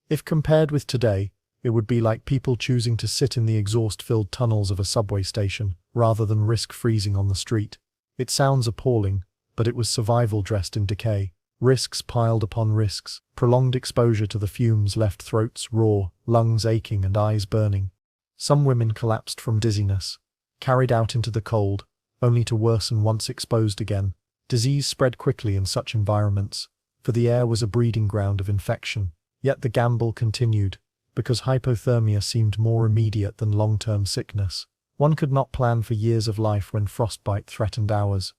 [SPEAKER 1] If compared with today, it would be like people choosing to sit in the exhaust-filled tunnels of a subway station, rather than risk freezing on the street. It sounds appalling, but it was survival dressed in decay. Risks piled upon risks. Prolonged exposure to the fumes left throats raw, lungs aching and eyes burning. Some women collapsed from dizziness, carried out into the cold, only to worsen once exposed again. Disease spread quickly in such environments, for the air was a breeding ground of infection. Yet the gamble continued, because hypothermia seemed more immediate than long-term sickness. One could not plan for years of life when frostbite threatened hours.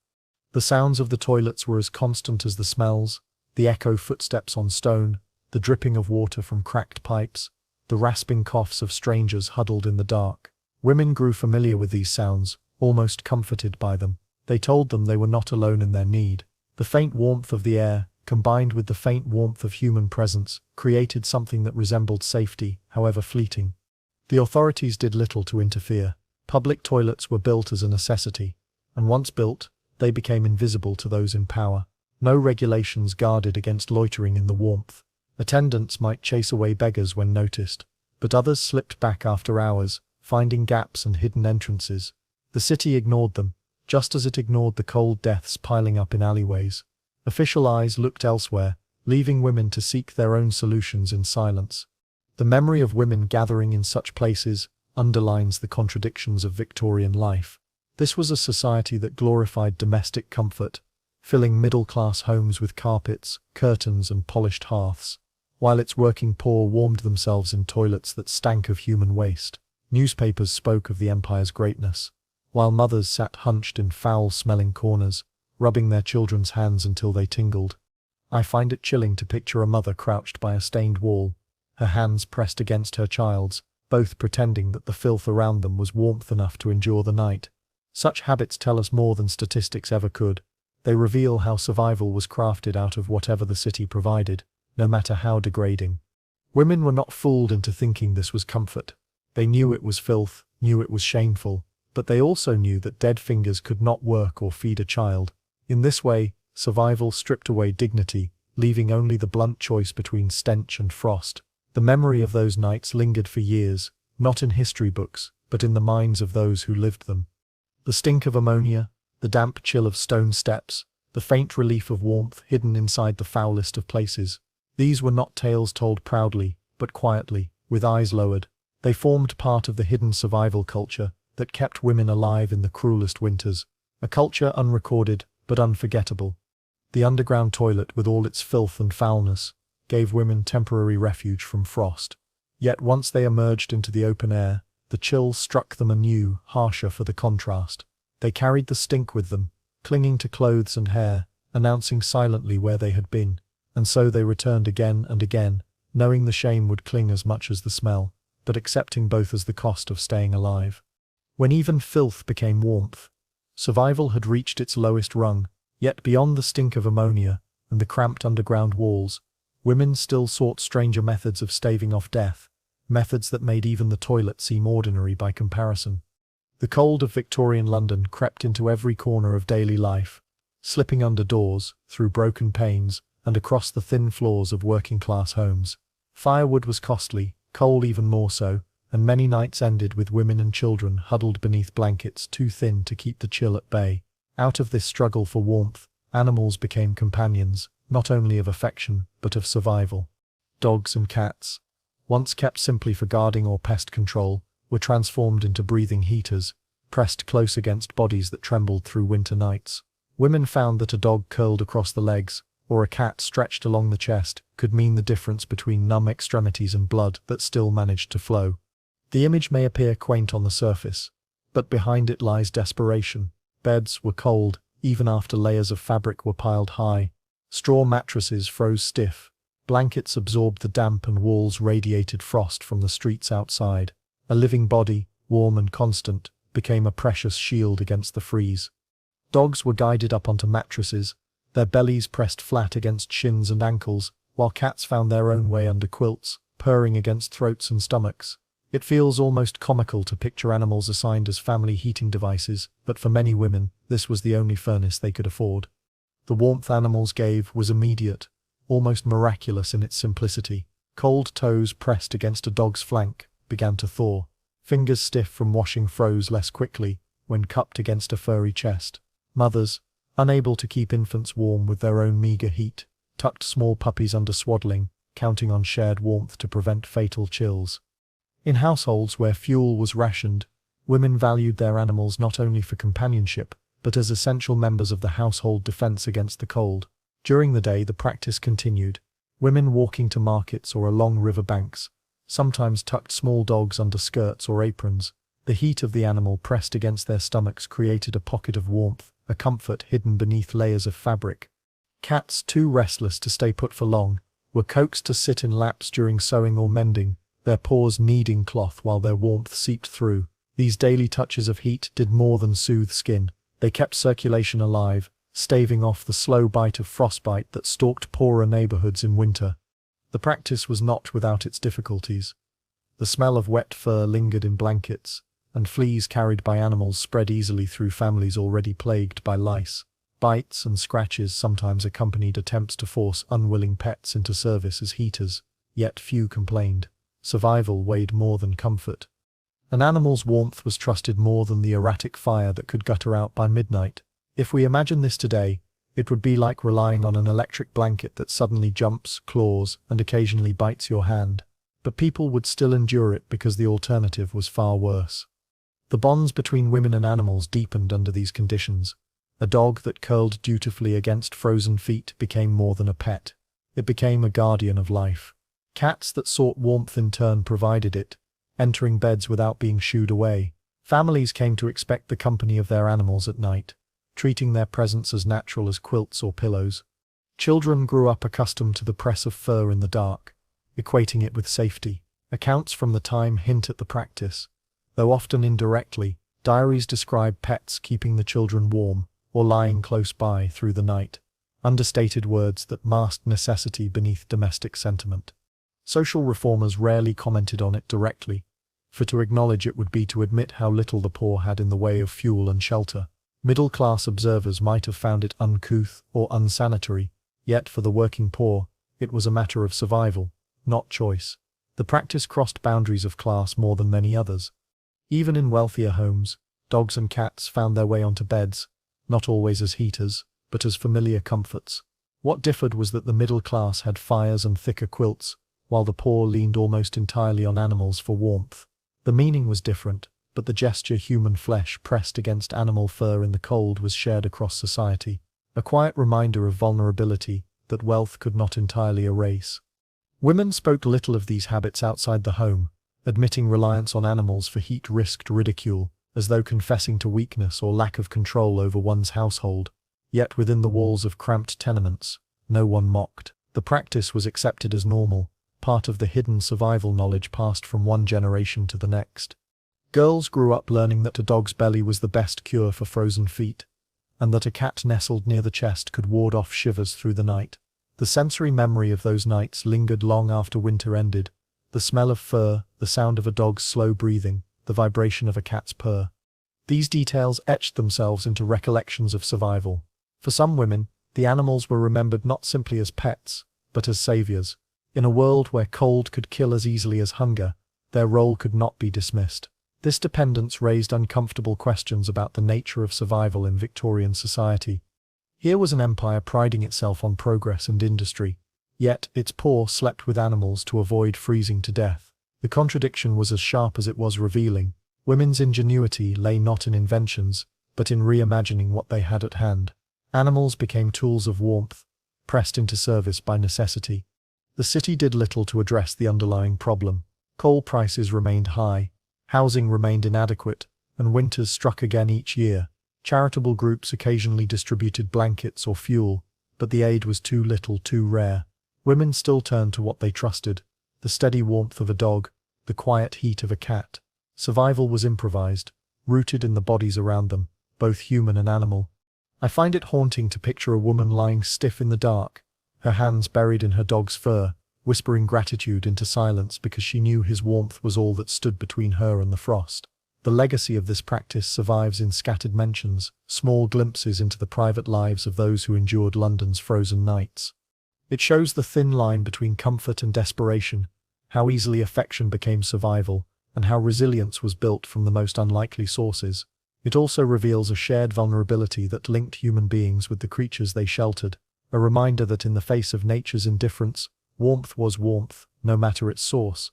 [SPEAKER 1] The sounds of the toilets were as constant as the smells, the echo footsteps on stone, the dripping of water from cracked pipes, the rasping coughs of strangers huddled in the dark. Women grew familiar with these sounds, almost comforted by them. They told them they were not alone in their need. The faint warmth of the air, combined with the faint warmth of human presence, created something that resembled safety, however fleeting. The authorities did little to interfere. Public toilets were built as a necessity, and once built, they became invisible to those in power. No regulations guarded against loitering in the warmth. Attendants might chase away beggars when noticed, but others slipped back after hours, finding gaps and hidden entrances. The city ignored them, just as it ignored the cold deaths piling up in alleyways. Official eyes looked elsewhere, leaving women to seek their own solutions in silence. The memory of women gathering in such places underlines the contradictions of Victorian life. This was a society that glorified domestic comfort, filling middle-class homes with carpets, curtains and polished hearths, while its working poor warmed themselves in toilets that stank of human waste. Newspapers spoke of the empire's greatness, while mothers sat hunched in foul-smelling corners, rubbing their children's hands until they tingled. I find it chilling to picture a mother crouched by a stained wall, her hands pressed against her child's, both pretending that the filth around them was warmth enough to endure the night. Such habits tell us more than statistics ever could. They reveal how survival was crafted out of whatever the city provided, no matter how degrading. Women were not fooled into thinking this was comfort. They knew it was filth, knew it was shameful, but they also knew that dead fingers could not work or feed a child. In this way, survival stripped away dignity, leaving only the blunt choice between stench and frost. The memory of those nights lingered for years, not in history books, but in the minds of those who lived them. The stink of ammonia, the damp chill of stone steps, the faint relief of warmth hidden inside the foulest of places. These were not tales told proudly, but quietly, with eyes lowered. They formed part of the hidden survival culture that kept women alive in the cruelest winters. A culture unrecorded, but unforgettable. The underground toilet, with all its filth and foulness, gave women temporary refuge from frost. Yet once they emerged into the open air, the chill struck them anew, harsher for the contrast. They carried the stink with them, clinging to clothes and hair, announcing silently where they had been, and so they returned again and again, knowing the shame would cling as much as the smell, but accepting both as the cost of staying alive. When even filth became warmth, survival had reached its lowest rung, yet beyond the stink of ammonia and the cramped underground walls, women still sought stranger methods of staving off death, methods that made even the toilet seem ordinary by comparison. The cold of Victorian London crept into every corner of daily life, slipping under doors, through broken panes, and across the thin floors of working-class homes. Firewood was costly, coal even more so, and many nights ended with women and children huddled beneath blankets too thin to keep the chill at bay. Out of this struggle for warmth, animals became companions, not only of affection, but of survival. Dogs and cats, once kept simply for guarding or pest control, were transformed into breathing heaters, pressed close against bodies that trembled through winter nights. Women found that a dog curled across the legs, or a cat stretched along the chest, could mean the difference between numb extremities and blood that still managed to flow. The image may appear quaint on the surface, but behind it lies desperation. Beds were cold, even after layers of fabric were piled high. Straw mattresses froze stiff. Blankets absorbed the damp and walls radiated frost from the streets outside. A living body, warm and constant, became a precious shield against the freeze. Dogs were guided up onto mattresses, their bellies pressed flat against shins and ankles, while cats found their own way under quilts, purring against throats and stomachs. It feels almost comical to picture animals assigned as family heating devices, but for many women, this was the only furnace they could afford. The warmth animals gave was immediate, almost miraculous in its simplicity. Cold toes pressed against a dog's flank began to thaw. Fingers stiff from washing froze less quickly when cupped against a furry chest. Mothers, Unable to keep infants warm with their own meager heat, tucked small puppies under swaddling, counting on shared warmth to prevent fatal chills. In households where fuel was rationed, women valued their animals not only for companionship, but as essential members of the household defense against the cold. During the day, the practice continued. Women walking to markets or along river banks sometimes tucked small dogs under skirts or aprons. The heat of the animal pressed against their stomachs created a pocket of warmth, a comfort hidden beneath layers of fabric. Cats, too restless to stay put for long, were coaxed to sit in laps during sewing or mending, their paws kneading cloth while their warmth seeped through. These daily touches of heat did more than soothe skin. They kept circulation alive, staving off the slow bite of frostbite that stalked poorer neighborhoods in winter. The practice was not without its difficulties. The smell of wet fur lingered in blankets, and fleas carried by animals spread easily through families already plagued by lice. Bites and scratches sometimes accompanied attempts to force unwilling pets into service as heaters, yet few complained. Survival weighed more than comfort. An animal's warmth was trusted more than the erratic fire that could gutter out by midnight. If we imagine this today, it would be like relying on an electric blanket that suddenly jumps, claws, and occasionally bites your hand. But people would still endure it because the alternative was far worse. The bonds between women and animals deepened under these conditions. A dog that curled dutifully against frozen feet became more than a pet. It became a guardian of life. Cats that sought warmth in turn provided it, entering beds without being shooed away. Families came to expect the company of their animals at night, treating their presence as natural as quilts or pillows. Children grew up accustomed to the press of fur in the dark, equating it with safety. Accounts from the time hint at the practice, though often indirectly. Diaries describe pets keeping the children warm, or lying close by through the night. Understated words that masked necessity beneath domestic sentiment. Social reformers rarely commented on it directly, for to acknowledge it would be to admit how little the poor had in the way of fuel and shelter. Middle-class observers might have found it uncouth or unsanitary, yet for the working poor, it was a matter of survival, not choice. The practice crossed boundaries of class more than many others. Even in wealthier homes, dogs and cats found their way onto beds, not always as heaters, but as familiar comforts. What differed was that the middle class had fires and thicker quilts, while the poor leaned almost entirely on animals for warmth. The meaning was different, but the gesture, human flesh pressed against animal fur in the cold, was shared across society, a quiet reminder of vulnerability that wealth could not entirely erase. Women spoke little of these habits outside the home, admitting reliance on animals for heat risked ridicule, as though confessing to weakness or lack of control over one's household. Yet within the walls of cramped tenements, no one mocked. The practice was accepted as normal, part of the hidden survival knowledge passed from one generation to the next. Girls grew up learning that a dog's belly was the best cure for frozen feet, and that a cat nestled near the chest could ward off shivers through the night. The sensory memory of those nights lingered long after winter ended. The smell of fur, the sound of a dog's slow breathing, the vibration of a cat's purr. These details etched themselves into recollections of survival. For some women, the animals were remembered not simply as pets, but as saviors. In a world where cold could kill as easily as hunger, their role could not be dismissed. This dependence raised uncomfortable questions about the nature of survival in Victorian society. Here was an empire priding itself on progress and industry, yet its poor slept with animals to avoid freezing to death. The contradiction was as sharp as it was revealing. Women's ingenuity lay not in inventions, but in reimagining what they had at hand. Animals became tools of warmth, pressed into service by necessity. The city did little to address the underlying problem. Coal prices remained high, housing remained inadequate, and winters struck again each year. Charitable groups occasionally distributed blankets or fuel, but the aid was too little, too rare. Women still turned to what they trusted: the steady warmth of a dog, the quiet heat of a cat. Survival was improvised, rooted in the bodies around them, both human and animal. I find it haunting to picture a woman lying stiff in the dark, her hands buried in her dog's fur, whispering gratitude into silence because she knew his warmth was all that stood between her and the frost. The legacy of this practice survives in scattered mentions, small glimpses into the private lives of those who endured London's frozen nights. It shows the thin line between comfort and desperation, how easily affection became survival, and how resilience was built from the most unlikely sources. It also reveals a shared vulnerability that linked human beings with the creatures they sheltered, a reminder that in the face of nature's indifference, warmth was warmth, no matter its source.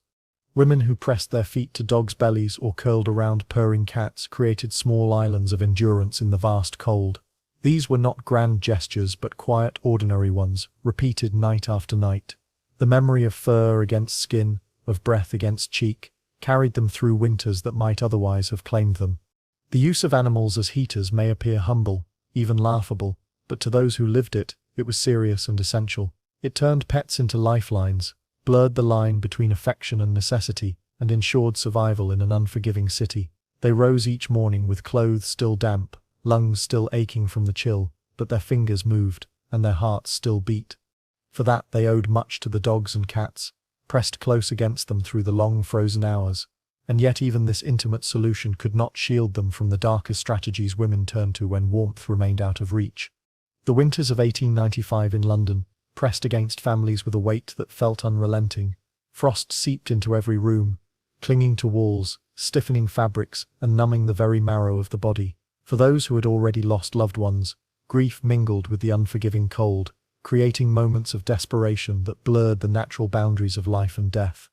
[SPEAKER 1] Women who pressed their feet to dogs' bellies or curled around purring cats created small islands of endurance in the vast cold. These were not grand gestures but quiet, ordinary ones, repeated night after night. The memory of fur against skin, of breath against cheek, carried them through winters that might otherwise have claimed them. The use of animals as heaters may appear humble, even laughable, but to those who lived it, it was serious and essential. It turned pets into lifelines, blurred the line between affection and necessity, and ensured survival in an unforgiving city. They rose each morning with clothes still damp, lungs still aching from the chill, but their fingers moved, and their hearts still beat. For that they owed much to the dogs and cats, pressed close against them through the long frozen hours. And yet even this intimate solution could not shield them from the darker strategies women turned to when warmth remained out of reach. The winters of 1895 in London pressed against families with a weight that felt unrelenting. Frost seeped into every room, clinging to walls, stiffening fabrics, and numbing the very marrow of the body. For those who had already lost loved ones, grief mingled with the unforgiving cold, creating moments of desperation that blurred the natural boundaries of life and death.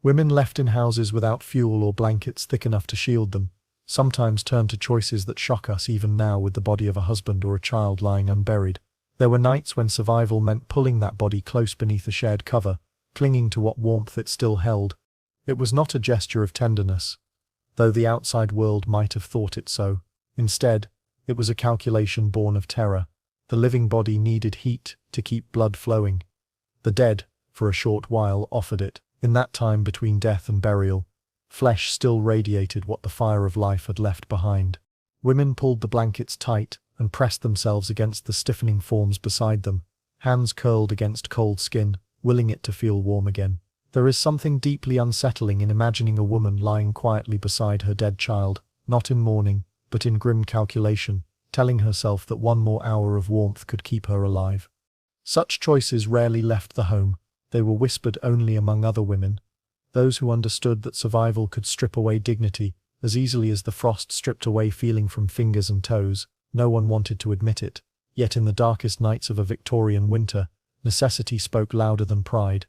[SPEAKER 1] Women left in houses without fuel or blankets thick enough to shield them, sometimes turned to choices that shock us even now, with the body of a husband or a child lying unburied. There were nights when survival meant pulling that body close beneath a shared cover, clinging to what warmth it still held. It was not a gesture of tenderness, though the outside world might have thought it so. Instead, it was a calculation born of terror. The living body needed heat to keep blood flowing. The dead, for a short while, offered it. In that time between death and burial, flesh still radiated what the fire of life had left behind. Women pulled the blankets tight and pressed themselves against the stiffening forms beside them, hands curled against cold skin, willing it to feel warm again. There is something deeply unsettling in imagining a woman lying quietly beside her dead child, not in mourning, but in grim calculation, telling herself that one more hour of warmth could keep her alive. Such choices rarely left the home. They were whispered only among other women, those who understood that survival could strip away dignity as easily as the frost stripped away feeling from fingers and toes. No one wanted to admit it, yet in the darkest nights of a Victorian winter, necessity spoke louder than pride.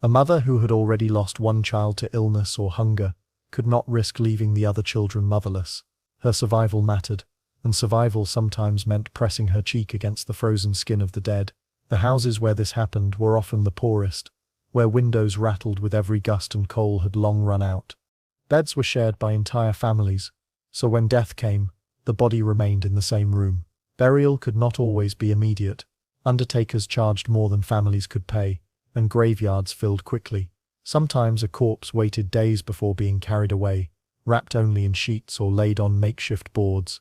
[SPEAKER 1] A mother who had already lost one child to illness or hunger could not risk leaving the other children motherless. Her survival mattered, and survival sometimes meant pressing her cheek against the frozen skin of the dead. The houses where this happened were often the poorest, where windows rattled with every gust and coal had long run out. Beds were shared by entire families, so when death came, the body remained in the same room. Burial could not always be immediate. Undertakers charged more than families could pay, and graveyards filled quickly. Sometimes a corpse waited days before being carried away, wrapped only in sheets or laid on makeshift boards.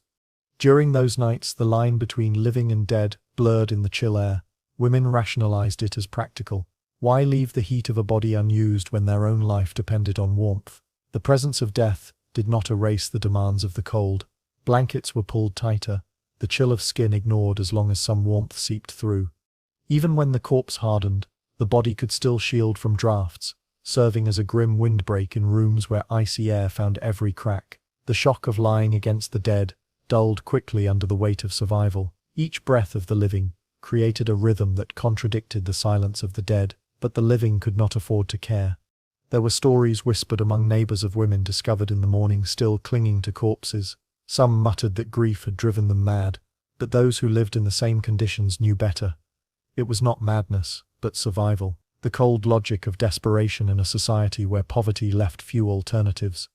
[SPEAKER 1] During those nights, the line between living and dead blurred in the chill air. Women rationalized it as practical. Why leave the heat of a body unused when their own life depended on warmth? The presence of death did not erase the demands of the cold. Blankets were pulled tighter, the chill of skin ignored as long as some warmth seeped through. Even when the corpse hardened, the body could still shield from drafts, serving as a grim windbreak in rooms where icy air found every crack. The shock of lying against the dead dulled quickly under the weight of survival. Each breath of the living created a rhythm that contradicted the silence of the dead, but the living could not afford to care. There were stories whispered among neighbors of women discovered in the morning still clinging to corpses. Some muttered that grief had driven them mad, but those who lived in the same conditions knew better. It was not madness, but survival, the cold logic of desperation in a society where poverty left few alternatives.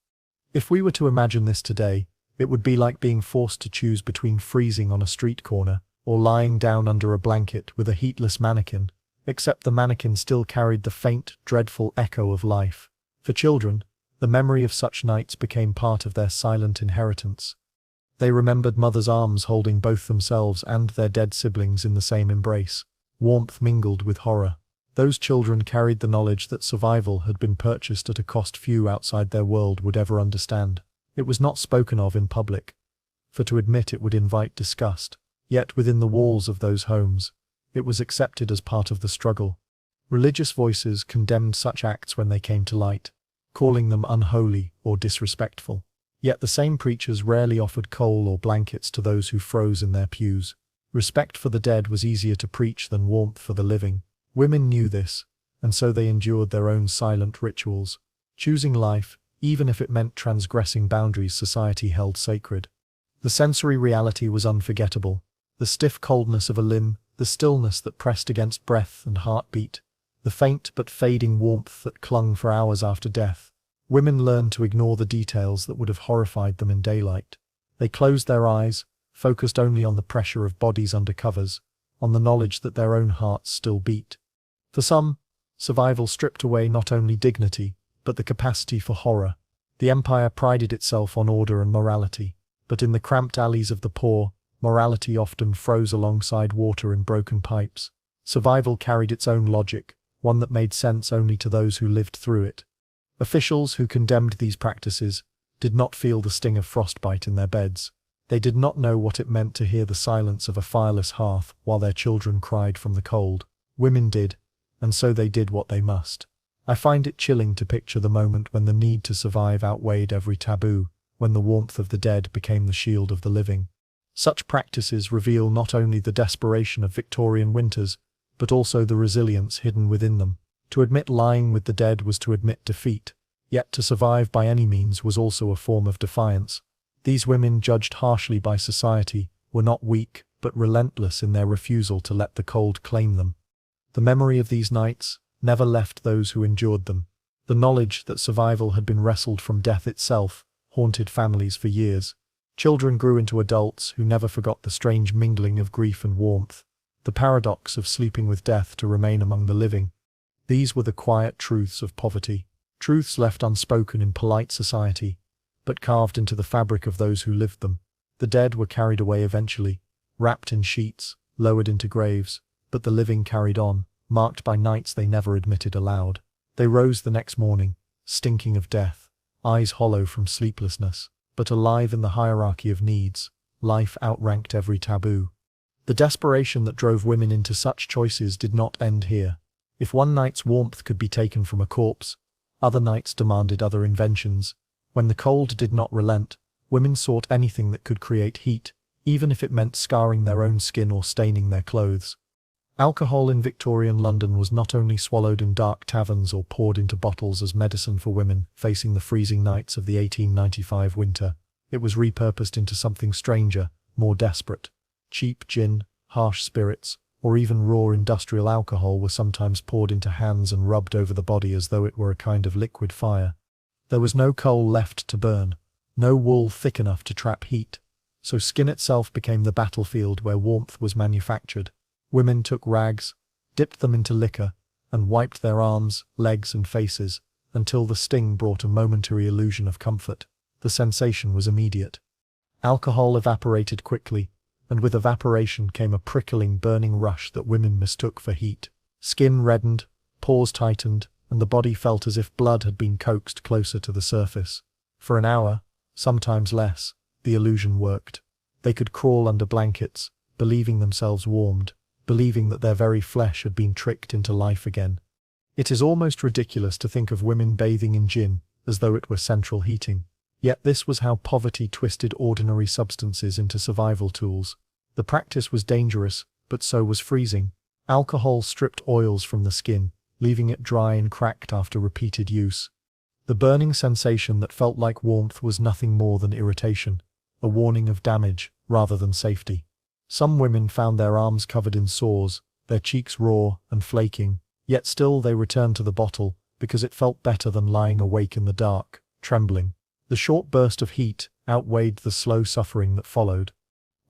[SPEAKER 1] If we were to imagine this today, it would be like being forced to choose between freezing on a street corner or lying down under a blanket with a heatless mannequin, except the mannequin still carried the faint, dreadful echo of life. For children, the memory of such nights became part of their silent inheritance. They remembered mothers' arms holding both themselves and their dead siblings in the same embrace. Warmth mingled with horror. Those children carried the knowledge that survival had been purchased at a cost few outside their world would ever understand. It was not spoken of in public, for to admit it would invite disgust. Yet within the walls of those homes, it was accepted as part of the struggle. Religious voices condemned such acts when they came to light, calling them unholy or disrespectful. Yet the same preachers rarely offered coal or blankets to those who froze in their pews. Respect for the dead was easier to preach than warmth for the living. Women knew this, and so they endured their own silent rituals, choosing life, even if it meant transgressing boundaries society held sacred. The sensory reality was unforgettable. The stiff coldness of a limb, the stillness that pressed against breath and heartbeat, the faint but fading warmth that clung for hours after death. Women learned to ignore the details that would have horrified them in daylight. They closed their eyes, focused only on the pressure of bodies under covers, on the knowledge that their own hearts still beat. For some, survival stripped away not only dignity, but the capacity for horror. The empire prided itself on order and morality, but in the cramped alleys of the poor, morality often froze alongside water in broken pipes. Survival carried its own logic, one that made sense only to those who lived through it. Officials who condemned these practices did not feel the sting of frostbite in their beds. They did not know what it meant to hear the silence of a fireless hearth while their children cried from the cold. Women did, and so they did what they must. I find it chilling to picture the moment when the need to survive outweighed every taboo, when the warmth of the dead became the shield of the living. Such practices reveal not only the desperation of Victorian winters, but also the resilience hidden within them. To admit lying with the dead was to admit defeat, yet to survive by any means was also a form of defiance. These women, judged harshly by society, were not weak, but relentless in their refusal to let the cold claim them. The memory of these nights never left those who endured them. The knowledge that survival had been wrestled from death itself haunted families for years. Children grew into adults who never forgot the strange mingling of grief and warmth, the paradox of sleeping with death to remain among the living. These were the quiet truths of poverty, truths left unspoken in polite society, but carved into the fabric of those who lived them. The dead were carried away eventually, wrapped in sheets, lowered into graves, but the living carried on, marked by nights they never admitted aloud. They rose the next morning, stinking of death, eyes hollow from sleeplessness, but alive in the hierarchy of needs. Life outranked every taboo. The desperation that drove women into such choices did not end here. If one night's warmth could be taken from a corpse, other nights demanded other inventions. When the cold did not relent, women sought anything that could create heat, even if it meant scarring their own skin or staining their clothes. Alcohol in Victorian London was not only swallowed in dark taverns or poured into bottles as medicine for women facing the freezing nights of the 1895 winter, it was repurposed into something stranger, more desperate. Cheap gin, harsh spirits, or even raw industrial alcohol were sometimes poured into hands and rubbed over the body as though it were a kind of liquid fire. There was no coal left to burn, no wool thick enough to trap heat, so skin itself became the battlefield where warmth was manufactured. Women took rags, dipped them into liquor, and wiped their arms, legs and faces, until the sting brought a momentary illusion of comfort. The sensation was immediate. Alcohol evaporated quickly, and with evaporation came a prickling, burning rush that women mistook for heat. Skin reddened, pores tightened, and the body felt as if blood had been coaxed closer to the surface. For an hour, sometimes less, the illusion worked. They could crawl under blankets, believing themselves warmed, believing that their very flesh had been tricked into life again. It is almost ridiculous to think of women bathing in gin, as though it were central heating. Yet this was how poverty twisted ordinary substances into survival tools. The practice was dangerous, but so was freezing. Alcohol stripped oils from the skin, leaving it dry and cracked after repeated use. The burning sensation that felt like warmth was nothing more than irritation, a warning of damage rather than safety. Some women found their arms covered in sores, their cheeks raw and flaking, yet still they returned to the bottle because it felt better than lying awake in the dark, trembling. The short burst of heat outweighed the slow suffering that followed.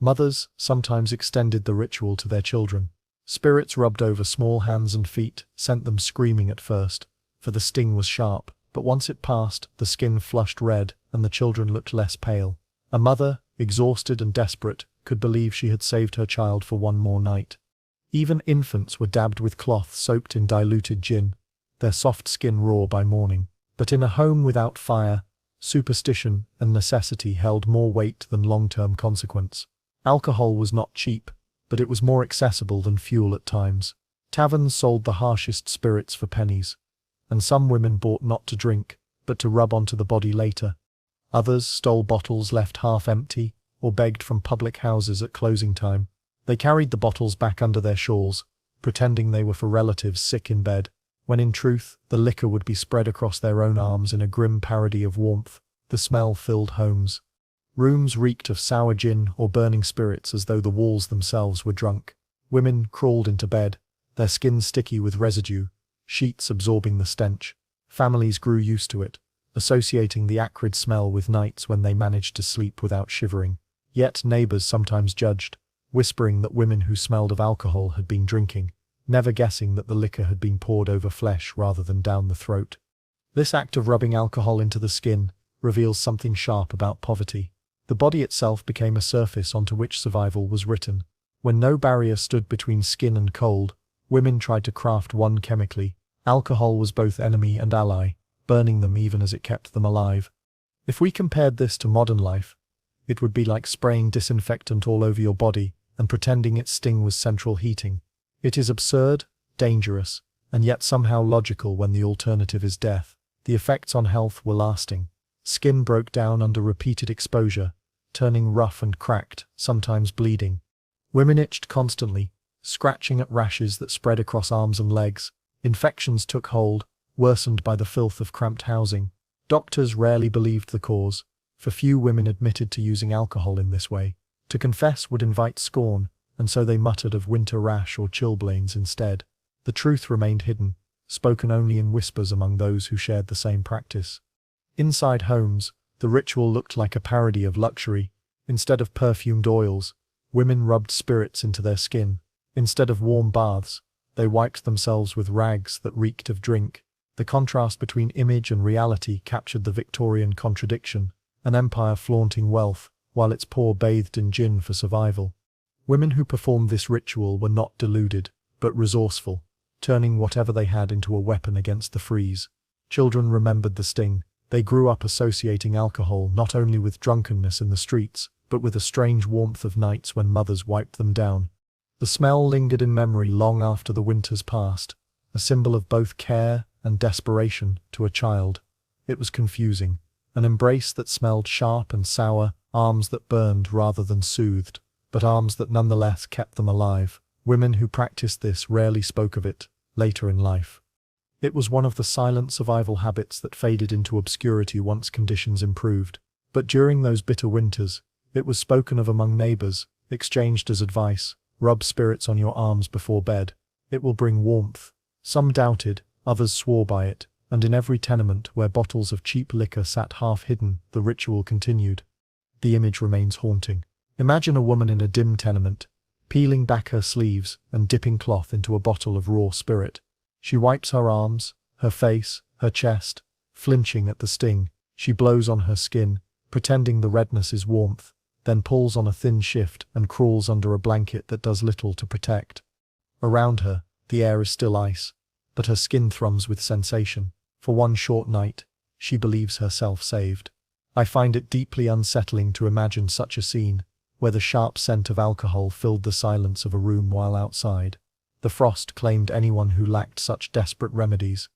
[SPEAKER 1] Mothers sometimes extended the ritual to their children. Spirits rubbed over small hands and feet sent them screaming at first, for the sting was sharp, but once it passed, the skin flushed red and the children looked less pale. A mother, exhausted and desperate, could believe she had saved her child for one more night. Even infants were dabbed with cloth soaked in diluted gin, their soft skin raw by morning. But in a home without fire, superstition and necessity held more weight than long-term consequence. Alcohol was not cheap, but it was more accessible than fuel at times. Taverns sold the harshest spirits for pennies, and some women bought not to drink, but to rub onto the body later. Others stole bottles left half empty, or begged from public houses at closing time. They carried the bottles back under their shawls, pretending they were for relatives sick in bed, when in truth the liquor would be spread across their own arms in a grim parody of warmth. The smell filled homes. Rooms reeked of sour gin or burning spirits as though the walls themselves were drunk. Women crawled into bed, their skins sticky with residue, sheets absorbing the stench. Families grew used to it, associating the acrid smell with nights when they managed to sleep without shivering. Yet neighbors sometimes judged, whispering that women who smelled of alcohol had been drinking, never guessing that the liquor had been poured over flesh rather than down the throat. This act of rubbing alcohol into the skin reveals something sharp about poverty. The body itself became a surface onto which survival was written. When no barrier stood between skin and cold, women tried to craft one chemically. Alcohol was both enemy and ally, burning them even as it kept them alive. If we compared this to modern life, it would be like spraying disinfectant all over your body and pretending its sting was central heating. It is absurd, dangerous, and yet somehow logical when the alternative is death. The effects on health were lasting. Skin broke down under repeated exposure, turning rough and cracked, sometimes bleeding. Women itched constantly, scratching at rashes that spread across arms and legs. Infections took hold, worsened by the filth of cramped housing. Doctors rarely believed the cause, for few women admitted to using alcohol in this way. To confess would invite scorn, and so they muttered of winter rash or chilblains instead. The truth remained hidden, spoken only in whispers among those who shared the same practice. Inside homes, the ritual looked like a parody of luxury. Instead of perfumed oils, women rubbed spirits into their skin. Instead of warm baths, they wiped themselves with rags that reeked of drink. The contrast between image and reality captured the Victorian contradiction, an empire flaunting wealth, while its poor bathed in gin for survival. Women who performed this ritual were not deluded, but resourceful, turning whatever they had into a weapon against the freeze. Children remembered the sting. They grew up associating alcohol not only with drunkenness in the streets, but with a strange warmth of nights when mothers wiped them down. The smell lingered in memory long after the winters passed, a symbol of both care and desperation to a child. It was confusing, an embrace that smelled sharp and sour, arms that burned rather than soothed, but arms that nonetheless kept them alive. Women who practiced this rarely spoke of it later in life. It was one of the silent survival habits that faded into obscurity once conditions improved. But during those bitter winters, it was spoken of among neighbors, exchanged as advice. Rub spirits on your arms before bed. It will bring warmth. Some doubted, others swore by it, and in every tenement where bottles of cheap liquor sat half hidden, the ritual continued. The image remains haunting. Imagine a woman in a dim tenement, peeling back her sleeves and dipping cloth into a bottle of raw spirit. She wipes her arms, her face, her chest, flinching at the sting. She blows on her skin, pretending the redness is warmth, then pulls on a thin shift and crawls under a blanket that does little to protect. Around her, the air is still ice, but her skin thrums with sensation. For one short night, she believes herself saved. I find it deeply unsettling to imagine such a scene, where the sharp scent of alcohol filled the silence of a room while outside. The frost claimed anyone who lacked such desperate remedies.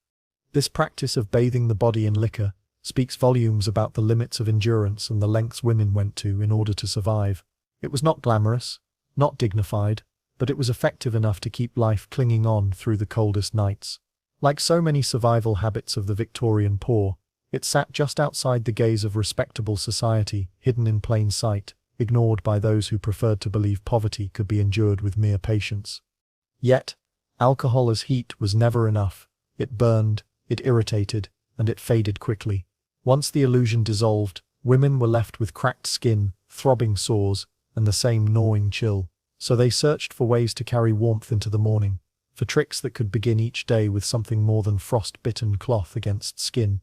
[SPEAKER 1] This practice of bathing the body in liquor speaks volumes about the limits of endurance and the lengths women went to in order to survive. It was not glamorous, not dignified, but it was effective enough to keep life clinging on through the coldest nights. Like so many survival habits of the Victorian poor, it sat just outside the gaze of respectable society, hidden in plain sight, ignored by those who preferred to believe poverty could be endured with mere patience. Yet, alcohol as heat was never enough. It burned, it irritated, and it faded quickly. Once the illusion dissolved, women were left with cracked skin, throbbing sores, and the same gnawing chill. So they searched for ways to carry warmth into the morning, for tricks that could begin each day with something more than frostbitten cloth against skin.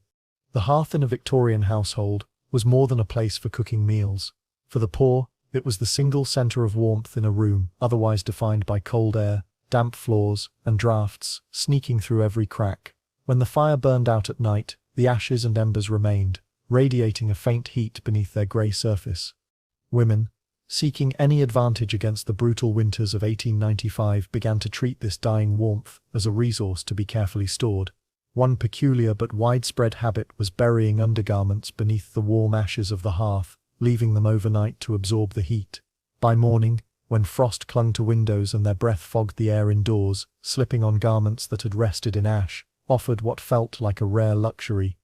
[SPEAKER 1] The hearth in a Victorian household was more than a place for cooking meals. For the poor, it was the single center of warmth in a room otherwise defined by cold air, damp floors, and drafts sneaking through every crack. When the fire burned out at night, the ashes and embers remained, radiating a faint heat beneath their grey surface. Women, seeking any advantage against the brutal winters of 1895, began to treat this dying warmth as a resource to be carefully stored. One peculiar but widespread habit was burying undergarments beneath the warm ashes of the hearth, leaving them overnight to absorb the heat. By morning, when frost clung to windows and their breath fogged the air indoors, slipping on garments that had rested in ash offered what felt like a rare luxury.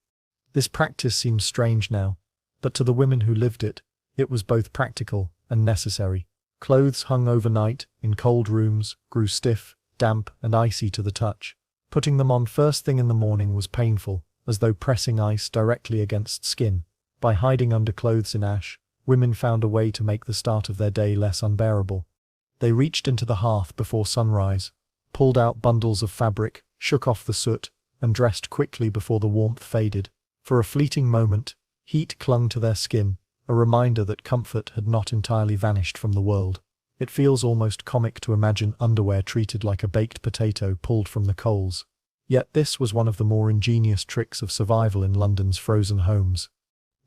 [SPEAKER 1] This practice seems strange now, but to the women who lived it, it was both practical and necessary. Clothes hung overnight in cold rooms grew stiff, damp, and icy to the touch. Putting them on first thing in the morning was painful, as though pressing ice directly against skin. By hiding under clothes in ash, women found a way to make the start of their day less unbearable. They reached into the hearth before sunrise, pulled out bundles of fabric, shook off the soot, and dressed quickly before the warmth faded. For a fleeting moment, heat clung to their skin, a reminder that comfort had not entirely vanished from the world. It feels almost comic to imagine underwear treated like a baked potato pulled from the coals. Yet this was one of the more ingenious tricks of survival in London's frozen homes.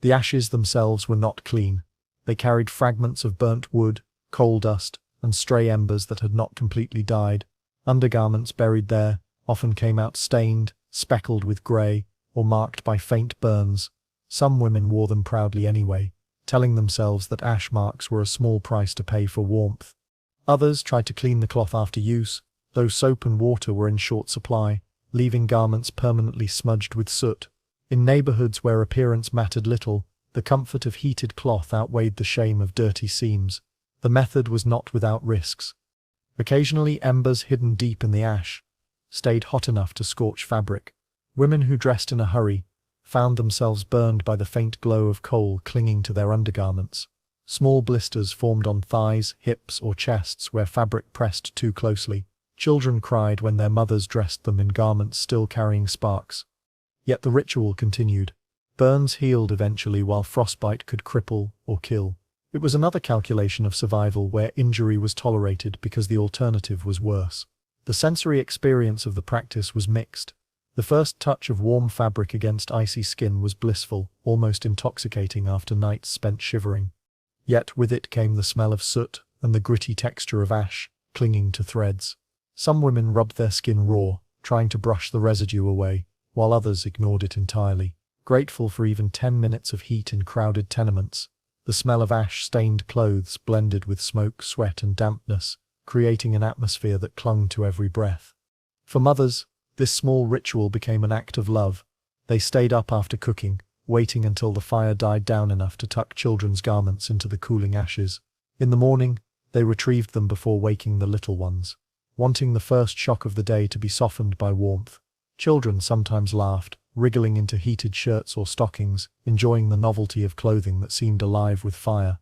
[SPEAKER 1] The ashes themselves were not clean. They carried fragments of burnt wood, coal dust, and stray embers that had not completely died. Undergarments buried there often came out stained, speckled with grey, or marked by faint burns. Some women wore them proudly anyway, telling themselves that ash marks were a small price to pay for warmth. Others tried to clean the cloth after use, though soap and water were in short supply, leaving garments permanently smudged with soot. In neighbourhoods where appearance mattered little, the comfort of heated cloth outweighed the shame of dirty seams. The method was not without risks. Occasionally embers hidden deep in the ash stayed hot enough to scorch fabric. Women who dressed in a hurry found themselves burned by the faint glow of coal clinging to their undergarments. Small blisters formed on thighs, hips, or chests where fabric pressed too closely. Children cried when their mothers dressed them in garments still carrying sparks. Yet the ritual continued. Burns healed eventually while frostbite could cripple or kill. It was another calculation of survival where injury was tolerated because the alternative was worse. The sensory experience of the practice was mixed. The first touch of warm fabric against icy skin was blissful, almost intoxicating after nights spent shivering. Yet with it came the smell of soot and the gritty texture of ash, clinging to threads. Some women rubbed their skin raw, trying to brush the residue away, while others ignored it entirely. Grateful for even 10 minutes of heat in crowded tenements, the smell of ash-stained clothes blended with smoke, sweat, and dampness, creating an atmosphere that clung to every breath. For mothers, this small ritual became an act of love. They stayed up after cooking, waiting until the fire died down enough to tuck children's garments into the cooling ashes. In the morning, they retrieved them before waking the little ones, wanting the first shock of the day to be softened by warmth. Children sometimes laughed, wriggling into heated shirts or stockings, enjoying the novelty of clothing that seemed alive with fire.